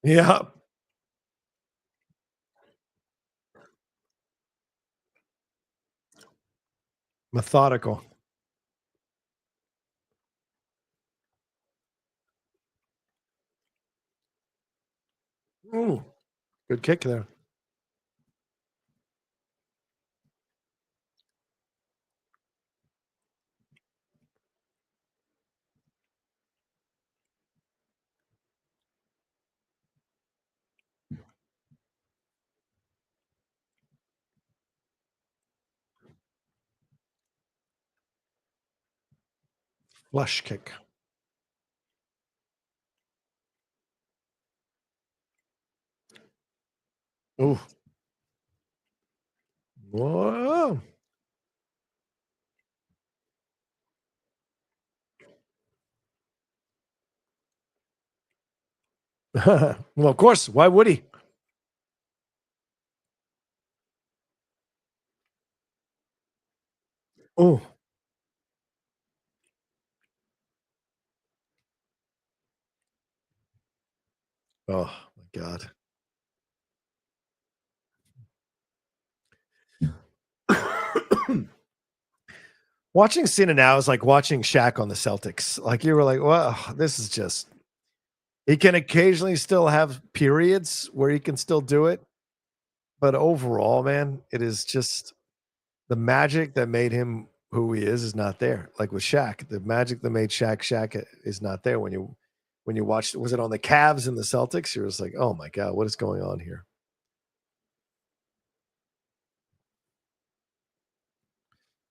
S2: Yeah. Methodical. Ooh, good kick there. Flush kick. Ooh. Whoa. Well, of course. Why would he? Oh. Oh my God. Watching Cena now is like watching Shaq on the Celtics. Like you were like, well, this is just he can occasionally still have periods where he can still do it. But overall, man, it is just the magic that made him who he is not there. Like with Shaq, the magic that made Shaq is not there when you watched. Was it on the Cavs and the Celtics? You're just like, oh my God, what is going on here?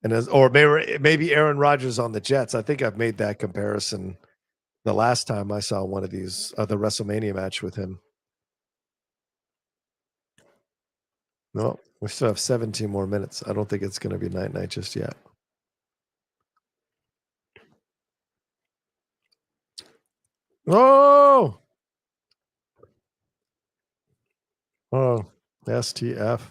S2: And or maybe Aaron Rodgers on the Jets. I think I've made that comparison the last time I saw one of these the WrestleMania match with him. No, we still have 17 more minutes. I don't think it's going to be night just yet. Oh, oh, STF.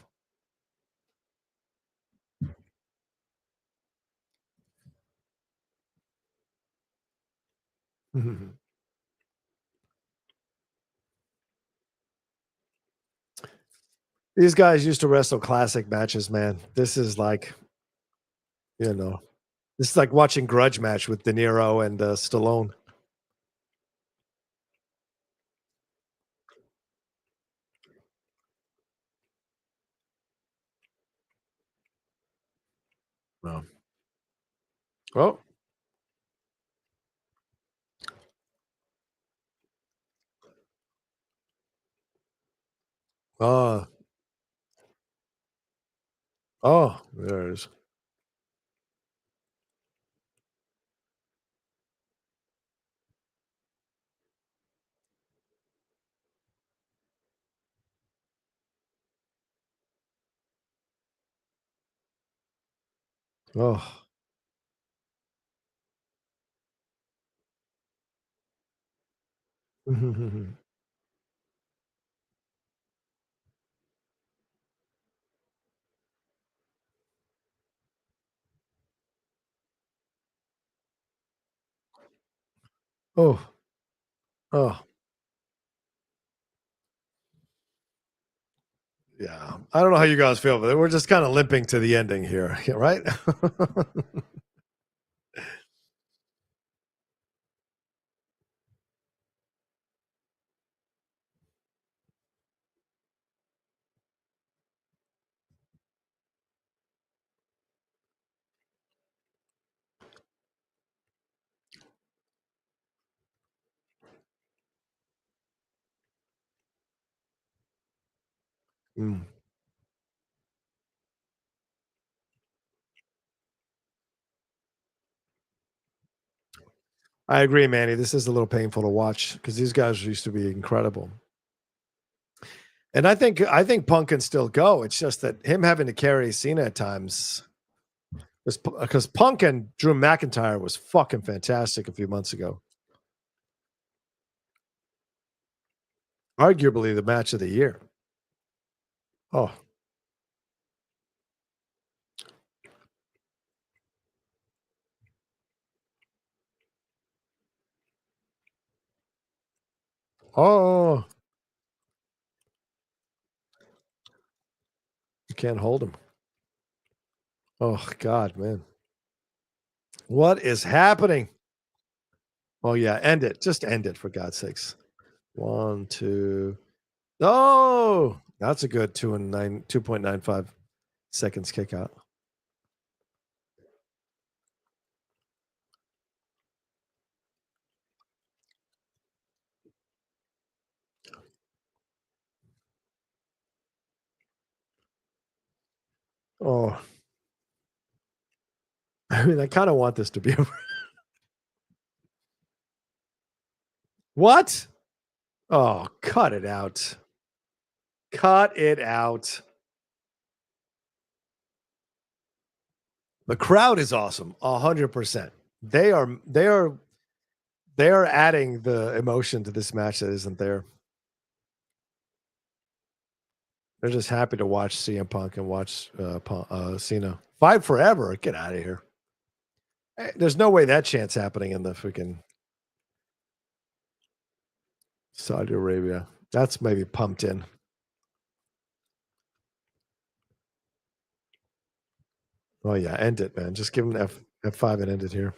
S2: These guys used to wrestle classic matches, man. This is like, this is like watching Grudge match with De Niro and Stallone. No. Oh. Oh, there it is. Oh. Oh. Oh. Yeah. I don't know how you guys feel, but we're just kind of limping to the ending here, right? Mm. I agree, Manny. This is a little painful to watch because these guys used to be incredible. And I think Punk can still go. It's just that him having to carry Cena at times, because Punk and Drew McIntyre was fucking fantastic a few months ago. Arguably the match of the year. Oh, oh, you can't hold him. Oh God, man, what is happening? Oh yeah, end it. Just end it for God's sakes. 1, 2. Oh, that's a good 2.95 seconds kick out. Oh, I mean, I kind of want this to be over. What? Oh, cut it out. Cut it out. The crowd is awesome. 100%. They are adding the emotion to this match that isn't there. They're just happy to watch CM Punk and watch Cena fight forever. Get out of here. There's no way that chant's happening in the freaking Saudi Arabia. That's maybe pumped in. Oh yeah, end it, man. Just give him an F5 and end it here,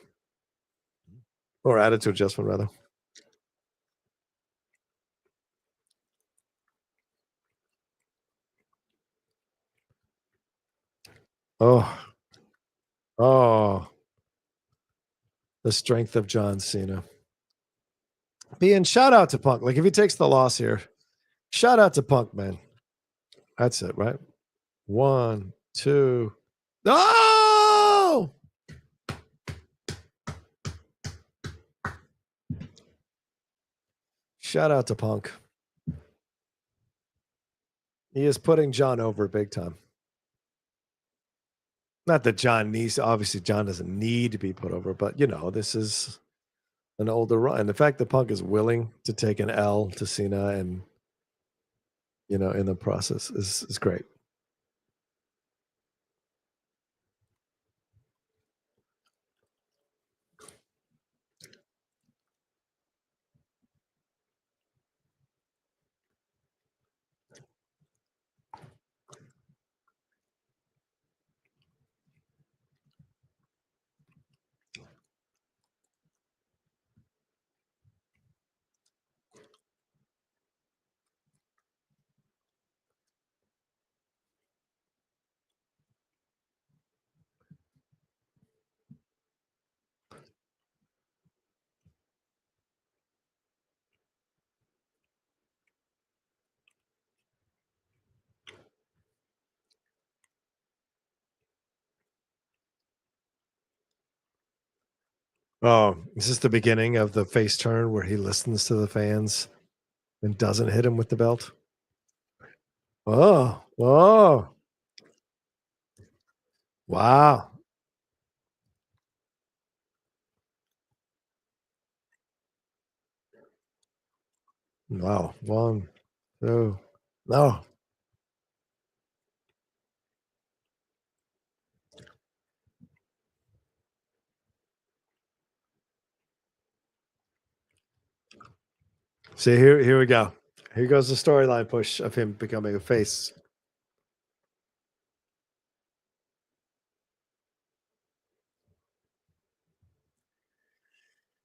S2: or attitude adjustment rather. Oh, oh, the strength of John Cena. Being shout out to Punk. Like if he takes the loss here, shout out to Punk, man. That's it, right? 1, 2. Oh! Shout out to Punk. He is putting John over big time. Not that John needs, obviously, John doesn't need to be put over, but this is an older run. The fact that Punk is willing to take an L to Cena and, in the process is great. Oh, is this the beginning of the face turn where he listens to the fans and doesn't hit him with the belt? Oh, wow. Wow. 1, 2. No. See, here we go. Here goes the storyline push of him becoming a face.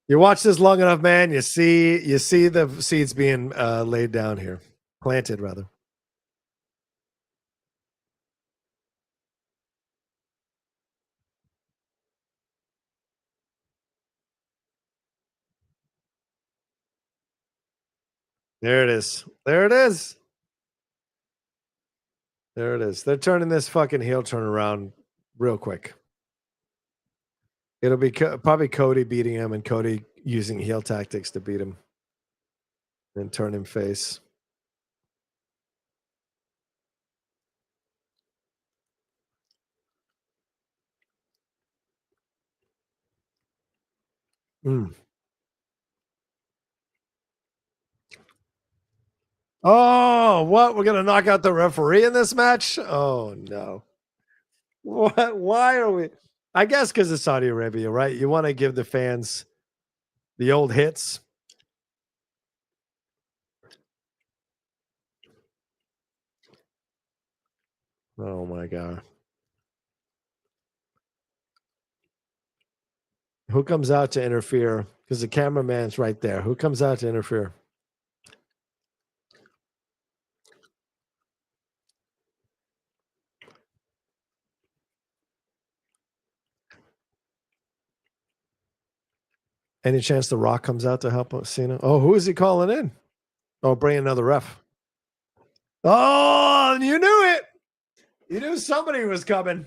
S2: You watch this long enough, man. You see the seeds being laid down here, planted rather. There it is. There it is. There it is. They're turning this fucking heel turn around real quick. It'll be probably Cody beating him and Cody using heel tactics to beat him and turn him face. Mm. Oh, what? We're gonna knock out the referee in this match? Oh no. What? Why are we? I guess because it's Saudi Arabia, right? You want to give the fans the old hits. Oh my god. Who comes out to interfere? Because the cameraman's right there. Who comes out to interfere? Any chance the Rock comes out to help Cena? Oh, who is he calling in? Oh, bring another ref. Oh, you knew it. You knew somebody was coming.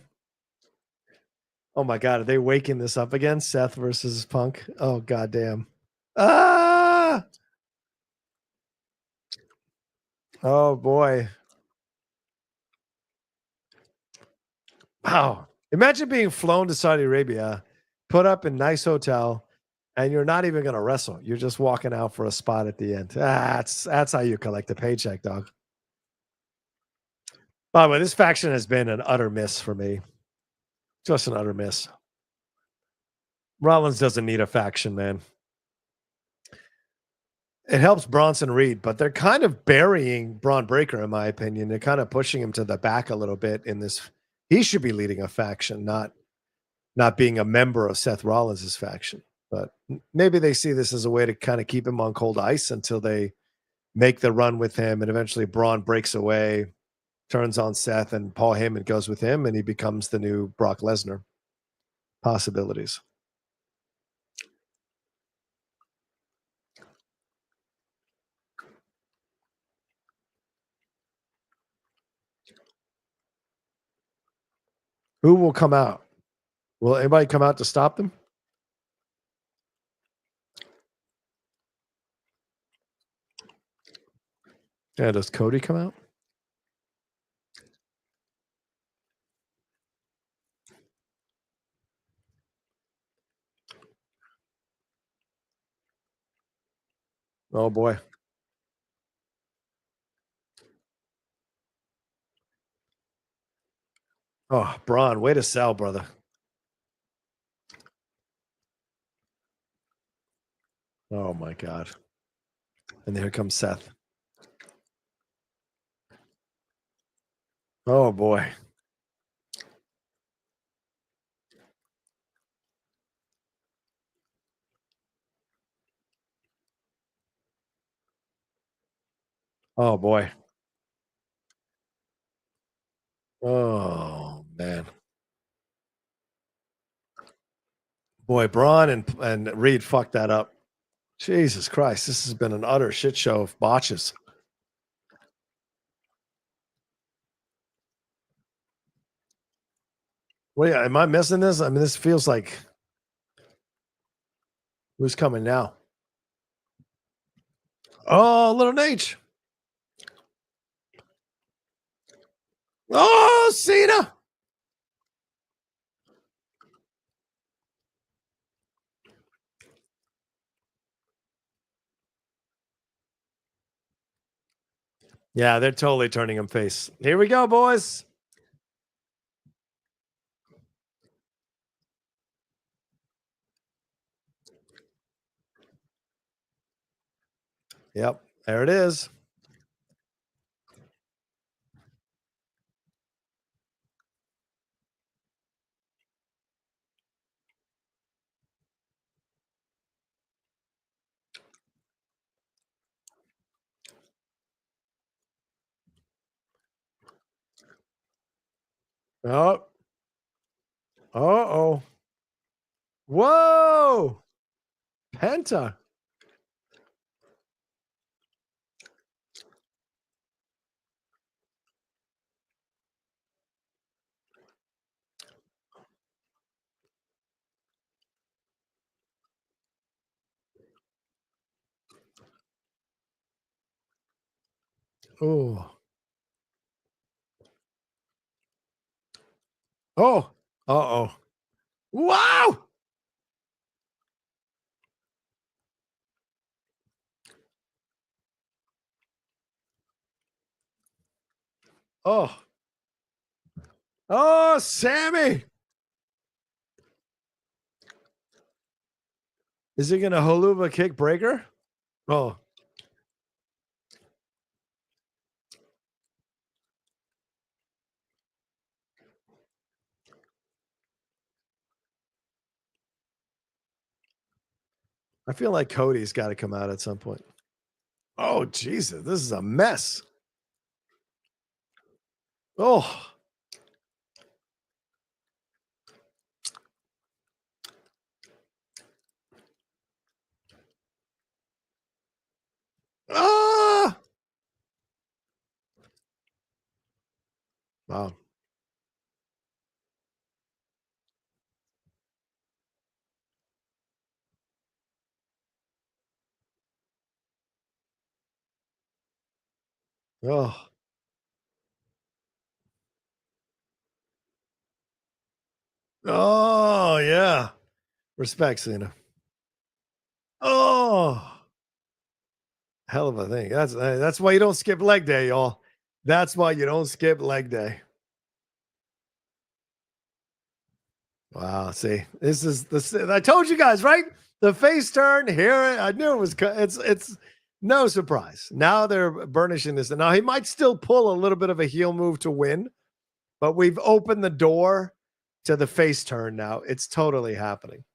S2: Oh my god, are they waking this up again? Seth versus Punk. Oh goddamn. Ah. Oh boy. Wow. Imagine being flown to Saudi Arabia, put up in nice hotel, and you're not even gonna wrestle. You're just walking out for a spot at the end. That's how you collect a paycheck, dog. By the way, this faction has been an utter miss for me. Just an utter miss. Rollins doesn't need a faction, man. It helps Bronson Reed, but they're kind of burying Braun Breaker, in my opinion. They're kind of pushing him to the back a little bit in this. He should be leading a faction, not being a member of Seth Rollins' faction. But maybe they see this as a way to kind of keep him on cold ice until they make the run with him, and eventually Braun breaks away, turns on Seth, and Paul Heyman goes with him, and he becomes the new Brock Lesnar. Possibilities. Who will come out? Will anybody come out to stop them? Yeah, does Cody come out? Oh boy. Oh, Braun, way to sell, brother. Oh my god. And here comes Seth. Oh boy. Oh boy. Oh man. Boy, Braun and Reed fucked that up. Jesus Christ, this has been an utter shit show of botches. Wait, am I missing this? I mean, this feels like Who's coming now? Oh, little Nate. Oh, Cena. Yeah, they're totally turning him face. Here we go, boys. Yep, there it is. Oh. Uh-oh. Whoa. Penta. Oh. Oh. Uh-oh. Wow. Oh. Oh, Sami. Is he going to Holuba kick breaker? Oh. I feel like Cody's got to come out at some point. Oh, Jesus. This is a mess. Oh. Ah. Wow. Oh. Oh, yeah. Respect, Cena. Oh. Hell of a thing. That's why you don't skip leg day, y'all. That's why you don't skip leg day. Wow. See, this is the. I told you guys, right? The face turn here. I knew it was. It's no surprise. Now they're burnishing this. Now he might still pull a little bit of a heel move to win, but we've opened the door to the face turn. Now it's totally happening.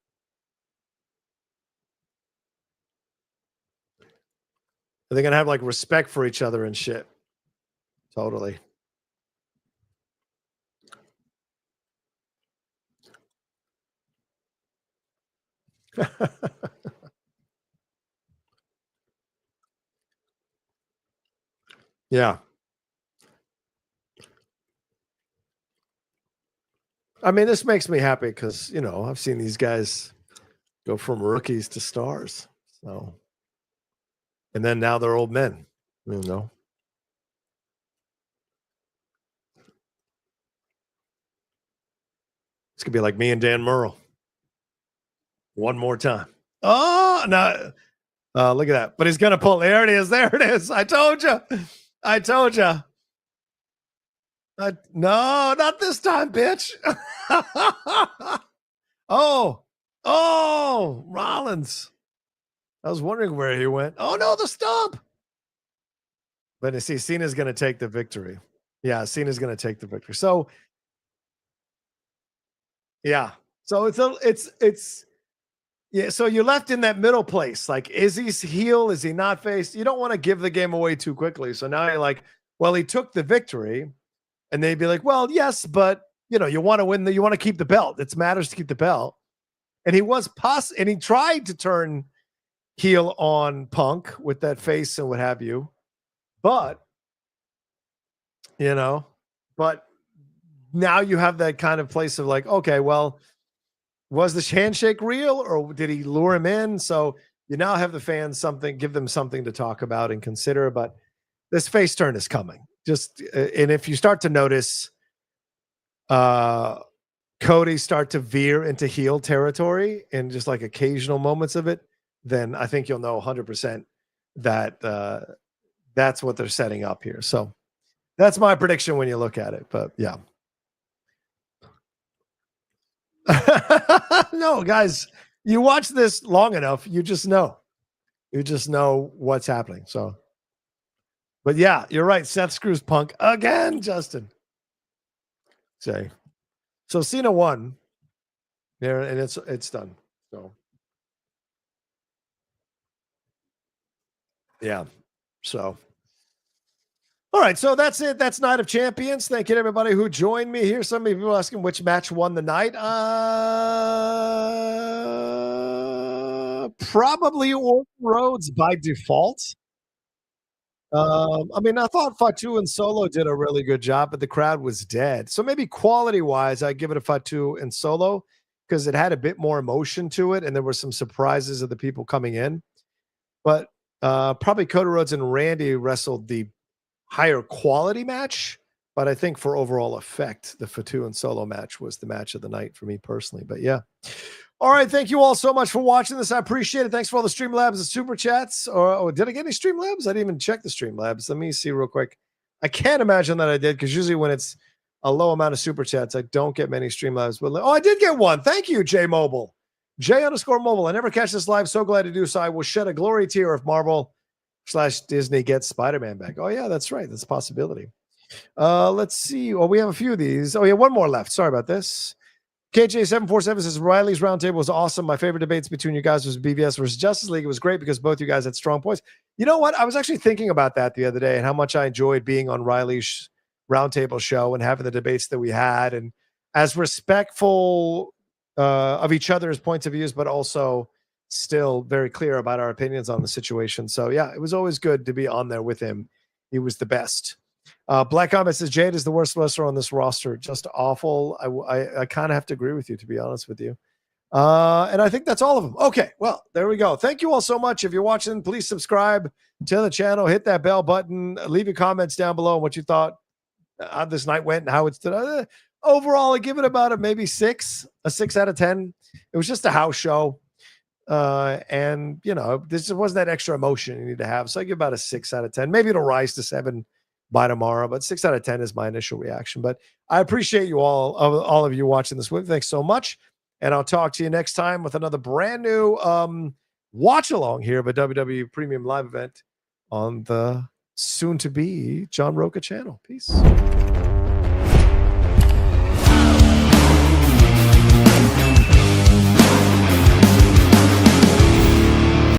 S2: They're gonna have like respect for each other and shit. Totally. Yeah. I mean, this makes me happy because, you know, I've seen these guys go from rookies to stars. So, and then now they're old men, you know. It's going to be like me and Dan Murrell. One more time. Oh, no. Look at that. But he's going to pull. There it is. There it is. I told you. I told you. No, not this time, bitch. Oh, Rollins. I was wondering where he went. Oh, no, the stomp. But you see, Cena's going to take the victory. Yeah, Cena's going to take the victory. So, yeah. So it's yeah. So you're left in that middle place. Like, is he heel? Is he not face? You don't want to give the game away too quickly. So now you're like, well, he took the victory, and they'd be like, well, yes, but you know, you want to win. You want to keep the belt. It matters to keep the belt. And he was and he tried to turn heel on Punk with that face and what have you, but you know, but now you have that kind of place of like, okay, well, was the handshake real or did he lure him in? So you now have the fans give them something to talk about and consider. But this face turn is coming. And if you start to notice Cody start to veer into heel territory in just like occasional moments of it, then I think you'll know 100% that that's what they're setting up here. So that's my prediction when you look at it. But yeah. No, guys, you watch this long enough, you just know what's happening. So, but yeah, you're right. Seth screws Punk again, Justin. Say, so Cena won there, and it's done. So, yeah. So, all right. So that's it. That's Night of Champions. Thank you to everybody who joined me here. Some of you asking which match won the night. Probably Orton Rhodes by default. I mean, I thought Fatu and Solo did a really good job, but the crowd was dead. So maybe quality-wise, I give it a Fatu and Solo because it had a bit more emotion to it, and there were some surprises of the people coming in. But probably Cody Rhodes and Randy wrestled the higher quality match. But I think for overall effect, the Fatu and Solo match was the match of the night for me personally. But yeah. All right. Thank you all so much for watching this. I appreciate it. Thanks for all the Streamlabs and Super Chats. Did I get any Streamlabs? I didn't even check the Streamlabs. Let me see real quick. I can't imagine that I did because usually when it's a low amount of Super Chats, I don't get many Streamlabs. But I did get one. Thank you, J Mobile. J_Mobile. I never catch this live. So glad to do so. I will shed a glory tear if Marvel/Disney gets Spider-Man back. Oh, yeah, that's right. That's a possibility. Let's see. Oh, we have a few of these. Oh, yeah, one more left. Sorry about this. KJ747 says Riley's roundtable was awesome. My favorite debates between you guys was BVS versus Justice League. It was great because both you guys had strong points. You know what? I was actually thinking about that the other day and how much I enjoyed being on Riley's roundtable show and having the debates that we had, and as respectful of each other's points of views, but also still very clear about our opinions on the situation. So yeah, it was always good to be on there with him. He was the best. Black Comment says Jade is the worst wrestler on this roster. Just awful. I kind of have to agree with you, to be honest with you. And I think that's all of them. Okay, well, there we go. Thank you all so much. If you're watching, please subscribe to the channel. Hit that bell button. Leave your comments down below on what you thought how this night went and how it's done. Overall, I give it about a 6 out of 10. It was just a house show. And, this wasn't that extra emotion you need to have. So I give about a 6 out of 10. Maybe it'll rise to 7 by tomorrow, but 6 out of 10 is my initial reaction. But I appreciate you all of you watching this with. Thanks so much. And I'll talk to you next time with another brand new watch along here of a WWE Premium Live event on the soon to be John Rocha channel. Peace.